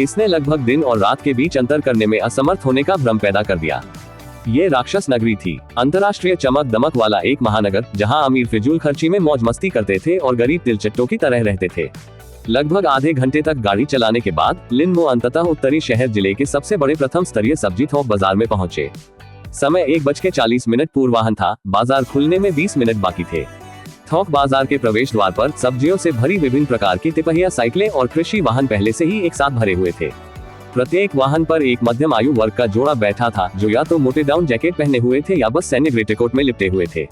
इसने लगभग दिन और रात के बीच अंतर करने में असमर्थ होने का भ्रम पैदा कर दिया। ये राक्षस नगरी थी, अंतर्राष्ट्रीय चमक दमक वाला एक महानगर, जहां अमीर फिजूल खर्ची में मौज मस्ती करते थे और गरीब दिलचट्टों की तरह रहते थे। लगभग आधे घंटे तक गाड़ी चलाने के बाद लिन मो अंततः उत्तरी शहर जिले के सबसे बड़े प्रथम स्तरीय सब्जी थोक बाजार में पहुंचे। समय 1:40 पूर्व वाहन था। बाजार खुलने में 20 मिनट बाकी थे। थोक बाजार के प्रवेश द्वार पर सब्जियों से भरी विभिन्न प्रकार की तिपहिया साइकिलें और कृषि वाहन पहले से ही एक साथ भरे हुए थे। प्रत्येक वाहन पर एक मध्यम आयु वर्ग का जोड़ा बैठा था, जो या तो मोटे डाउन जैकेट पहने हुए थे या बस सैनिक रेटिकोट में लिपटे हुए थे।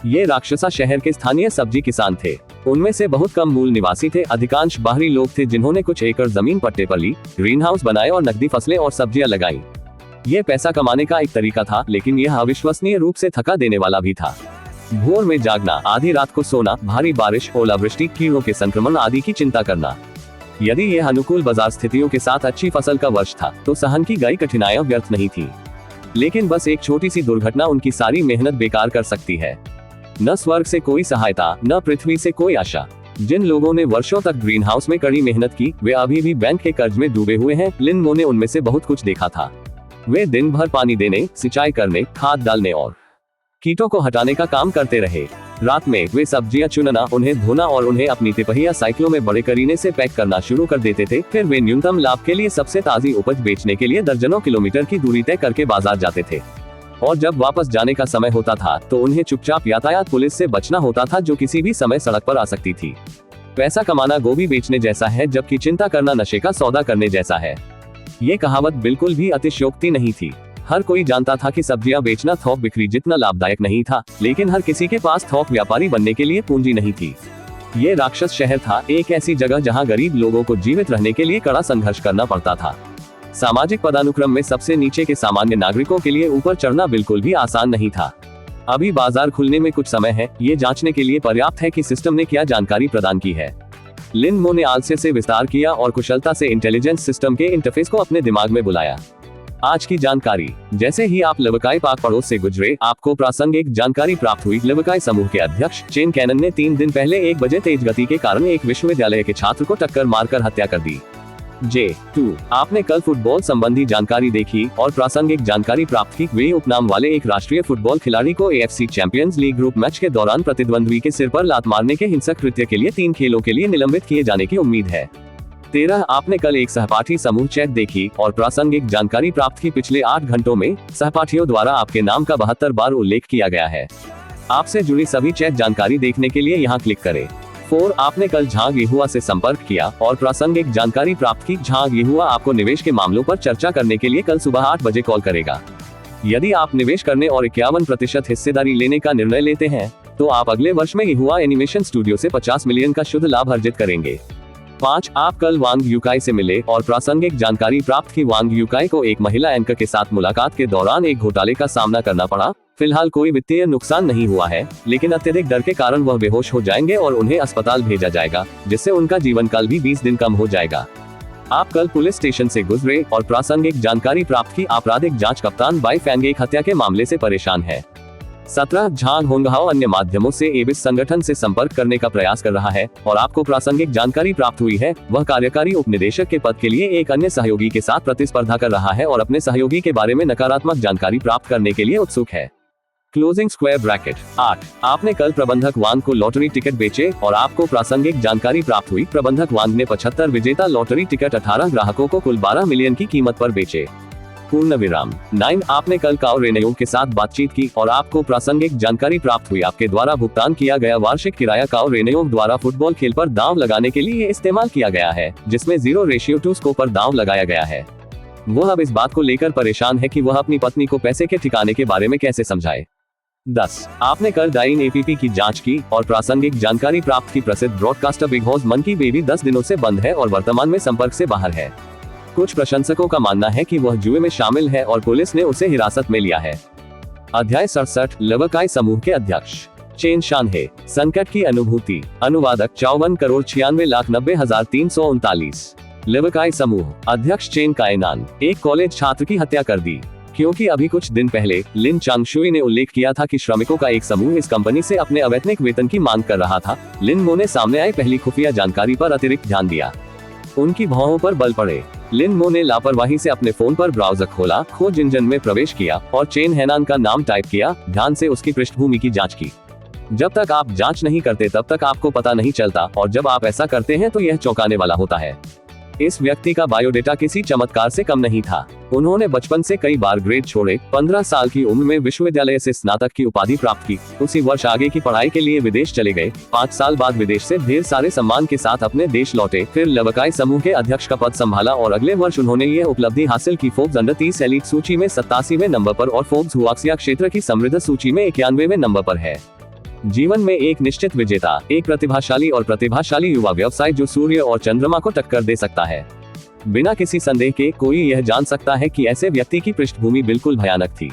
ये राक्षसा शहर के स्थानीय सब्जी किसान थे। उनमें से बहुत कम मूल निवासी थे। अधिकांश बाहरी लोग थे जिन्होंने कुछ एकड़ जमीन पट्टे पर ली, ग्रीन हाउस बनाए और नकदी फसलें और सब्जियां लगाई। ये पैसा कमाने का एक तरीका था, लेकिन यह अविश्वसनीय रूप से थका देने वाला भी था। भोर में जागना, आधी रात को सोना, भारी बारिश, ओलावृष्टि, कीड़ों के संक्रमण आदि की चिंता करना। यदि यह अनुकूल बाजार स्थितियों के साथ अच्छी फसल का वर्ष था, तो सहन की गई कठिनाइयां व्यर्थ नहीं थी। लेकिन बस एक छोटी सी दुर्घटना उनकी सारी मेहनत बेकार कर सकती है। न स्वर्ग से कोई सहायता, न पृथ्वी से कोई आशा। जिन लोगों ने वर्षों तक ग्रीन हाउस में कड़ी मेहनत की, वे अभी भी बैंक के कर्ज में डूबे हुए हैं। लिन मो ने उनमें से बहुत कुछ देखा था। वे दिन भर पानी देने, सिंचाई करने, खाद डालने और कीटों को हटाने का काम करते रहे। रात में वे सब्जियां चुनना, उन्हें धोना और उन्हें अपनी तिपहिया साइकिलों में बड़े करीने से पैक करना शुरू कर देते थे। फिर वे न्यूनतम लाभ के लिए सबसे ताजी उपज बेचने के लिए दर्जनों किलोमीटर की दूरी तय करके बाजार जाते थे। और जब वापस जाने का समय होता था, तो उन्हें चुपचाप यातायात पुलिस से बचना होता था, जो किसी भी समय सड़क पर आ सकती थी। पैसा कमाना गोभी बेचने जैसा है, जबकि चिंता करना नशे का सौदा करने जैसा है। ये कहावत बिल्कुल भी अतिशयोक्ति नहीं थी। हर कोई जानता था कि सब्जियां बेचना थोक बिक्री जितना लाभदायक नहीं था, लेकिन हर किसी के पास थोक व्यापारी बनने के लिए पूंजी नहीं थी। ये राक्षस शहर था, एक ऐसी जगह जहां गरीब लोगों को जीवित रहने के लिए कड़ा संघर्ष करना पड़ता था। सामाजिक पदानुक्रम में सबसे नीचे के सामान्य नागरिकों के लिए ऊपर चढ़ना बिल्कुल भी आसान नहीं था। अभी बाजार खुलने में कुछ समय है, ये जांचने के लिए पर्याप्त है कि सिस्टम ने क्या जानकारी प्रदान की है। लिन मो ने आलस्य से विस्तार किया और कुशलता से इंटेलिजेंस सिस्टम के इंटरफेस को अपने दिमाग में बुलाया। आज की जानकारी। जैसे ही आप लवकाई पाक पड़ोस से गुजरे, आपको प्रासंगिक जानकारी प्राप्त हुई। लवकाई समूह के अध्यक्ष चेन कैनन ने 3 दिन पहले 1 बजे तेज गति के कारण एक विश्वविद्यालय के छात्र को टक्कर मारकर हत्या कर दी। J2 आपने कल फुटबॉल संबंधी जानकारी देखी और प्रासंगिक जानकारी प्राप्त की। वे उपनाम वाले एक राष्ट्रीय फुटबॉल खिलाड़ी को AFC champions league group match के दौरान प्रतिद्वंद्वी के सिर पर लात मारने के हिंसक कृत्य के लिए 3 खेलों के लिए निलंबित किए जाने की उम्मीद है। 13 आपने कल एक सहपाठी समूह चैट देखी और प्रासंगिक जानकारी प्राप्त की। पिछले 8 घंटों में सहपाठियों द्वारा आपके नाम का 72 बार उल्लेख किया गया है। आपसे जुड़ी सभी चैट जानकारी देखने के लिए यहाँ क्लिक करें। 4 आपने कल झांग यहुआ से संपर्क किया और प्रासंगिक जानकारी प्राप्त की। झांग यहुआ आपको निवेश के मामलों पर चर्चा करने के लिए कल सुबह 8 बजे कॉल करेगा। यदि आप निवेश करने और 51% हिस्सेदारी लेने का निर्णय लेते हैं, तो आप अगले वर्ष में यहुआ एनिमेशन स्टूडियो से 50 मिलियन का शुद्ध लाभ अर्जित करेंगे। 5 आप कल वांग यूकाई से मिले और प्रासंगिक जानकारी प्राप्त की। वांग यूकाई को एक महिला एंकर के साथ मुलाकात के दौरान एक घोटाले का सामना करना पड़ा। फिलहाल कोई वित्तीय नुकसान नहीं हुआ है, लेकिन अत्यधिक डर के कारण वह बेहोश हो जाएंगे और उन्हें अस्पताल भेजा जाएगा, जिससे उनका जीवन काल भी 20 दिन कम हो जाएगा। आप कल पुलिस स्टेशन से गुजरे और प्रासंगिक जानकारी प्राप्त की। आपराधिक जांच कप्तान बाई फैंग एक हत्या के मामले से परेशान है। 17 झांग होंगहाओ अन्य माध्यमों से एबिस संगठन से संपर्क करने का प्रयास कर रहा है और आपको प्रासंगिक जानकारी प्राप्त हुई है। वह कार्यकारी उपनिदेशक के पद के लिए एक अन्य सहयोगी के साथ प्रतिस्पर्धा कर रहा है और अपने सहयोगी के बारे में नकारात्मक जानकारी प्राप्त करने के लिए उत्सुक है। Closing square bracket. 8 आपने कल प्रबंधक वांग को लॉटरी टिकट बेचे और आपको प्रासंगिक जानकारी प्राप्त हुई। प्रबंधक वांग ने 75 विजेता लॉटरी टिकट 18 ग्राहकों को कुल 12 मिलियन की कीमत पर बेचे। पूर्ण विराम। 9 आपने कल काओ रेनेयोंग के साथ बातचीत की और आपको प्रासंगिक जानकारी प्राप्त हुई। आपके द्वारा भुगतान किया गया वार्षिक किराया काओ रेनेयोंग द्वारा फुटबॉल खेल पर दांव लगाने के लिए इस्तेमाल किया गया है, जिसमें 0:2 स्कोर पर दांव लगाया गया है। वह अब इस बात को लेकर परेशान है कि वह अपनी पत्नी को पैसे के ठिकाने के बारे में कैसे समझाए। 10 आपने कल डाइन APP की जांच की और प्रासंगिक जानकारी प्राप्त की। प्रसिद्ध ब्रॉडकास्टर बिग बॉस मन की बेबी 10 दिनों से बंद है और वर्तमान में संपर्क से बाहर है। कुछ प्रशंसकों का मानना है कि वह जुए में शामिल है और पुलिस ने उसे हिरासत में लिया है। अध्याय 67 लवकाई समूह के अध्यक्ष चेन शान है। संकट की अनुभूति। अनुवादक 54,96,90,339। लवकाई समूह अध्यक्ष चेन कायनान। एक कॉलेज छात्र की हत्या कर दी। क्योंकि अभी कुछ दिन पहले लिन चांगशुई ने उल्लेख किया था कि श्रमिकों का एक समूह इस कंपनी से अपने अवैतनिक वेतन की मांग कर रहा था। लिन मो ने सामने आई पहली खुफिया जानकारी पर अतिरिक्त ध्यान दिया। उनकी भौहों पर बल पड़े। लिन मो ने लापरवाही से अपने फोन पर ब्राउजर खोला, खोज इंजन में प्रवेश किया और चेन हैनान का नाम टाइप किया। ध्यान से उसकी पृष्ठभूमि की जांच की। जब तक आप जांच नहीं करते तब तक आपको पता नहीं चलता, और जब आप ऐसा करते हैं तो यह चौंकाने वाला होता है। इस व्यक्ति का बायोडेटा किसी चमत्कार से कम नहीं था। उन्होंने बचपन से कई बार ग्रेड छोड़े, 15 साल की उम्र में विश्वविद्यालय से स्नातक की उपाधि प्राप्त की। उसी वर्ष आगे की पढ़ाई के लिए विदेश चले गए। 5 साल बाद विदेश से ढेर सारे सम्मान के साथ अपने देश लौटे। फिर लवकाई समूह के अध्यक्ष का पद संभाला और अगले वर्ष उन्होंने ये उपलब्धि हासिल की। फोर्ब्स अंडर 30 एलीट सूची में 87वें नंबर पर और फोर्ब्स हुआक्सिया क्षेत्र की समृद्ध सूची में 91वें नंबर पर है। जीवन में एक निश्चित विजेता, एक प्रतिभाशाली और प्रतिभाशाली युवा व्यवसाय जो सूर्य और चंद्रमा को टक्कर दे सकता है। बिना किसी संदेह के कोई यह जान सकता है कि ऐसे व्यक्ति की पृष्ठभूमि बिल्कुल भयानक थी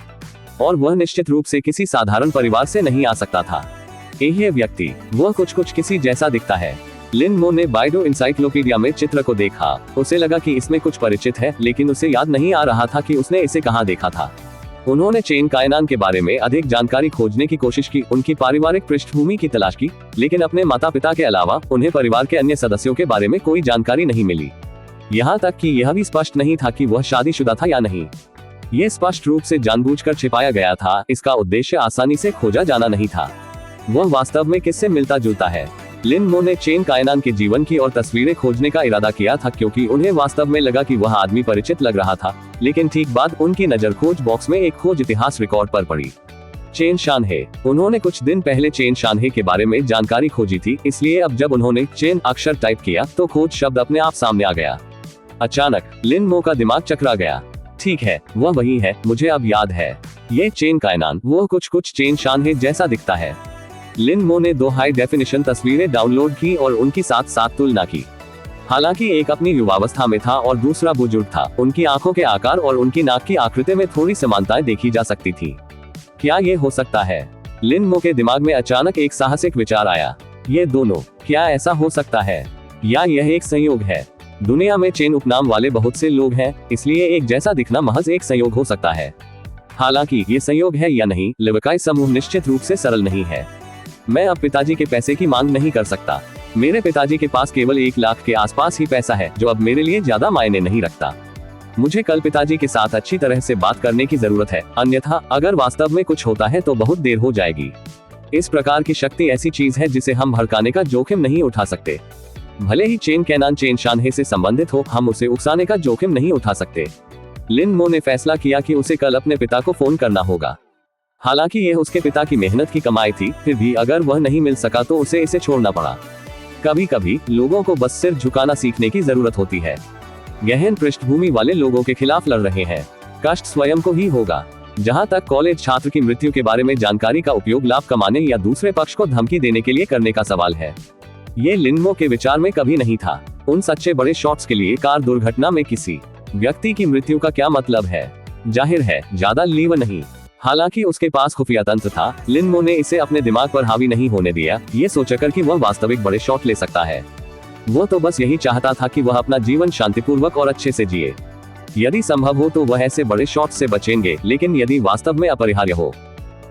और वह निश्चित रूप से किसी साधारण परिवार से नहीं आ सकता था। यह व्यक्ति वह कुछ किसी जैसा दिखता है। लिन मो ने बाइडो इंसाइक्लोपीडिया में चित्र को देखा। उसे लगा कि इसमें कुछ परिचित है, लेकिन उसे याद नहीं आ रहा था कि उसने इसे कहाँ देखा था। उन्होंने चेन कायनान के बारे में अधिक जानकारी खोजने की कोशिश की, उनकी पारिवारिक पृष्ठभूमि की तलाश की, लेकिन अपने माता पिता के अलावा उन्हें परिवार के अन्य सदस्यों के बारे में कोई जानकारी नहीं मिली। यहाँ तक कि यह भी स्पष्ट नहीं था कि वह शादीशुदा था या नहीं। ये स्पष्ट रूप से जानबूझकर छिपाया गया था। इसका उद्देश्य आसानी से खोजा जाना नहीं था। वह वास्तव में किससे मिलता जुलता है। लिन मो ने चेन कायनान के जीवन की और तस्वीरें खोजने का इरादा किया था, क्योंकि उन्हें वास्तव में लगा कि वह आदमी परिचित लग रहा था। लेकिन ठीक बाद उनकी नजर खोज बॉक्स में एक खोज इतिहास रिकॉर्ड पर पड़ी। चेन शानहे। उन्होंने कुछ दिन पहले चेन शानहे के बारे में जानकारी खोजी थी, इसलिए अब जब उन्होंने चेन अक्षर टाइप किया तो खोज शब्द अपने आप सामने आ गया। अचानक लिन मो का दिमाग चकरा गया। ठीक है, वह वही है, मुझे अब याद है। ये चेन कायनान वह कुछ चेन शानहे जैसा दिखता है। लिन मो ने 2 हाई डेफिनेशन तस्वीरें डाउनलोड की और उनकी साथ तुलना की। हालांकि एक अपनी युवावस्था में था और दूसरा बुजुर्ग था। उनकी आंखों के आकार और उनकी नाक की आकृति में थोड़ी समानताएं देखी जा सकती थी। क्या ये हो सकता है? लिन मो के दिमाग में अचानक एक साहसिक विचार आया। ये दोनों, क्या ऐसा हो सकता है या यह एक संयोग है? दुनिया में चेन उपनाम वाले बहुत से लोग हैं, इसलिए एक जैसा दिखना महज एक संयोग हो सकता है। हालांकि ये संयोग है या नहीं, लवकाई समूह निश्चित रूप से सरल नहीं है। मैं अब पिताजी के पैसे की मांग नहीं कर सकता। मेरे पिताजी के पास केवल 1 लाख के आसपास ही पैसा है, जो अब मेरे लिए ज्यादा मायने नहीं रखता। मुझे कल पिताजी के साथ अच्छी तरह से बात करने की जरूरत है, अन्यथा अगर वास्तव में कुछ होता है तो बहुत देर हो जाएगी। इस प्रकार की शक्ति ऐसी चीज है जिसे हम भड़काने का जोखिम नहीं उठा सकते। भले ही चेन कैनान चेन शानहे से संबंधित हो, हम उसे उकसाने का जोखिम नहीं उठा सकते। लिन मो ने फैसला किया कि उसे कल अपने पिता को फोन करना होगा। हालांकि यह उसके पिता की मेहनत की कमाई थी, फिर भी अगर वह नहीं मिल सका तो उसे इसे छोड़ना पड़ा। कभी कभी लोगों को बस सिर झुकाना सीखने की जरूरत होती है। गहन पृष्ठभूमि वाले लोगों के खिलाफ लड़ रहे हैं, कष्ट स्वयं को ही होगा। जहां तक कॉलेज छात्र की मृत्यु के बारे में जानकारी का उपयोग लाभ कमाने या दूसरे पक्ष को धमकी देने के लिए करने का सवाल है, ये लिन मो के विचार में कभी नहीं था। उन सच्चे बड़े शॉट्स के लिए कार दुर्घटना में किसी व्यक्ति की मृत्यु का क्या मतलब है? जाहिर है ज्यादा लीव नहीं। हालांकि उसके पास खुफिया तंत्र था, लिन मो ने इसे अपने दिमाग पर हावी नहीं होने दिया, ये सोचकर कि वह वास्तविक बड़े शॉट ले सकता है। वो तो बस यही चाहता था कि वह अपना जीवन शांतिपूर्वक और अच्छे से जिए। यदि संभव हो तो वह ऐसे बड़े शॉट से बचेंगे, लेकिन यदि वास्तव में अपरिहार्य हो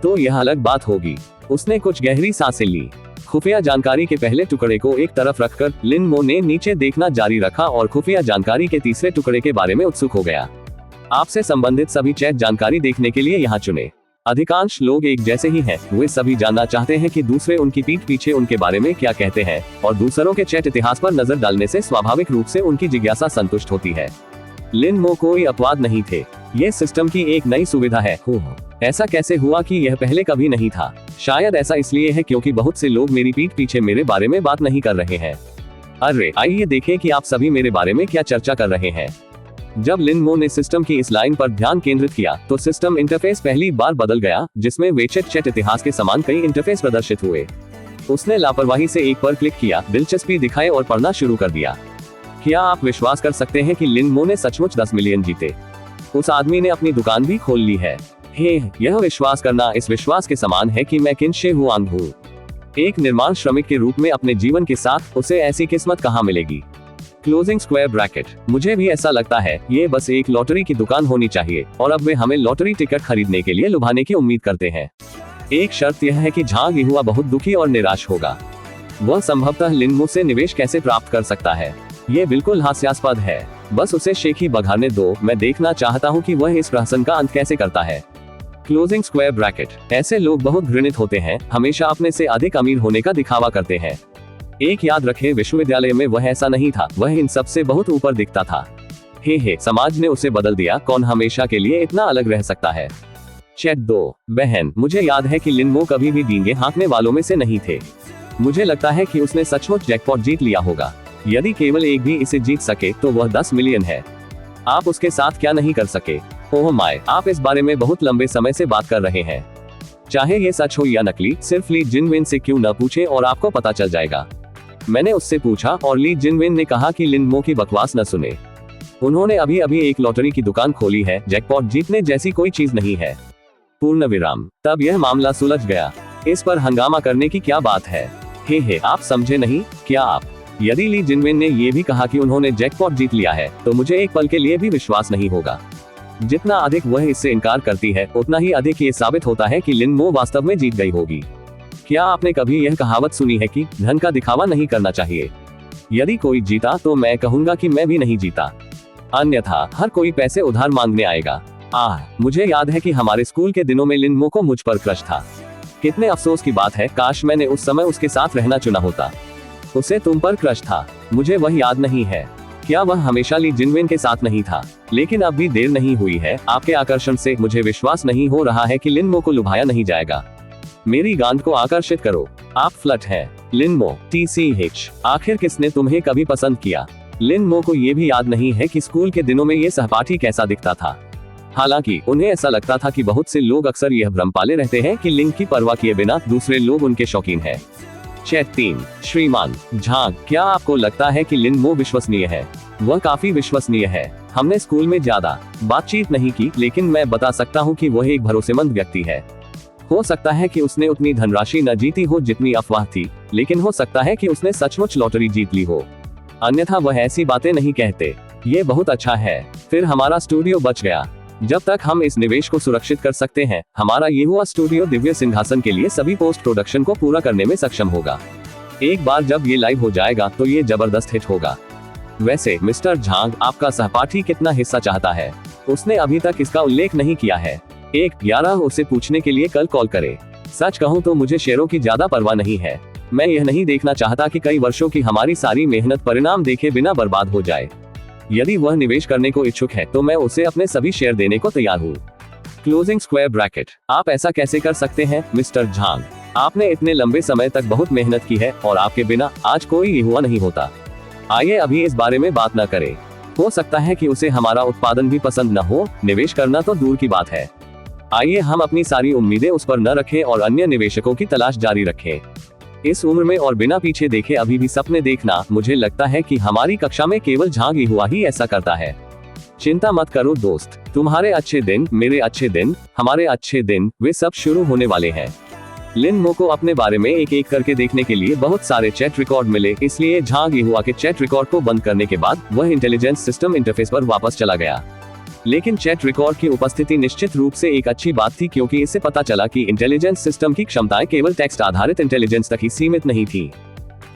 तो यह अलग बात होगी। उसने कुछ गहरी सांसें ली। खुफिया जानकारी के पहले टुकड़े को एक तरफ रखकर लिन मो ने नीचे देखना जारी रखा और खुफिया जानकारी के तीसरे टुकड़े के बारे में उत्सुक हो गया। आपसे संबंधित सभी चैट जानकारी देखने के लिए यहाँ चुनें। अधिकांश लोग एक जैसे ही हैं, वे सभी जानना चाहते हैं कि दूसरे उनकी पीठ पीछे उनके बारे में क्या कहते हैं, और दूसरों के चैट इतिहास पर नजर डालने से स्वाभाविक रूप से उनकी जिज्ञासा संतुष्ट होती है। लिन मो कोई अपवाद नहीं थे, ये सिस्टम की एक नई सुविधा है। ऐसा कैसे हुआ कि यह पहले कभी नहीं था? शायद ऐसा इसलिए है क्योंकि बहुत से लोग मेरी पीठ पीछे मेरे बारे में बात नहीं कर रहे हैं। अरे आइए देखें कि आप सभी मेरे बारे में क्या चर्चा कर रहे हैं। जब लिन मो ने सिस्टम की इस लाइन पर ध्यान केंद्रित किया तो सिस्टम इंटरफेस पहली बार बदल गया, जिसमें वेचेट चैट इतिहास के समान कई इंटरफेस प्रदर्शित हुए। उसने लापरवाही से एक पर क्लिक किया, दिलचस्पी दिखाई और पढ़ना शुरू कर दिया। क्या आप विश्वास कर सकते हैं कि लिन मो ने सचमुच 10 मिलियन जीते? उस आदमी ने अपनी दुकान भी खोल ली है। यह विश्वास करना इस विश्वास के समान है कि मैं किनशे हुआंग हूँ। एक निर्माण श्रमिक के रूप में अपने जीवन के साथ उसे ऐसी किस्मत कहाँ मिलेगी? Closing square bracket. मुझे भी ऐसा लगता है, ये बस एक लॉटरी की दुकान होनी चाहिए और अब वे हमें लॉटरी टिकट खरीदने के लिए लुभाने की उम्मीद करते हैं। एक शर्त यह है कि झांग युवा बहुत दुखी और निराश होगा। वह संभवतः लिनमो से निवेश कैसे प्राप्त कर सकता है, ये बिल्कुल हास्यास्पद है। बस उसे शेखी बघारने दो, मैं देखना चाहता हूँ कि वह इस प्रहसन का अंत कैसे करता है। Closing square bracket. ऐसे लोग बहुत घृणित होते हैं, हमेशा अपने से अधिक अमीर होने का दिखावा करते हैं। एक याद रखें, विश्वविद्यालय में वह ऐसा नहीं था, वह इन सब से बहुत ऊपर दिखता था। हे समाज ने उसे बदल दिया, कौन हमेशा के लिए इतना अलग रह सकता है। चैट 2 बहन। मुझे याद है कि लिनमो कभी भी डींगे हाँकने वालों में से नहीं थे। मुझे लगता है कि उसने सचमुच जैकपॉट जीत लिया होगा। यदि केवल एक भी इसे जीत सके तो वह 10 मिलियन है। आप उसके साथ क्या नहीं कर सके। ओह माय, आप इस बारे में बहुत लंबे समय से बात कर रहे हैं। चाहे ये सच हो या नकली, सिर्फ ली जिनविन से क्यों न पूछे और आपको पता चल जाएगा। मैंने उससे पूछा और ली जिनविन ने कहा कि लिनमो की बकवास न सुने। उन्होंने अभी अभी एक लॉटरी की दुकान खोली है, जैकपॉट जीतने जैसी कोई चीज नहीं है। पूर्ण विराम। तब यह मामला सुलझ गया। इस पर हंगामा करने की क्या बात है। हे आप समझे नहीं क्या आप? यदि ली जिनविन ने यह भी कहा कि उन्होंने जैकपॉट जीत लिया है, तो मुझे एक पल के लिए भी विश्वास नहीं होगा। जितना अधिक वह इससे इनकार करती है, उतना ही अधिक ये साबित होता है कि लिनमो वास्तव में जीत गई होगी। क्या आपने कभी यह कहावत सुनी है कि धन का दिखावा नहीं करना चाहिए? यदि कोई जीता तो मैं कहूंगा कि मैं भी नहीं जीता, अन्यथा हर कोई पैसे उधार मांगने आएगा। मुझे याद है कि हमारे स्कूल के दिनों में लिनमो को मुझ पर क्रश था। कितने अफसोस की बात है, काश मैंने उस समय उसके साथ रहना चुना होता। उसे तुम पर क्रश था, मुझे वह याद नहीं है। क्या वह हमेशा ली जिनविन के साथ नहीं था? लेकिन अब भी देर नहीं हुई है। आपके आकर्षण से मुझे विश्वास नहीं हो रहा है कि लिनमो को लुभाया नहीं जाएगा। मेरी गांड को आकर्षित करो। आप फ्लट हैं। लिनमो TCH। आखिर किसने तुम्हें कभी पसंद किया? लिनमो को ये भी याद नहीं है कि स्कूल के दिनों में ये सहपाठी कैसा दिखता था। हालांकि उन्हें ऐसा लगता था कि बहुत से लोग अक्सर यह भ्रम पाले रहते हैं कि लिंग की परवाह किए बिना दूसरे लोग उनके शौकीन हैं। चैट 3 श्रीमान झांग। क्या आपको लगता है कि लिनमो विश्वसनीय है? वह काफी विश्वसनीय है। हमने स्कूल में ज्यादा बातचीत नहीं की, लेकिन मैं बता सकता हूँ कि वह एक भरोसेमंद व्यक्ति है। हो सकता है कि उसने उतनी धनराशि न जीती हो जितनी अफवाह थी, लेकिन हो सकता है कि उसने सचमुच लॉटरी जीत ली हो, अन्यथा वह ऐसी बातें नहीं कहते। ये बहुत अच्छा है, फिर हमारा स्टूडियो बच गया। जब तक हम इस निवेश को सुरक्षित कर सकते हैं, हमारा ये हुआ स्टूडियो दिव्य सिंहासन के लिए सभी पोस्ट प्रोडक्शन को पूरा करने में सक्षम होगा। एक बार जब ये लाइव हो जाएगा तो ये जबरदस्त हिट होगा। वैसे मिस्टर झांग, आपका सहपाठी कितना हिस्सा चाहता है? उसने अभी तक इसका उल्लेख नहीं किया है। 1-11 उसे पूछने के लिए कल कॉल करे। सच कहूँ तो मुझे शेयरों की ज्यादा परवाह नहीं है। मैं यह नहीं देखना चाहता कि कई वर्षों की हमारी सारी मेहनत परिणाम देखे बिना बर्बाद हो जाए। यदि वह निवेश करने को इच्छुक है तो मैं उसे अपने सभी शेयर देने को तैयार हूँ। Closing square bracket. आप ऐसा कैसे कर सकते हैं मिस्टर झांग? आपने इतने लंबे समय तक बहुत मेहनत की है और आपके बिना आज कोई ये हुआ नहीं होता। आइए अभी इस बारे में बात न करें। हो सकता है कि उसे हमारा उत्पादन भी पसंद न हो, निवेश करना तो दूर की बात है। आइए हम अपनी सारी उम्मीदें उस पर न रखें और अन्य निवेशकों की तलाश जारी रखें। इस उम्र में और बिना पीछे देखे अभी भी सपने देखना, मुझे लगता है कि हमारी कक्षा में केवल झांग हुआ ही ऐसा करता है। चिंता मत करो दोस्त, तुम्हारे अच्छे दिन, मेरे अच्छे दिन, हमारे अच्छे दिन, वे सब शुरू होने वाले हैं। लिनमो को अपने बारे में एक एक करके देखने के लिए बहुत सारे चैट रिकॉर्ड मिले, इसलिए झांग हुआ के चैट रिकॉर्ड को बंद करने के बाद वह इंटेलिजेंस सिस्टम इंटरफेस पर वापस चला गया। लेकिन चैट रिकॉर्ड की उपस्थिति निश्चित रूप से एक अच्छी बात थी, क्योंकि इससे पता चला कि इंटेलिजेंस सिस्टम की क्षमताएं केवल टेक्स्ट आधारित इंटेलिजेंस तक ही सीमित नहीं थी।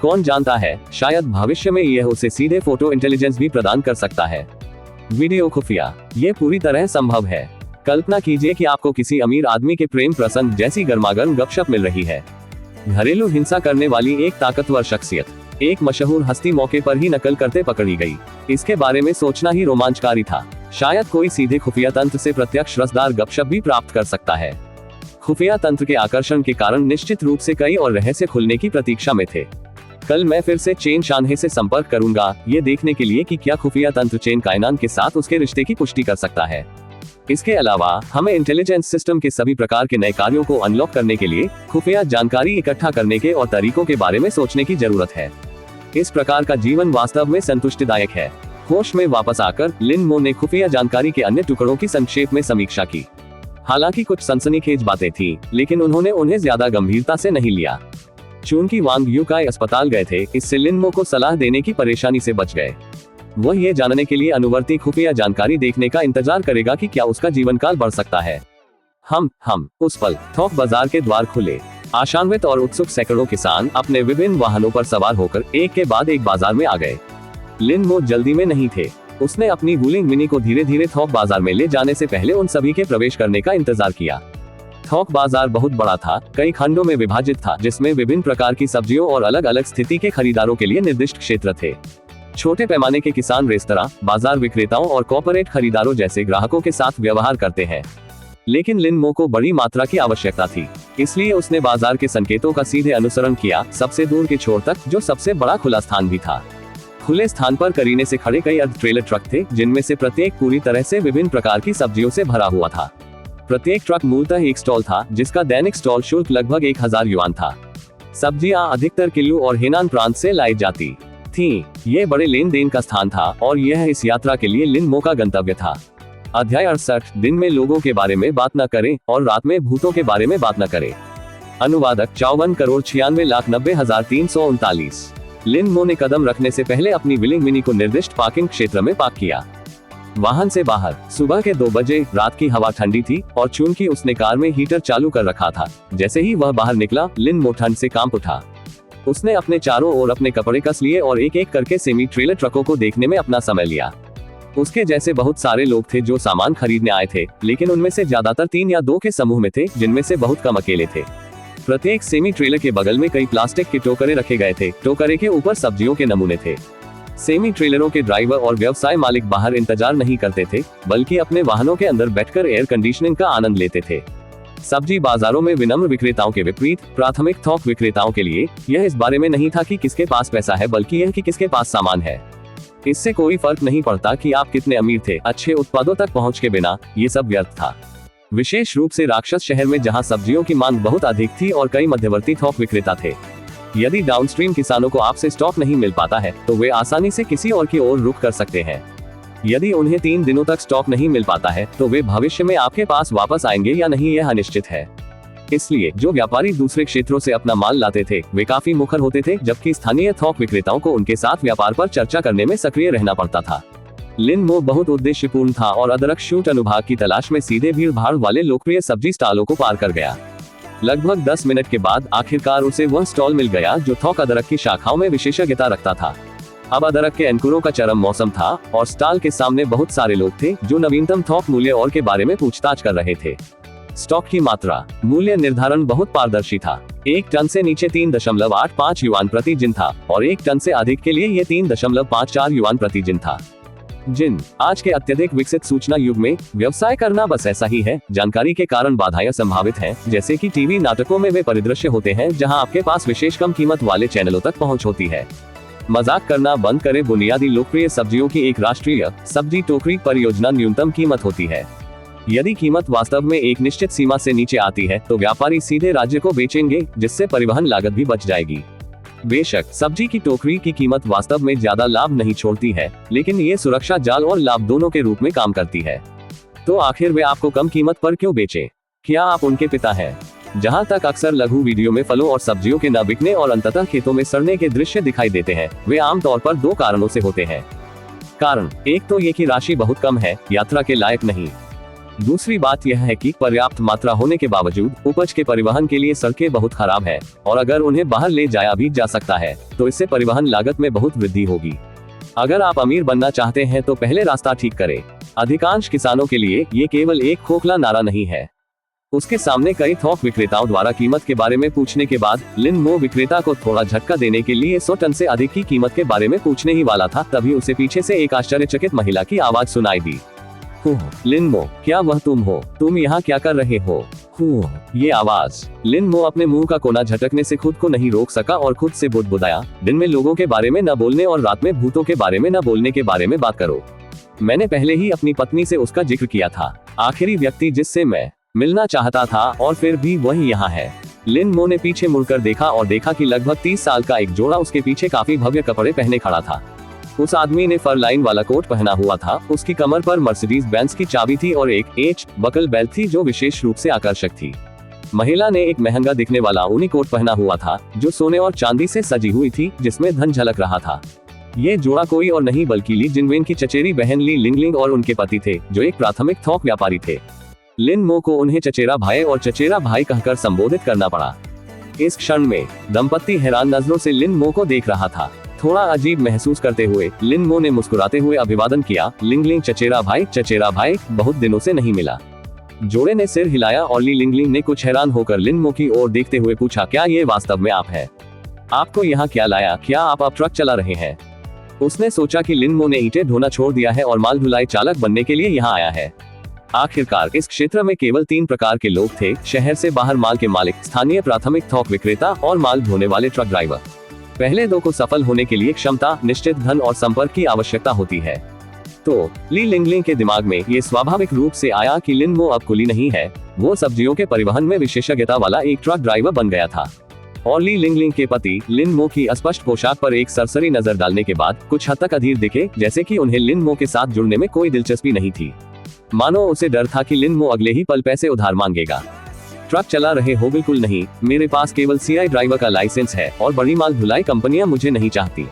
कौन जानता है, शायद भविष्य में यह उसे सीधे फोटो इंटेलिजेंस भी प्रदान कर सकता है। वीडियो खुफिया। ये पूरी तरह संभव है। कल्पना कीजिए कि आपको किसी अमीर आदमी के प्रेम प्रसंग जैसी गर्मागर्म गपशप मिल रही है। घरेलू हिंसा करने वाली एक ताकतवर शख्सियत एक मशहूर हस्ती मौके पर ही नकल करते पकड़ी गई। इसके बारे में सोचना ही रोमांचकारी था। शायद कोई सीधे खुफिया तंत्र से प्रत्यक्ष रसदार गपशप भी प्राप्त कर सकता है। खुफिया तंत्र के आकर्षण के कारण निश्चित रूप से कई और रहस्य खुलने की प्रतीक्षा में थे। कल मैं फिर से चेन शानहे से संपर्क करूंगा, ये देखने के लिए कि क्या खुफिया तंत्र चेन कायनान के साथ उसके रिश्ते की पुष्टि कर सकता है। इसके अलावा हमें इंटेलिजेंस सिस्टम के सभी प्रकार के नए कार्यों को अनलॉक करने के लिए खुफिया जानकारी इकट्ठा करने के और तरीकों के बारे में सोचने की जरूरत है। इस प्रकार का जीवन वास्तव में संतुष्टिदायक है। होश में वापस आकर लिनमो ने खुफिया जानकारी के अन्य टुकड़ों की संक्षेप में समीक्षा की। हालांकि कुछ सनसनीखेज बातें थीं, लेकिन उन्होंने उन्हें ज्यादा गंभीरता से नहीं लिया। चूंकि वांग यूकाई अस्पताल गए थे, इससे लिनमो को सलाह देने की परेशानी से बच गए। वह ये जानने के लिए अनुवर्ती खुफिया जानकारी देखने का इंतजार करेगा कि क्या उसका जीवन काल बढ़ सकता है। हम उस पल थोक बाजार के द्वार खुले। आशान्वित और उत्सुक सैकड़ों किसान अपने विभिन्न वाहनों पर सवार होकर एक के बाद एक बाजार में आ गए। लिन मो जल्दी में नहीं थे। उसने अपनी वूलिंग मिनी को धीरे धीरे थोक बाजार में ले जाने से पहले उन सभी के प्रवेश करने का इंतजार किया। थोक बाजार बहुत बड़ा था, कई खंडों में विभाजित था, जिसमें विभिन्न प्रकार की सब्जियों और अलग अलग स्थिति के खरीदारों के लिए निर्दिष्ट क्षेत्र थे। छोटे पैमाने के किसान रेस्तरां, बाजार विक्रेताओं और कॉर्पोरेट खरीदारों जैसे ग्राहकों के साथ व्यवहार करते हैं। लेकिन लिन मो को बड़ी मात्रा की आवश्यकता थी, इसलिए उसने बाजार के संकेतों का सीधे अनुसरण किया, सबसे दूर के छोर तक, जो सबसे बड़ा खुला स्थान भी था। खुले स्थान पर करीने से खड़े कई अर्ध ट्रेलर ट्रक थे, जिनमें से प्रत्येक पूरी तरह से विभिन्न प्रकार की सब्जियों से भरा हुआ था। प्रत्येक ट्रक मूलतः एक स्टॉल था, जिसका दैनिक स्टॉल शुल्क लगभग 1000 युआन था। सब्जियां अधिकतर किलू और हेनान प्रांत से लाई जाती थीं। ये बड़े लेन देन का स्थान था और यह इस यात्रा के लिए लिन मो का गंतव्य था। अध्याय 68, दिन में लोगों के बारे में बात न करें और रात में भूतों के बारे में बात न करें। अनुवादक 54,96,339। लिन मो ने कदम रखने से पहले अपनी विलिंग मिनी को निर्दिष्ट पार्किंग क्षेत्र में पार्क किया। वाहन से बाहर सुबह के 2 बजे, रात की हवा ठंडी थी और चूंकि उसने कार में हीटर चालू कर रखा था, जैसे ही वह बाहर निकला, लिन मो ठंड से कांप उठा। उसने अपने चारों ओर अपने कपड़े कस लिए और एक एक करके सेमी ट्रेलर ट्रकों को देखने में अपना समय लिया। उसके जैसे बहुत सारे लोग थे जो सामान खरीदने आए थे, लेकिन उनमें से ज्यादातर 3 या 2 के समूह में थे, जिनमें से बहुत कम अकेले थे। प्रत्येक सेमी ट्रेलर के बगल में कई प्लास्टिक के टोकरे रखे गए थे। टोकरे के ऊपर सब्जियों के नमूने थे। सेमी ट्रेलरों के ड्राइवर और व्यवसाय मालिक बाहर इंतजार नहीं करते थे, बल्कि अपने वाहनों के अंदर बैठकर एयर कंडीशनिंग का आनंद लेते थे। सब्जी बाजारों में विनम्र विक्रेताओं के विपरीत प्राथमिक थोक विक्रेताओं के लिए यह इस बारे में नहीं था कि किसके पास पैसा है, बल्कि यह कि किसके पास सामान है। इससे कोई फर्क नहीं पड़ता कि आप कितने अमीर थे, अच्छे उत्पादों तक पहुंच के बिना ये सब व्यर्थ था। विशेष रूप से राक्षस शहर में, जहां सब्जियों की मांग बहुत अधिक थी और कई मध्यवर्ती थोक विक्रेता थे। यदि डाउनस्ट्रीम किसानों को आपसे स्टॉक नहीं मिल पाता है, तो वे आसानी से किसी और की ओर रुख कर सकते हैं। यदि उन्हें 3 दिनों तक स्टॉक नहीं मिल पाता है, तो वे भविष्य में आपके पास वापस आएंगे या नहीं, यह अनिश्चित है। इसलिए जो व्यापारी दूसरे क्षेत्रों से अपना माल लाते थे, वे काफी मुखर होते थे, जबकि स्थानीय थोक विक्रेताओं को उनके साथ व्यापार पर चर्चा करने में सक्रिय रहना पड़ता था। लिन मो बहुत उद्देश्यपूर्ण था और अदरक शूट अनुभाग की तलाश में सीधे भीड़ भाड़ वाले लोकप्रिय सब्जी स्टॉलों को पार कर गया। लगभग 10 मिनट के बाद आखिरकार उसे वह स्टॉल मिल गया जो थोक अदरक की शाखाओं में विशेषज्ञता रखता था। अब अदरक के अंकुरों का चरम मौसम था और स्टॉल के सामने बहुत सारे लोग थे जो नवीनतम थोक मूल्य और के बारे में पूछताछ कर रहे थे। स्टॉक की मात्रा, मूल्य निर्धारण बहुत पारदर्शी था। 1 टन से नीचे 3.85 युआन प्रति जिन था और 1 टन से अधिक के लिए यह 3.54 युआन प्रति जिन था। जिन आज के अत्यधिक विकसित सूचना युग में व्यवसाय करना बस ऐसा ही है। जानकारी के कारण बाधाएं संभावित हैं, जैसे कि टीवी नाटकों में वे परिदृश्य होते हैं जहां आपके पास विशेष कम कीमत वाले चैनलों तक पहुंच होती है। मजाक करना बंद करें। बुनियादी लोकप्रिय सब्जियों की एक राष्ट्रीय सब्जी टोकरी परियोजना न्यूनतम कीमत होती है। यदि कीमत वास्तव में एक निश्चित सीमा से नीचे आती है, तो व्यापारी सीधे राज्य को बेचेंगे, जिससे परिवहन लागत भी बच जाएगी। बेशक सब्जी की टोकरी की कीमत वास्तव में ज्यादा लाभ नहीं छोड़ती है, लेकिन ये सुरक्षा जाल और लाभ दोनों के रूप में काम करती है। तो आखिर वे आपको कम कीमत पर क्यों बेचें? क्या आप उनके पिता हैं? जहां तक अक्सर लघु वीडियो में फलों और सब्जियों के न बिकने और अंततः खेतों में सड़ने के दृश्य दिखाई देते हैं, वे आमतौर पर 2 कारणों से होते हैं। कारण एक तो ये कि राशि बहुत कम है, यात्रा के लायक नहीं। दूसरी बात यह है कि पर्याप्त मात्रा होने के बावजूद उपज के परिवहन के लिए सड़कें बहुत खराब है और अगर उन्हें बाहर ले जाया भी जा सकता है, तो इससे परिवहन लागत में बहुत वृद्धि होगी। अगर आप अमीर बनना चाहते हैं तो पहले रास्ता ठीक करें। अधिकांश किसानों के लिए ये केवल एक खोखला नारा नहीं है। उसके सामने कई थोक विक्रेताओं द्वारा कीमत के बारे में पूछने के बाद लिन मो विक्रेता को थोड़ा झटका देने के लिए 100 टन से अधिक की कीमत के बारे में पूछने ही वाला था, तभी उसे पीछे से एक आश्चर्यचकित महिला की आवाज सुनाई दी। लिन मो, क्या वह तुम हो? तुम यहाँ क्या कर रहे हो? ये आवाज। लिन मो अपने मुंह का कोना झटकने से खुद को नहीं रोक सका और खुद से बुदबुदाया, दिन में लोगों के बारे में न बोलने और रात में भूतों के बारे में न बोलने के बारे में बात करो। मैंने पहले ही अपनी पत्नी से उसका जिक्र किया था, आखिरी व्यक्ति जिससे मैं मिलना चाहता था, और फिर भी वही यहाँ है। लिन मो ने पीछे मुड़कर देखा और देखा कि लगभग 30 साल का एक जोड़ा उसके पीछे काफी भव्य कपड़े पहने खड़ा था। उस आदमी ने फर लाइन वाला कोट पहना हुआ था, उसकी कमर पर मर्सिडीज बेंज की चाबी थी और एक एच बकल बेल्ट थी जो विशेष रूप से आकर्षक थी। महिला ने एक महंगा दिखने वाला ऊनी कोट पहना हुआ था जो सोने और चांदी से सजी हुई थी, जिसमें धन झलक रहा था। ये जोड़ा कोई और नहीं बल्कि ली जिनवेन की चचेरी बहन ली लिंगलिंग और उनके पति थे, जो एक प्राथमिक थोक व्यापारी थे। लिन मो को उन्हें चचेरा भाई और चचेरा भाई कहकर संबोधित करना पड़ा। इस क्षण में दंपत्ति हैरान नजरों से लिन मो को देख रहा था। थोड़ा अजीब महसूस करते हुए लिन मो ने मुस्कुराते हुए अभिवादन किया, लिंगलिंग चचेरा भाई, बहुत दिनों से नहीं मिला। जोड़े ने सिर हिलाया और ली लिंगलिंग ने कुछ हैरान होकर लिन मो की ओर देखते हुए पूछा, क्या ये वास्तव में आप हैं? आपको यहाँ क्या लाया? क्या आप अब ट्रक चला रहे हैं? उसने सोचा कि लिन मो ने ईंटें ढोना छोड़ दिया है और माल ढुलाई चालक बनने के लिए यहाँ आया है। आखिरकार इस क्षेत्र में केवल 3 प्रकार के लोग थे: शहर से बाहर माल के मालिक, स्थानीय प्राथमिक थोक विक्रेता और माल ढोने वाले ट्रक ड्राइवर। पहले 2 को सफल होने के लिए क्षमता, निश्चित धन और संपर्क की आवश्यकता होती है। तो ली लिंगलिंग के दिमाग में ये स्वाभाविक रूप से आया कि लिन मो अब कुली नहीं है, वो सब्जियों के परिवहन में विशेषज्ञता वाला एक ट्रक ड्राइवर बन गया था। और ली लिंगलिंग के पति लिन मो की अस्पष्ट पोशाक पर एक सरसरी नजर डालने के बाद कुछ हद तक अधीर दिखे, जैसे कि उन्हें लिन मो के साथ जुड़ने में कोई दिलचस्पी नहीं थी। मानो उसे डर था कि लिन मो अगले ही पल पैसे उधार मांगेगा। ट्रक चला रहे हो? बिल्कुल नहीं, मेरे पास केवल CI ड्राइवर का लाइसेंस है और बड़ी माल ढुलाई कंपनियां मुझे नहीं चाहती।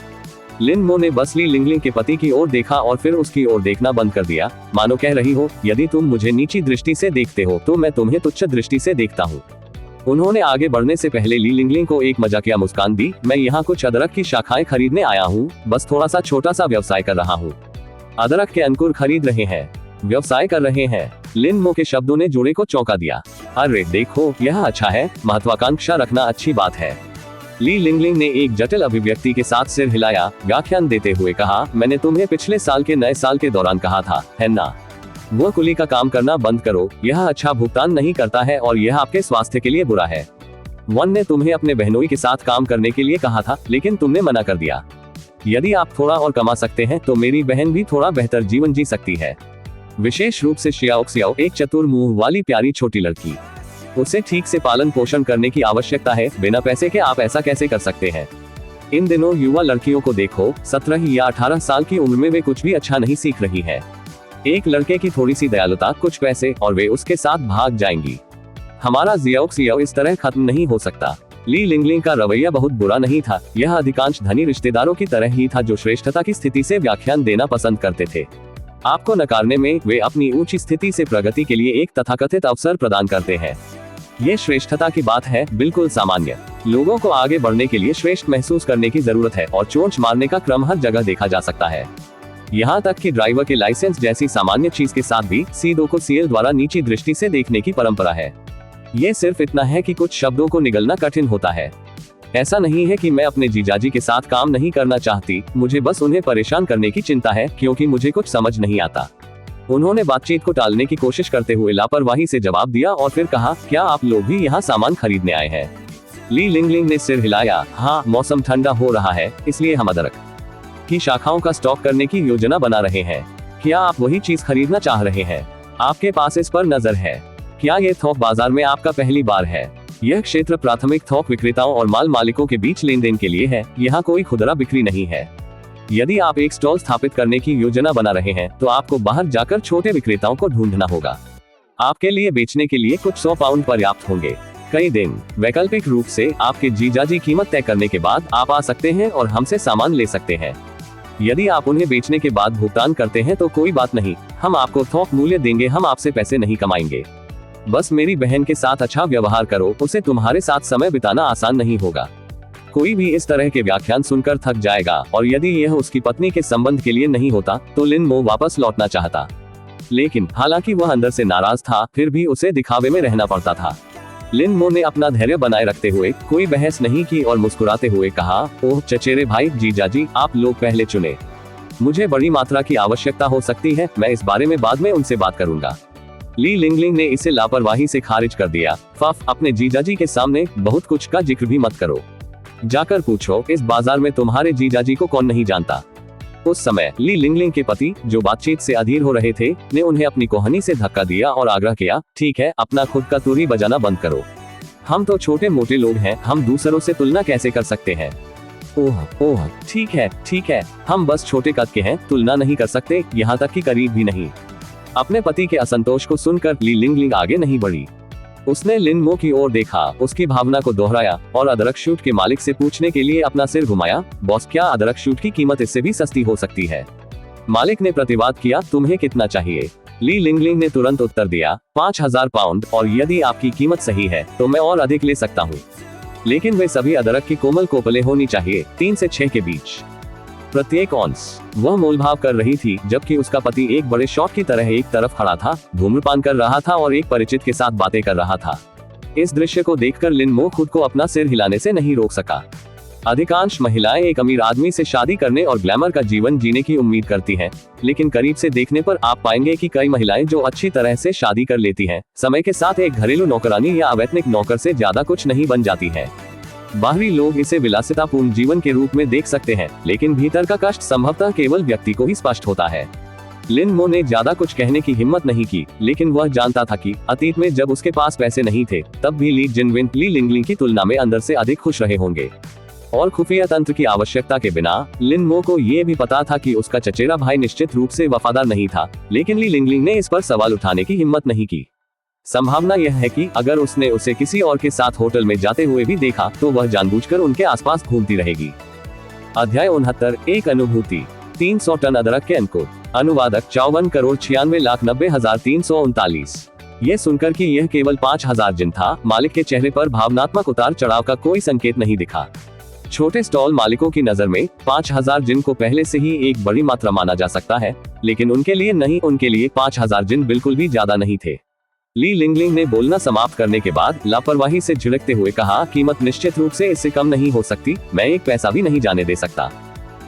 लिन मो ने बस ली लिंगलिंग के पति की ओर देखा और फिर उसकी ओर देखना बंद कर दिया, मानो कह रही हो, यदि तुम मुझे नीची दृष्टि से देखते हो तो मैं तुम्हें तुच्छ दृष्टि से देखता हूँ। उन्होंने आगे बढ़ने से पहले ली लिंगलिंग को एक मजाकिया मुस्कान दी। मैं यहाँ कुछ अदरक की शाखाएं खरीदने आया हूँ, बस थोड़ा सा छोटा सा व्यवसाय कर रहा हूँ। अदरक के अंकुर खरीद रहे हैं? व्यवसाय कर रहे हैं? लिन मो के शब्दों ने जोड़े को चौंका दिया। अरे देखो, यह अच्छा है, महत्वाकांक्षा रखना अच्छी बात है। ली लिंगलिंग ने एक जटिल अभिव्यक्ति के साथ सिर हिलाया, व्याख्यान देते हुए कहा, मैंने तुम्हें पिछले साल के नए साल के दौरान कहा था, है ना? वो कुली का काम करना बंद करो, यह अच्छा भुगतान नहीं करता है और यह आपके स्वास्थ्य के लिए बुरा है। वन ने तुम्हें अपने बहनोई के साथ काम करने के लिए कहा था, लेकिन तुमने मना कर दिया। यदि आप थोड़ा और कमा सकते हैं तो मेरी बहन भी थोड़ा बेहतर जीवन जी सकती है। विशेष रूप से शियाओ, एक चतुर मुंह वाली प्यारी छोटी लड़की। उसे ठीक से पालन पोषण करने की आवश्यकता है, बिना पैसे के आप ऐसा कैसे कर सकते हैं? इन दिनों युवा लड़कियों को देखो, 17 या 18 साल की उम्र में वे कुछ भी अच्छा नहीं सीख रही है। एक लड़के की थोड़ी सी दयालुता, कुछ पैसे और वे उसके साथ भाग जाएंगी। हमारा जियाओ इस तरह खत्म नहीं हो सकता। ली लिंगलिंग का रवैया बहुत बुरा नहीं था, यह अधिकांश धनी रिश्तेदारों की तरह ही था जो श्रेष्ठता की स्थिति से व्याख्यान देना पसंद करते थे। आपको नकारने में वे अपनी ऊंची स्थिति से प्रगति के लिए एक तथाकथित अवसर प्रदान करते हैं। ये श्रेष्ठता की बात है, बिल्कुल सामान्य। लोगों को आगे बढ़ने के लिए श्रेष्ठ महसूस करने की जरूरत है और चोंच मारने का क्रम हर जगह देखा जा सकता है। यहाँ तक कि ड्राइवर के लाइसेंस जैसी सामान्य चीज के साथ भी C2 को CL द्वारा नीची दृष्टि से देखने की परंपरा है। ये सिर्फ इतना है कि कुछ शब्दों को निगलना कठिन होता है। ऐसा नहीं है कि मैं अपने जीजाजी के साथ काम नहीं करना चाहती, मुझे बस उन्हें परेशान करने की चिंता है, क्योंकि मुझे कुछ समझ नहीं आता। उन्होंने बातचीत को टालने की कोशिश करते हुए लापरवाही से जवाब दिया और फिर कहा, क्या आप लोग भी यहाँ सामान खरीदने आए हैं? ली लिंगलिंग ने सिर हिलाया, हाँ, मौसम ठंडा हो रहा है, इसलिए हम अदरक की शाखाओं का स्टॉक करने की योजना बना रहे हैं। क्या आप वही चीज खरीदना चाह रहे हैं? आपके पास इस पर नजर है? क्या ये थोक बाजार में आपका पहली बार है? यह क्षेत्र प्राथमिक थोक विक्रेताओं और माल मालिकों के बीच लेन देन के लिए है, यहाँ कोई खुदरा बिक्री नहीं है। यदि आप एक स्टॉल स्थापित करने की योजना बना रहे हैं तो आपको बाहर जाकर छोटे विक्रेताओं को ढूंढना होगा। आपके लिए बेचने के लिए कुछ 100 पाउंड पर्याप्त होंगे। कई दिन। वैकल्पिक रूप से आपके जीजाजी कीमत तय करने के बाद आप आ सकते हैं और हमसे सामान ले सकते हैं। यदि आप उन्हें बेचने के बाद भुगतान करते हैं तो कोई बात नहीं, हम आपको थोक मूल्य देंगे, हम आपसे पैसे नहीं कमाएंगे। बस मेरी बहन के साथ अच्छा व्यवहार करो, उसे तुम्हारे साथ समय बिताना आसान नहीं होगा। कोई भी इस तरह के व्याख्यान सुनकर थक जाएगा और यदि यह उसकी पत्नी के संबंध के लिए नहीं होता तो लिन मो वापस लौटना चाहता। लेकिन हालांकि वह अंदर से नाराज था, फिर भी उसे दिखावे में रहना पड़ता था। लिन मो ने अपना धैर्य बनाए रखते हुए कोई बहस नहीं की और मुस्कुराते हुए कहा, ओह चचेरे भाई, जीजाजी, आप लोग पहले चुने। मुझे बड़ी मात्रा की आवश्यकता हो सकती है, मैं इस बारे में बाद में उनसे बात करूंगा। ली लिंगलिंग ने इसे लापरवाही से खारिज कर दिया। फफ, अपने जीजाजी के सामने बहुत कुछ का जिक्र भी मत करो। जाकर पूछो, इस बाजार में तुम्हारे जीजाजी को कौन नहीं जानता। उस समय ली लिंगलिंग के पति, जो बातचीत से अधीर हो रहे थे, ने उन्हें अपनी कोहनी से धक्का दिया और आग्रह किया, ठीक है, अपना खुद का तुरी बजाना बंद करो। हम तो छोटे मोटे लोग हैं, हम दूसरों से तुलना कैसे कर सकते हैं? ओह, ठीक है, हम बस छोटे कद के हैं, तुलना नहीं कर सकते, यहाँ तक कि करीब भी नहीं। अपने पति के असंतोष को सुनकर ली लिंगलिंग आगे नहीं बढ़ी। उसने लिन मो की ओर देखा, उसकी भावना को दोहराया और अदरक शूट के मालिक से पूछने के लिए अपना सिर घुमाया, बॉस क्या अदरक शूट की कीमत इससे भी सस्ती हो सकती है? मालिक ने प्रतिवाद किया, तुम्हें कितना चाहिए? ली लिंगलिंग ने तुरंत उत्तर दिया, 5000 पाउंड, और यदि आपकी कीमत सही है तो मैं और अधिक ले सकता हूँ, लेकिन वे सभी अदरक की कोमल कोपलें होनी चाहिए, 3 से 6 के बीच प्रत्येक ऑन्स। वह मोलभाव कर रही थी, जबकि उसका पति एक बड़े शौक की तरह एक तरफ खड़ा था, धूम्रपान कर रहा था और एक परिचित के साथ बातें कर रहा था। इस दृश्य को देखकर लिन मो खुद को अपना सिर हिलाने से नहीं रोक सका। अधिकांश महिलाएं एक अमीर आदमी से शादी करने और ग्लैमर का जीवन जीने की उम्मीद करती हैं, लेकिन करीब से देखने पर आप पाएंगे कि कई महिलाएं जो अच्छी तरह से शादी कर लेती हैं, समय के साथ एक घरेलू नौकरानी या अवैतनिक नौकर से ज्यादा कुछ नहीं बन जाती हैं। बाहरी लोग इसे विलासितापूर्ण जीवन के रूप में देख सकते हैं, लेकिन भीतर का कष्ट संभवतः केवल व्यक्ति को ही स्पष्ट होता है। लिन मो ने ज्यादा कुछ कहने की हिम्मत नहीं की, लेकिन वह जानता था कि अतीत में जब उसके पास पैसे नहीं थे, तब भी ली जिनविन ली लिंगलिंग की तुलना में अंदर से अधिक खुश रहे होंगे। और खुफिया तंत्र की आवश्यकता के बिना लिन मो को ये भी पता था कि उसका चचेरा भाई निश्चित रूप से वफादार नहीं था, लेकिन ली लिंगलिंग ने इस पर सवाल उठाने की हिम्मत नहीं की। संभावना यह है कि अगर उसने उसे किसी और के साथ होटल में जाते हुए भी देखा तो वह जानबूझकर उनके आसपास घूमती रहेगी। अध्याय 69, एक अनुभूति। 300 टन अदरक के अंकुर। अनुवादक 54,96,90,339। ये सुनकर कि यह केवल 5000 जिन था, मालिक के चेहरे पर भावनात्मक उतार चढ़ाव का कोई संकेत नहीं दिखा। छोटे स्टॉल मालिकों की नजर में 5000 जिन को पहले से ही एक बड़ी मात्रा माना जा सकता है, लेकिन उनके लिए नहीं, उनके लिए 5000 जिन बिल्कुल भी ज्यादा नहीं थे। ली लिंगलिंग ने बोलना समाप्त करने के बाद लापरवाही से झिड़कते हुए कहा, कीमत निश्चित रूप से इससे कम नहीं हो सकती, मैं एक पैसा भी नहीं जाने दे सकता।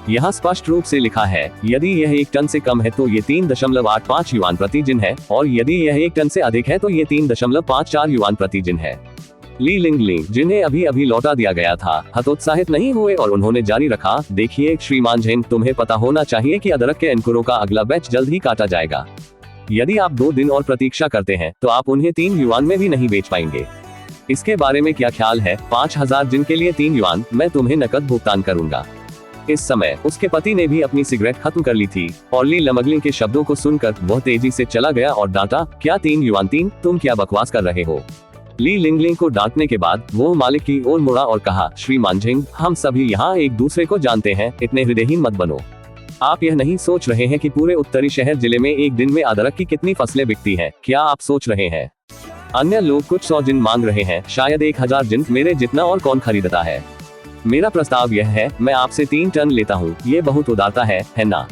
यहाँ स्पष्ट रूप से लिखा है, यदि यह 1 टन से कम है तो ये 3.85 युआन प्रति जिन है, और यदि यह 1 टन से अधिक है तो ये 3.54 युआन प्रति जिन है। ली लिंगलिंग, जिन्हें अभी अभी लौटा दिया गया था, हतोत्साहित नहीं हुए और उन्होंने जारी रखा, देखिए श्रीमान झेंग, तुम्हें पता होना चाहिए कि अदरक के अंकुरों का अगला बैच जल्द ही काटा जाएगा। यदि आप 2 दिन और प्रतीक्षा करते हैं तो आप उन्हें 3 युआन में भी नहीं बेच पाएंगे। इसके बारे में क्या ख्याल है? 5000 जिन के लिए 3 युआन, मैं तुम्हें नकद भुगतान करूंगा। इस समय उसके पति ने भी अपनी सिगरेट खत्म कर ली थी और ली लिंगलिंग के शब्दों को सुनकर वह तेजी से चला गया और डांटा, क्या 3 युआन 3? तुम क्या बकवास कर रहे हो? ली लिंगलिंग को डांटने के बाद वो मालिक की ओर मुड़ा और कहा, श्रीमान झेंग, हम सभी यहाँ एक दूसरे को जानते हैं, इतने हृदयहीन मत बनो। आप यह नहीं सोच रहे हैं कि पूरे उत्तरी शहर जिले में एक दिन में अदरक की कितनी फसलें बिकती हैं? क्या आप सोच रहे हैं अन्य लोग कुछ 100 जिन मांग रहे हैं, शायद 1000 जिन, मेरे जितना और कौन खरीदता है? मेरा प्रस्ताव यह है, मैं आपसे 3 टन लेता हूँ, ये बहुत उदारता है ना?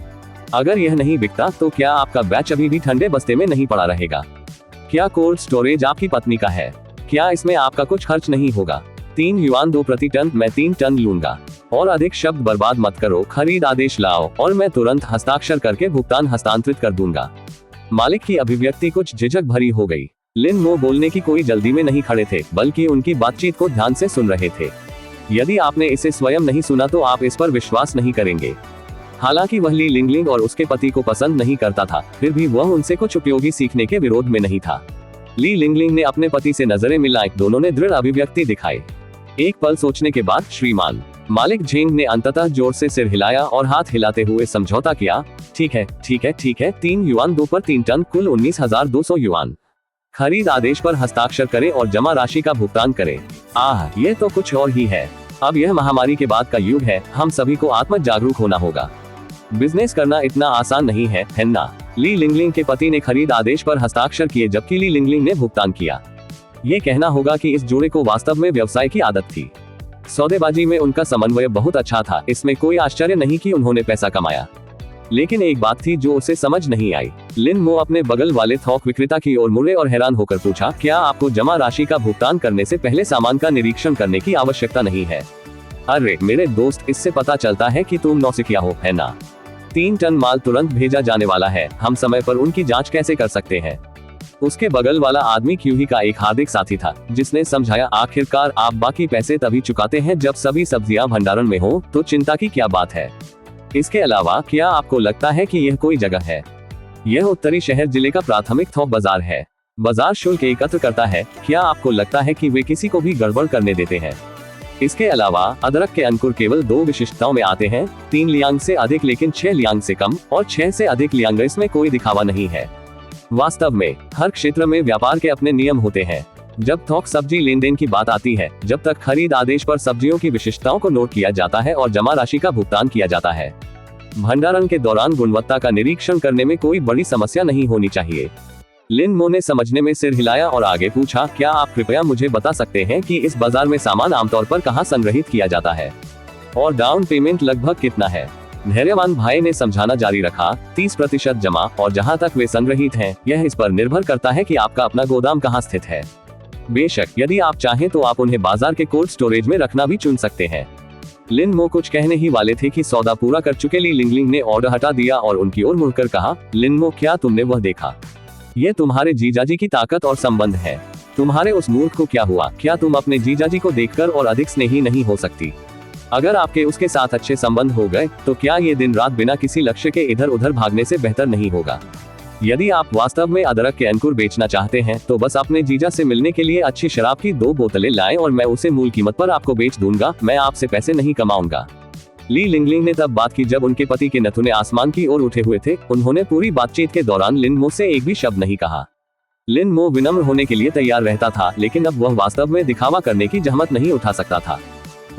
अगर यह नहीं बिकता तो क्या आपका बैच अभी भी ठंडे बस्ते में नहीं पड़ा रहेगा? क्या कोल्ड स्टोरेज आपकी पत्नी का है? क्या इसमें आपका कुछ खर्च नहीं होगा? 3 युआन 2 प्रति टन, मैं 3 टन लूंगा। और अधिक शब्द बर्बाद मत करो, खरीद आदेश लाओ और मैं तुरंत हस्ताक्षर करके भुगतान हस्तांतरित कर दूंगा। मालिक की अभिव्यक्ति कुछ झिझक भरी हो गई। लिन मो बोलने की कोई जल्दी में नहीं खड़े थे, बल्कि उनकी बातचीत को ध्यान से सुन रहे थे। यदि आपने इसे स्वयं नहीं सुना तो आप इस पर विश्वास नहीं करेंगे। हालांकि वह ली लिंगलिंग और उसके पति को पसंद नहीं करता था, फिर भी वह उनसे कुछ उपयोगी सीखने के विरोध में नहीं था। ली लिंगलिंग ने अपने पति से नजरें मिलाई, दोनों ने दृढ़ अभिव्यक्ति दिखाई। एक पल सोचने के बाद श्रीमान मालिक झेंग ने अंततः जोर से सिर हिलाया और हाथ हिलाते हुए समझौता किया, ठीक है, 3 युआन 2 पर 3 टन, कुल 19,200 युआन। खरीद आदेश पर हस्ताक्षर करें और जमा राशि का भुगतान करें। ये तो कुछ और ही है। अब यह महामारी के बाद का युग है, हम सभी को आत्म जागरूक होना होगा। बिजनेस करना इतना आसान नहीं है ना? ली लिंगलिंग के पति ने खरीद आदेश पर हस्ताक्षर किए, जबकि ली लिंगलिंग ने भुगतान किया। ये कहना होगा कि इस जोड़े को वास्तव में व्यवसाय की आदत थी। सौदेबाजी में उनका समन्वय बहुत अच्छा था, इसमें कोई आश्चर्य नहीं कि उन्होंने पैसा कमाया। लेकिन एक बात थी जो उसे समझ नहीं आई। लिन मो अपने बगल वाले थोक विक्रेता की ओर मुड़े और हैरान होकर पूछा, क्या आपको जमा राशि का भुगतान करने से पहले सामान का निरीक्षण करने की आवश्यकता नहीं है? अरे मेरे दोस्त, इससे पता चलता है कि तुम नौसिखिया हो, है ना? 3 टन माल तुरंत भेजा जाने वाला है, हम समय पर उनकी जांच कैसे कर सकते हैं? उसके बगल वाला आदमी क्यूही का एक हार्दिक साथी था, जिसने समझाया, आखिरकार आप बाकी पैसे तभी चुकाते हैं जब सभी सब्जियां भंडारण में हो, तो चिंता की क्या बात है? इसके अलावा क्या आपको लगता है कि यह कोई जगह है? यह उत्तरी शहर जिले का प्राथमिक थोक बाजार है। बाजार शुल्क एकत्र करता है। क्या आपको लगता है कि वे किसी को भी गड़बड़ करने देते हैं? इसके अलावा अदरक के अंकुर केवल 2 विशिष्टताओं में आते हैं, 3 लियांग से अधिक लेकिन 6 लियांग से कम, और 6 से अधिक लियांग। इसमें कोई दिखावा नहीं है। वास्तव में हर क्षेत्र में व्यापार के अपने नियम होते हैं। जब थोक सब्जी लेन देन की बात आती है, जब तक खरीद आदेश पर सब्जियों की विशिष्टताओं को नोट किया जाता है और जमा राशि का भुगतान किया जाता है, भंडारण के दौरान गुणवत्ता का निरीक्षण करने में कोई बड़ी समस्या नहीं होनी चाहिए। लिन मो ने समझने में सिर हिलाया और आगे पूछा, क्या आप कृपया मुझे बता सकते हैं कि इस बाजार में सामान आमतौर पर कहां संग्रहित किया जाता है और डाउन पेमेंट लगभग कितना है? धैर्यवान भाई ने समझाना जारी रखा, 30% जमा, और जहां तक वे संग्रहित हैं, यह इस पर निर्भर करता है कि आपका अपना गोदाम कहां स्थित है। बेशक, यदि आप चाहें तो आप उन्हें बाजार के कोल्ड स्टोरेज में रखना भी चुन सकते हैं। लिन मो कुछ कहने ही वाले थे कि सौदा पूरा कर चुके ली लिंगलिंग ने ऑर्डर हटा दिया और उनकी ओर मुड़कर कहा, लिन मो, क्या तुमने वह देखा? ये तुम्हारे जीजाजी की ताकत और संबंध है। तुम्हारे उस मूर्ख को क्या हुआ? क्या तुम अपने जीजाजी को देखकर और अधिक स्नेही नहीं हो सकती? अगर आपके उसके साथ अच्छे संबंध हो गए तो क्या ये दिन रात बिना किसी लक्ष्य के इधर उधर भागने से बेहतर नहीं होगा? यदि आप वास्तव में अदरक के अंकुर बेचना चाहते हैं तो बस अपने जीजा से मिलने के लिए अच्छी शराब की 2 बोतलें लाएं और मैं उसे मूल कीमत पर आपको बेच दूंगा। मैं आपसे पैसे नहीं कमाऊंगा। ली लिंगलिंग ने तब बात की जब उनके पति के नथुने आसमान की ओर उठे हुए थे। उन्होंने पूरी बातचीत के दौरान लिन मो से एक भी शब्द नहीं कहा। लिन मो विनम्र होने के लिए तैयार रहता था, लेकिन अब वह वास्तव में दिखावा करने की जहमत नहीं उठा सकता था।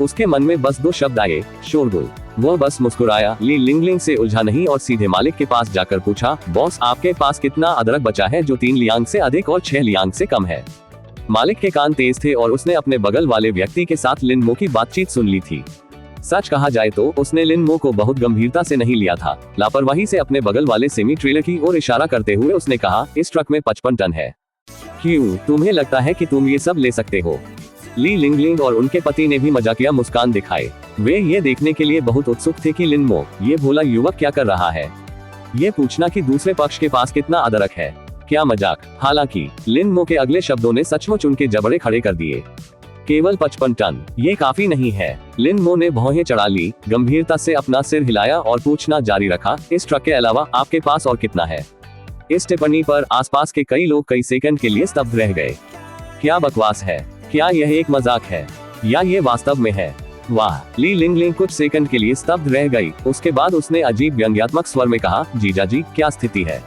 उसके मन में बस 2 शब्द आए, शोरगुल। वह बस मुस्कुराया, ली लिंगलिंग से उलझा नहीं और सीधे मालिक के पास जाकर पूछा, बॉस, आपके पास कितना अदरक बचा है जो 3 लियांग से अधिक और 6 लियांग से कम है? मालिक के कान तेज थे और उसने अपने बगल वाले व्यक्ति के साथ लिन मो की बातचीत सुन ली थी। सच कहा जाए तो उसने लिन मो को बहुत गंभीरता से नहीं लिया था। लापरवाही से अपने बगल वाले सेमी ट्रेलर की ओर इशारा करते हुए उसने कहा, इस ट्रक में 55 टन है। क्यों, तुम्हें लगता है कि तुम ये सब ले सकते हो? ली लिंगलिंग और उनके पति ने भी मजाकिया मुस्कान दिखाए। वे ये देखने के लिए बहुत उत्सुक थे कि लिन मो, ये भोला युवक, क्या कर रहा है। ये पूछना कि दूसरे पक्ष के पास कितना अदरक है, क्या मजाक? हालांकि लिन मो के अगले शब्दों ने सचमुच उनके जबड़े खड़े कर दिए। केवल 55 टन, ये काफी नहीं है। लिन मो ने भौहें चढ़ा ली, गंभीरता से अपना सिर हिलाया और पूछना जारी रखा, इस ट्रक के अलावा आपके पास और कितना है? इस टिप्पणी पर आसपास के कई लोग कई सेकंड के लिए स्तब्ध रह गए। क्या बकवास है? क्या यह एक मजाक है या ये वास्तव में है? वाह! ली लिंगलिंग कुछ सेकंड के लिए स्तब्ध रह गई। उसके बाद उसने अजीब व्यंग्यात्मक स्वर में कहा, जीजाजी, क्या स्थिति है?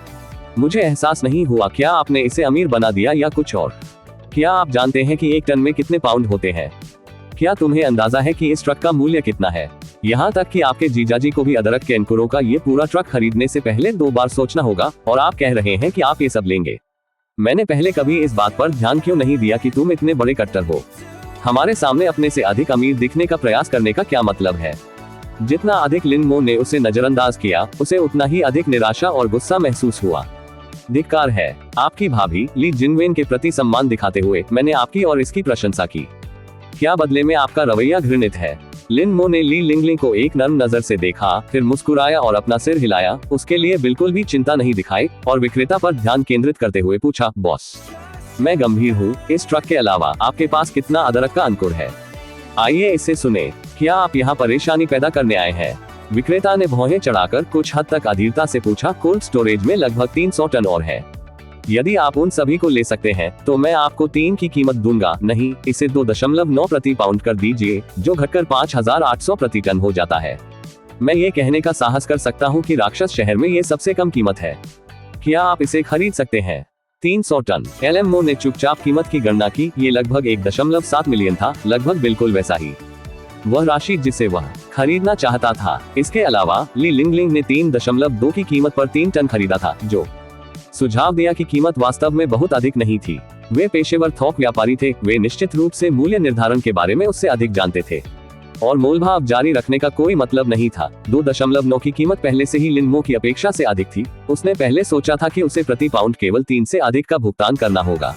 मुझे एहसास नहीं हुआ, क्या आपने इसे अमीर बना दिया या कुछ और? क्या आप जानते हैं कि 1 टन में कितने पाउंड होते हैं? क्या तुम्हें अंदाजा है कि इस ट्रक का मूल्य कितना है? यहाँ तक कि आपके जीजाजी को भी अदरक के अंकुरों का ये पूरा ट्रक खरीदने से पहले 2 बार सोचना होगा, और आप कह रहे हैं कि आप ये सब लेंगे। मैंने पहले कभी इस बात पर ध्यान क्यों नहीं दिया कि तुम इतने बड़े कट्टर हो? हमारे सामने अपने से अधिक अमीर दिखने का प्रयास करने का क्या मतलब है? जितना अधिक लिन मो ने उसे नजरअंदाज किया, उसे उतना ही अधिक निराशा और गुस्सा महसूस हुआ। धिक्कार है आपकी भाभी, ली जिनवेन के प्रति सम्मान दिखाते हुए मैंने आपकी और इसकी प्रशंसा की। क्या बदले में आपका रवैया घृणित है? लिन मो ने ली लिंगलिंग को एक नर्म नजर से देखा, फिर मुस्कुराया और अपना सिर हिलाया, उसके लिए बिल्कुल भी चिंता नहीं दिखाई, और विक्रेता पर ध्यान केंद्रित करते हुए पूछा, बॉस, मैं गंभीर हूँ। इस ट्रक के अलावा आपके पास कितना अदरक का अंकुर है? आइए इसे सुने। क्या आप यहाँ परेशानी पैदा करने आए हैं? विक्रेता ने भौहें चढ़ाकर कुछ हद तक अधीरता से पूछा, कोल्ड स्टोरेज में लगभग 300 टन और है। यदि आप उन सभी को ले सकते हैं तो मैं आपको 3 की कीमत दूंगा। नहीं, इसे 2.9 प्रति पाउंड कर दीजिए, जो घटकर 5800 प्रति टन हो जाता है। मैं ये कहने का साहस कर सकता हूँ कि राक्षस शहर में ये सबसे कम कीमत है। क्या आप इसे खरीद सकते हैं? 300 टन। एलएमओ ने चुपचाप कीमत की गणना की। ये लगभग 1.7 मिलियन था, लगभग बिल्कुल वैसा ही वह राशि जिसे वह खरीदना चाहता था। इसके अलावा ली लिंगलिंग ने 3.2 की कीमत पर 3 टन खरीदा था, जो सुझाव दिया कि कीमत वास्तव में बहुत अधिक नहीं थी। वे पेशेवर थोक व्यापारी थे, वे निश्चित रूप से मूल्य निर्धारण के बारे में उससे अधिक जानते थे, और मोलभाव जारी रखने का कोई मतलब नहीं था। 2.9 की कीमत पहले से ही लिन मो की अपेक्षा से अधिक थी। उसने पहले सोचा था कि उसे प्रति पाउंड केवल 3 से अधिक का भुगतान करना होगा।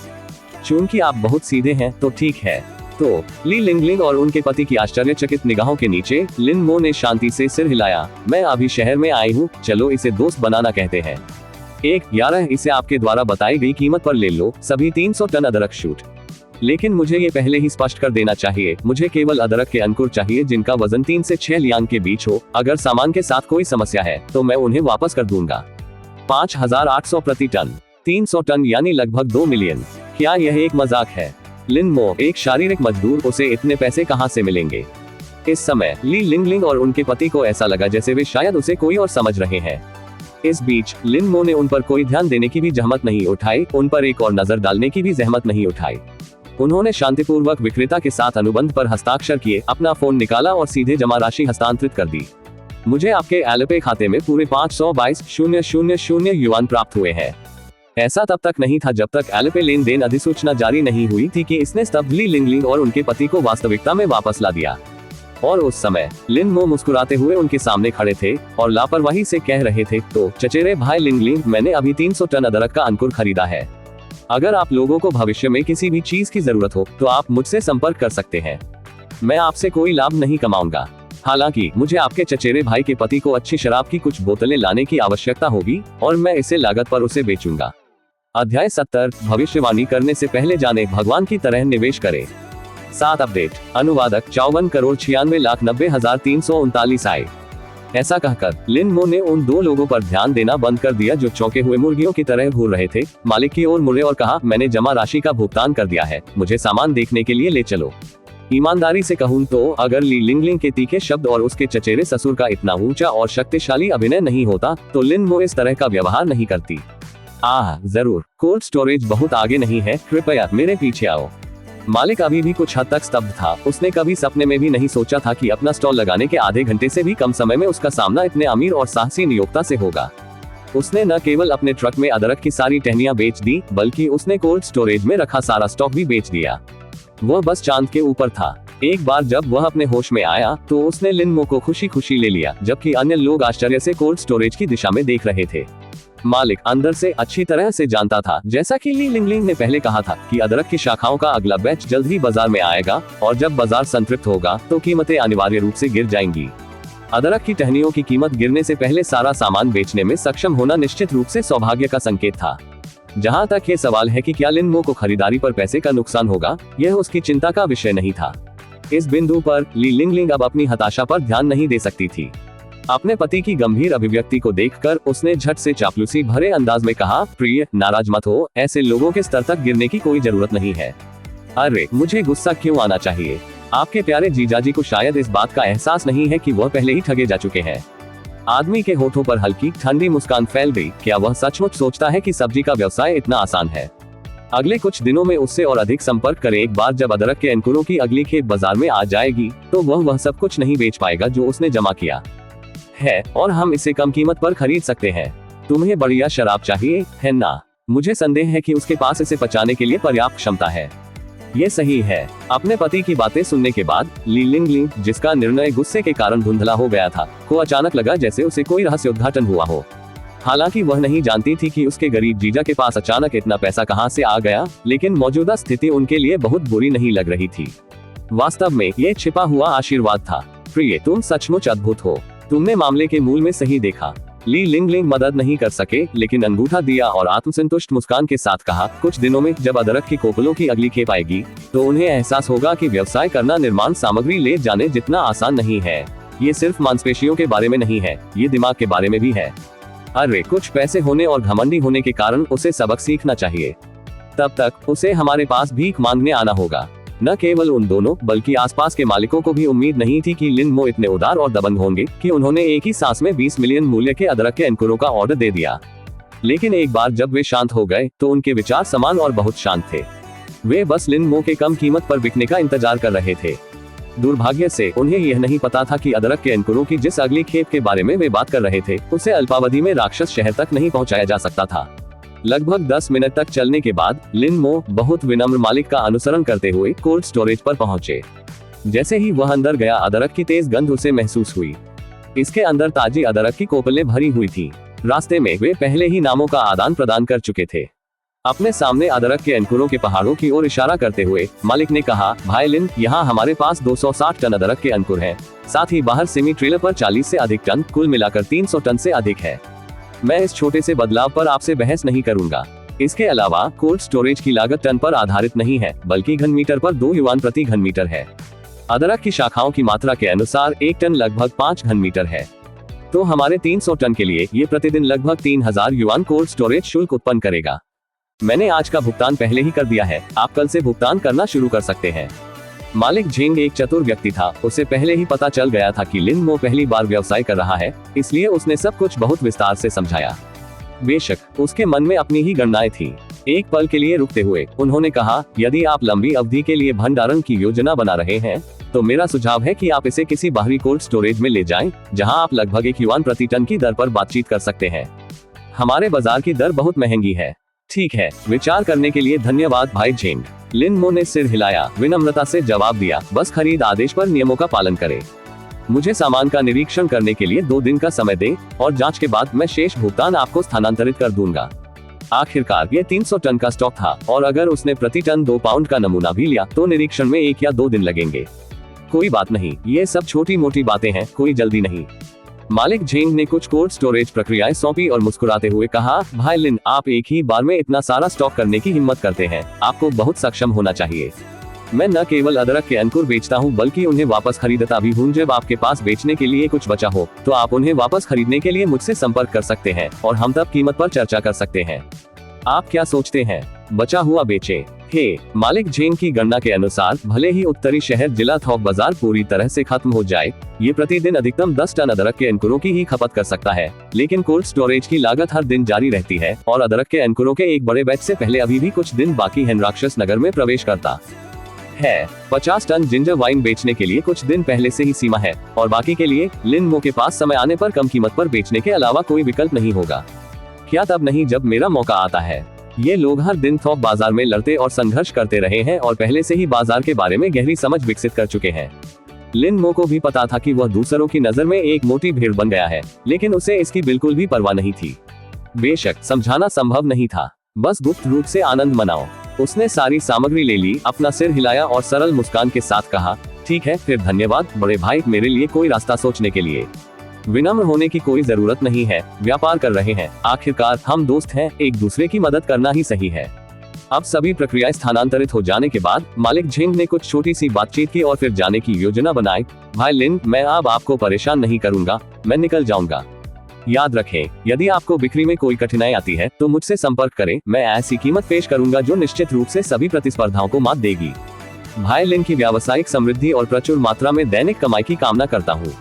चूंकि आप बहुत सीधे हैं तो ठीक है। तो ली लिंगलिंग और उनके पति की आश्चर्यचकित निगाहों के नीचे लिन मो ने शांति से सिर हिलाया। मैं अभी शहर में आई हूँ, चलो इसे दोस्त बनाना कहते हैं। 11 इसे आपके द्वारा बताई गई कीमत पर ले लो, सभी 300 टन अदरक शूट। लेकिन मुझे ये पहले ही स्पष्ट कर देना चाहिए, मुझे केवल अदरक के अंकुर चाहिए जिनका वजन 3 से 6 लियांग के बीच हो। अगर सामान के साथ कोई समस्या है तो मैं उन्हें वापस कर दूंगा। 5800 प्रति टन, 300 टन यानी लगभग 2 मिलियन। क्या यह एक मजाक है? लिन मो एक शारीरिक मजदूर, उसे इतने पैसे कहां से मिलेंगे? इस समय ली लिंगलिंग और उनके पति को ऐसा लगा जैसे वे शायद उसे कोई और समझ रहे हैं। इस बीच लिन मो ने उन पर कोई ध्यान देने की भी जहमत नहीं उठाई, उन पर एक और नजर डालने की भी जहमत नहीं उठाई। उन्होंने शांतिपूर्वक विक्रेता के साथ अनुबंध पर हस्ताक्षर किए, अपना फोन निकाला और सीधे जमा राशि हस्तांतरित कर दी। मुझे आपके एलपे खाते में पूरे 522,000 युआन प्राप्त हुए हैं। ऐसा तब तक नहीं था जब तक एलपे लेन देन अधिसूचना जारी नहीं हुई थी कि इसने स्तब्ध ली लिंगलिंग और उनके पति को वास्तविकता में वापस ला दिया। और उस समय लिन मो मुस्कुराते हुए उनके सामने खड़े थे और लापरवाही से कह रहे थे, तो चचेरे भाई लिंगलिंग, मैंने अभी 300 टन अदरक का अंकुर खरीदा है। अगर आप लोगों को भविष्य में किसी भी चीज की जरूरत हो तो आप मुझसे संपर्क कर सकते हैं। मैं आपसे कोई लाभ नहीं कमाऊंगा। हालांकि मुझे आपके चचेरे भाई के पति को अच्छी शराब की कुछ बोतलें लाने की आवश्यकता होगी और मैं इसे लागत पर उसे बेचूंगा। अध्याय 70 भविष्यवाणी करने से पहले जाने भगवान की तरह निवेश करें। 7 अपडेट। अनुवादक 54,96,90,339 आए। ऐसा कहकर लिन मो ने उन 2 लोगों पर ध्यान देना बंद कर दिया जो चौंके हुए मुर्गियों की तरह घूर रहे थे। मालिक की ओर मुड़े और कहा, मैंने जमा राशि का भुगतान कर दिया है, मुझे सामान देखने के लिए ले चलो। ईमानदारी से कहूँ तो अगर ली लिंगलिंग के तीखे शब्द और उसके चचेरे ससुर का इतना ऊंचा और शक्तिशाली अभिनय नहीं होता तो लिन मो इस तरह का व्यवहार नहीं करती। जरूर, कोल्ड स्टोरेज बहुत आगे नहीं है, कृपया मेरे पीछे आओ। मालिक अभी भी कुछ हद तक स्तब्ध था। उसने कभी सपने में भी नहीं सोचा था कि अपना स्टॉल लगाने के आधे घंटे से भी कम समय में उसका सामना इतने अमीर और साहसी नियोक्ता से होगा। उसने न केवल अपने ट्रक में अदरक की सारी टहनियां बेच दी, बल्कि उसने कोल्ड स्टोरेज में रखा सारा स्टॉक भी बेच दिया। वह बस चांद के ऊपर था। एक बार जब वह अपने होश में आया तो उसने लिन मो को खुशी खुशी ले लिया, जबकि अन्य लोग आश्चर्य से कोल्ड स्टोरेज की दिशा में देख रहे थे। मालिक अंदर से अच्छी तरह से जानता था, जैसा कि ली लिंगलिंग ने पहले कहा था, कि अदरक की शाखाओं का अगला बैच जल्द ही बाजार में आएगा और जब बाजार संतृप्त होगा तो कीमतें अनिवार्य रूप से गिर जाएंगी। अदरक की टहनियों की कीमत गिरने से पहले सारा सामान बेचने में सक्षम होना निश्चित रूप से सौभाग्य का संकेत था। जहां तक ये सवाल है कि क्या लिन मो को खरीदारी पर पैसे का नुकसान होगा, यह उसकी चिंता का विषय नहीं था। इस बिंदु पर ली लिंगलिंग अब अपनी हताशा पर ध्यान नहीं दे सकती थी। अपने पति की गंभीर अभिव्यक्ति को देखकर उसने झट से चापलूसी भरे अंदाज में कहा, प्रिय, नाराज मत हो, ऐसे लोगों के स्तर तक गिरने की कोई जरूरत नहीं है। अरे, मुझे गुस्सा क्यों आना चाहिए? आपके प्यारे जीजाजी को शायद इस बात का एहसास नहीं है कि वह पहले ही ठगे जा चुके हैं। आदमी के होठों पर हल्की ठंडी मुस्कान फैल गई। क्या वह सचमुच सोचता है कि सब्जी का व्यवसाय इतना आसान है? अगले कुछ दिनों में उससे और अधिक संपर्क करें। एक बार जब अदरक के अंकुरों की अगली खेप बाजार में आ जाएगी तो वह सब कुछ नहीं बेच पाएगा जो उसने जमा किया है, और हम इसे कम कीमत पर खरीद सकते हैं। तुम्हें बढ़िया शराब चाहिए, है ना? मुझे संदेह है कि उसके पास इसे पचाने के लिए पर्याप्त क्षमता है। ये सही है। अपने पति की बातें सुनने के बाद ली लिंगलिंग, जिसका निर्णय गुस्से के कारण धुंधला हो गया था, को अचानक लगा जैसे उसे कोई रहस्य उद्घाटन हुआ हो। हालांकि वह नहीं जानती थी कि उसके गरीब जीजा के पास अचानक इतना पैसा कहां से आ गया, लेकिन मौजूदा स्थिति उनके लिए बहुत बुरी नहीं लग रही थी। वास्तव में ये छिपा हुआ आशीर्वाद था। प्रिय, तुम सचमुच अद्भुत हो। तुमने मामले के मूल में सही देखा। ली लिंगलिंग मदद नहीं कर सके, लेकिन अंगूठा दिया और आत्मसंतुष्ट मुस्कान के साथ कहा, कुछ दिनों में जब अदरक की कोपलों की अगली खेप आएगी तो उन्हें एहसास होगा कि व्यवसाय करना निर्माण सामग्री ले जाने जितना आसान नहीं है। ये सिर्फ मांसपेशियों के बारे में नहीं है, ये दिमाग के बारे में भी है। अरे, कुछ पैसे होने और घमंडी होने के कारण उसे सबक सीखना चाहिए। तब तक उसे हमारे पास भीख मांगने आना होगा। न केवल उन दोनों बल्कि आसपास के मालिकों को भी उम्मीद नहीं थी कि लिन मो इतने उदार और दबंग होंगे कि उन्होंने एक ही सांस में 20 मिलियन मूल्य के अदरक के अंकुरों का ऑर्डर दे दिया। लेकिन एक बार जब वे शांत हो गए तो उनके विचार समान और बहुत शांत थे। वे बस लिन मो के कम कीमत पर बिकने का इंतजार कर रहे थे। दुर्भाग्य से उन्हें यह नहीं पता था कि अदरक के अंकुरों की जिस अगली खेप के बारे में वे बात कर रहे थे उसे अल्पावधि में राक्षस शहर तक नहीं पहुंचाया जा सकता था। लगभग 10 मिनट तक चलने के बाद लिन मो बहुत विनम्र मालिक का अनुसरण करते हुए कोल्ड स्टोरेज पर पहुंचे। जैसे ही वह अंदर गया, अदरक की तेज गंध उसे महसूस हुई। इसके अंदर ताजी अदरक की कोपलें भरी हुई थी। रास्ते में वे पहले ही नामों का आदान प्रदान कर चुके थे। अपने सामने अदरक के अंकुरों के पहाड़ों की ओर इशारा करते हुए मालिक ने कहा, भाई लिन, यहाँ हमारे पास 260 टन अदरक के अंकुर हैं। साथ ही बाहर सेमी ट्रेलर पर 40 से अधिक टन, कुल मिलाकर 300 टन से अधिक है। मैं इस छोटे से बदलाव पर आपसे बहस नहीं करूंगा। इसके अलावा कोल्ड स्टोरेज की लागत टन पर आधारित नहीं है, बल्कि घन मीटर पर 2 युआन प्रति घन मीटर है। अदरक की शाखाओं की मात्रा के अनुसार 1 टन लगभग 5 घन मीटर है। तो हमारे 300 टन के लिए ये प्रतिदिन लगभग 3000 युआन कोल्ड स्टोरेज शुल्क उत्पन्न करेगा। मैंने आज का भुगतान पहले ही कर दिया है, आप कल से भुगतान करना शुरू कर सकते हैं। मालिक झेंग एक चतुर व्यक्ति था। उसे पहले ही पता चल गया था कि लिन मो पहली बार व्यवसाय कर रहा है, इसलिए उसने सब कुछ बहुत विस्तार से समझाया। बेशक उसके मन में अपनी ही गणनाएं थी। एक पल के लिए रुकते हुए उन्होंने कहा, यदि आप लंबी अवधि के लिए भंडारण की योजना बना रहे हैं तो मेरा सुझाव है कि आप इसे किसी बाहरी कोल्ड स्टोरेज में ले जाएं, जहां आप लगभग 1 युआन प्रति टन की दर पर बातचीत कर सकते हैं। हमारे बाजार की दर बहुत महंगी है। ठीक है, विचार करने के लिए धन्यवाद भाई झेंग। लिन मो ने सिर हिलाया, विनम्रता से जवाब दिया, बस खरीद आदेश पर नियमों का पालन करें। मुझे सामान का निरीक्षण करने के लिए 2 दिन का समय दें और जांच के बाद मैं शेष भुगतान आपको स्थानांतरित कर दूंगा। आखिरकार ये 300 टन का स्टॉक था और अगर उसने प्रति टन 2 पाउंड का नमूना भी लिया तो निरीक्षण में 1 या 2 दिन लगेंगे। कोई बात नहीं, ये सब छोटी मोटी बातें हैं, कोई जल्दी नहीं। मालिक झेंग ने कुछ कोल्ड स्टोरेज प्रक्रियाएं सौंपी और मुस्कुराते हुए कहा, भाई लिन, आप एक ही बार में इतना सारा स्टॉक करने की हिम्मत करते हैं, आपको बहुत सक्षम होना चाहिए। मैं न केवल अदरक के अंकुर बेचता हूं बल्कि उन्हें वापस खरीदता भी हूं। जब आपके पास बेचने के लिए कुछ बचा हो तो आप उन्हें वापस खरीदने के लिए मुझसे संपर्क कर सकते हैं और हम तब कीमत पर चर्चा कर सकते हैं। आप क्या सोचते हैं? बचा हुआ बेचे। हे, मालिक झेंग की गणना के अनुसार भले ही उत्तरी शहर जिला थोक बाजार पूरी तरह से खत्म हो जाए, ये प्रतिदिन अधिकतम 10 टन अदरक के अंकुरों की ही खपत कर सकता है, लेकिन कोल्ड स्टोरेज की लागत हर दिन जारी रहती है और अदरक के अंकुरों के एक बड़े बैच से पहले अभी भी कुछ दिन बाकी है राक्षस नगर में प्रवेश करता है। 50 टन जिंजर वाइन बेचने के लिए कुछ दिन पहले से ही सीमा है और बाकी के लिए लिन मो के पास समय आने पर कम कीमत पर बेचने के अलावा कोई विकल्प नहीं होगा। क्या तब नहीं जब मेरा मौका आता है? ये लोग हर दिन थोक बाजार में लड़ते और संघर्ष करते रहे हैं और पहले से ही बाजार के बारे में गहरी समझ विकसित कर चुके हैं। लिन मो को भी पता था कि वह दूसरों की नजर में एक मोटी भीड़ बन गया है, लेकिन उसे इसकी बिल्कुल भी परवाह नहीं थी। बेशक समझाना संभव नहीं था, बस गुप्त रूप से आनंद मनाओ। उसने सारी सामग्री ले ली, अपना सिर हिलाया और सरल मुस्कान के साथ कहा, ठीक है, फिर धन्यवाद बड़े भाई, मेरे लिए कोई रास्ता सोचने के लिए। विनम्र होने की कोई जरूरत नहीं है, व्यापार कर रहे हैं, आखिरकार हम दोस्त हैं, एक दूसरे की मदद करना ही सही है। अब सभी प्रक्रियाएं स्थानांतरित हो जाने के बाद मालिक झेंग ने कुछ छोटी सी बातचीत की और फिर जाने की योजना बनाई। भाई लिन, मैं अब आपको परेशान नहीं करूंगा, मैं निकल जाऊंगा। याद रखें, यदि आपको बिक्री में कोई कठिनाई आती है तो मुझसे संपर्क करें, मैं ऐसी कीमत पेश करूंगा जो निश्चित रूप से सभी प्रतिस्पर्धाओं को मात देगी। भाई लिन की व्यावसायिक समृद्धि और प्रचुर मात्रा में दैनिक कमाई की कामना करता हूँ।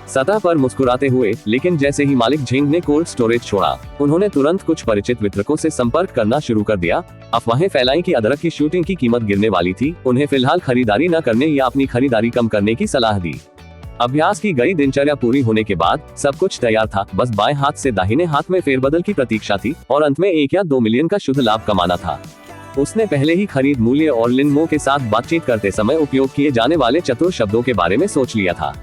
सतह पर मुस्कुराते हुए, लेकिन जैसे ही मालिक झेंग ने कोल्ड स्टोरेज छोड़ा, उन्होंने तुरंत कुछ परिचित वितरकों से संपर्क करना शुरू कर दिया। अफवाहें फैलाई कि अदरक की शूटिंग की कीमत गिरने वाली थी, उन्हें फिलहाल खरीदारी न करने या अपनी खरीदारी कम करने की सलाह दी। अभ्यास की गई दिनचर्या पूरी होने के बाद सब कुछ तैयार था, बस बाएं हाथ से दाहिने हाथ में फेरबदल की प्रतीक्षा थी और अंत में 1 या 2 मिलियन का शुद्ध लाभ कमाना था। उसने पहले ही खरीद मूल्य और लिन मो के साथ बातचीत करते समय उपयोग किए जाने वाले चतुर शब्दों के बारे में सोच लिया था।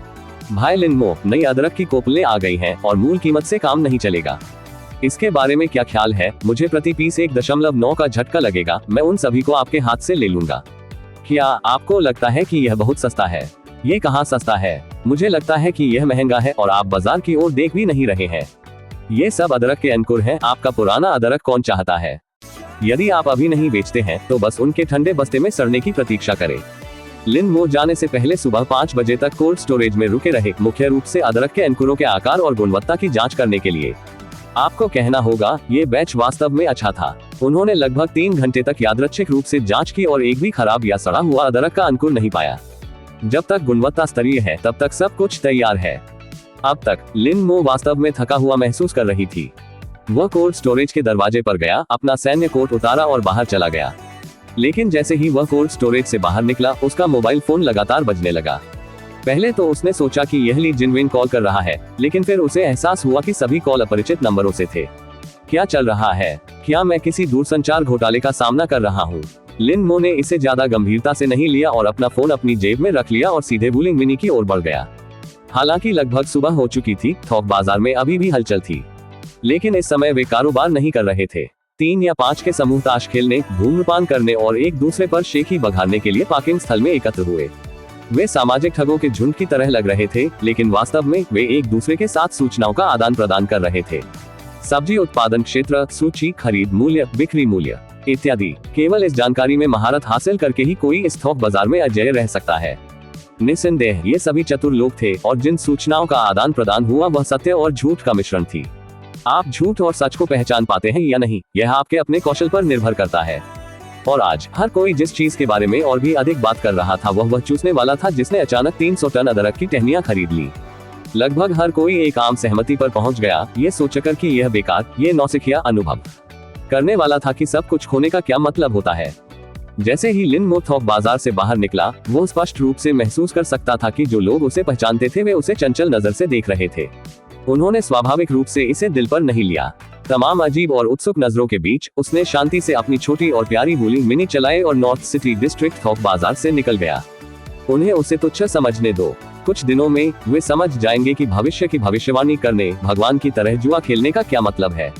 भाई लिन मो, नई अदरक की कोपलें आ गई हैं और मूल कीमत से काम नहीं चलेगा। इसके बारे में क्या ख्याल है? मुझे प्रति पीस 1.9 का झटका लगेगा, मैं उन सभी को आपके हाथ से ले लूंगा। क्या आपको लगता है कि यह बहुत सस्ता है? ये कहाँ सस्ता है? मुझे लगता है कि यह महंगा है और आप बाजार की ओर देख भी नहीं रहे हैं। ये सब अदरक के अंकुर हैं, आपका पुराना अदरक कौन चाहता है? यदि आप अभी नहीं बेचते हैं तो बस उनके ठंडे बस्ते में सड़ने की प्रतीक्षा करें। लिन मो जाने से पहले सुबह 5 बजे तक कोल्ड स्टोरेज में रुके रहे, मुख्य रूप से अदरक के अंकुरों के आकार और गुणवत्ता की जांच करने के लिए। आपको कहना होगा, ये बैच वास्तव में अच्छा था। उन्होंने लगभग 3 घंटे तक यादृच्छिक रूप से जांच की और एक भी खराब या सड़ा हुआ अदरक का अंकुर नहीं पाया। जब तक गुणवत्ता स्तरीय है तब तक सब कुछ तैयार है। अब तक लिन मो वास्तव में थका हुआ महसूस कर रही थी। वह कोल्ड स्टोरेज के दरवाजे पर गया, अपना सैन्य कोट उतारा और बाहर चला गया। लेकिन जैसे ही वह कोल्ड स्टोरेज से बाहर निकला, उसका मोबाइल फोन लगातार बजने लगा। पहले तो उसने सोचा कि यह ली जिनविन कॉल कर रहा है, लेकिन फिर उसे एहसास हुआ कि सभी कॉल अपरिचित नंबरों से थे। क्या चल रहा है? क्या मैं किसी दूरसंचार घोटाले का सामना कर रहा हूँ? लिन मो ने इसे ज्यादा गंभीरता से नहीं लिया और अपना फोन अपनी जेब में रख लिया और सीधे वुलिंग मिनी की ओर बढ़ गया। हालांकि लगभग सुबह हो चुकी थी, थोक बाजार में अभी भी हलचल थी, लेकिन इस समय वे कारोबार नहीं कर रहे थे। 3 या 5 के समूह ताश खेलने, धूम्रपान करने और एक दूसरे पर शेखी बघारने के लिए पार्किंग स्थल में एकत्र हुए। वे सामाजिक ठगों के झुंड की तरह लग रहे थे, लेकिन वास्तव में वे एक दूसरे के साथ सूचनाओं का आदान प्रदान कर रहे थे। सब्जी उत्पादन क्षेत्र, सूची, खरीद मूल्य, बिक्री मूल्य इत्यादि। केवल इस जानकारी में महारत हासिल करके ही कोई इस थोक बाजार में अजेय रह सकता है। निस्संदेह ये सभी चतुर लोग थे और जिन सूचनाओं का आदान प्रदान हुआ वह सत्य और झूठ का मिश्रण थी। आप झूठ और सच को पहचान पाते हैं या नहीं, यह आपके अपने कौशल पर निर्भर करता है। और आज हर कोई जिस चीज के बारे में और भी अधिक बात कर रहा था वह चूसने वाला था जिसने अचानक 300 टन अदरक की टहनियां खरीद ली। लगभग हर कोई एक आम सहमति पर पहुंच गया, ये सोचकर कि यह बेकार, ये नौसिखिया अनुभव करने वाला था कि सब कुछ खोने का क्या मतलब होता है। जैसे ही लिन मो थोक बाजार से बाहर निकला, वो स्पष्ट रूप से महसूस कर सकता था कि जो लोग उसे पहचानते थे वे उसे चंचल नजर से देख रहे थे। उन्होंने स्वाभाविक रूप से इसे दिल पर नहीं लिया। तमाम अजीब और उत्सुक नजरों के बीच उसने शांति से अपनी छोटी और प्यारी वूली मिनी चलाए और नॉर्थ सिटी डिस्ट्रिक्ट थोक बाजार से निकल गया। उन्हें उसे तुच्छ समझने दो। कुछ दिनों में वे समझ जाएंगे कि भविष्य की भविष्यवाणी करने भगवान की तरह जुआ खेलने का क्या मतलब है।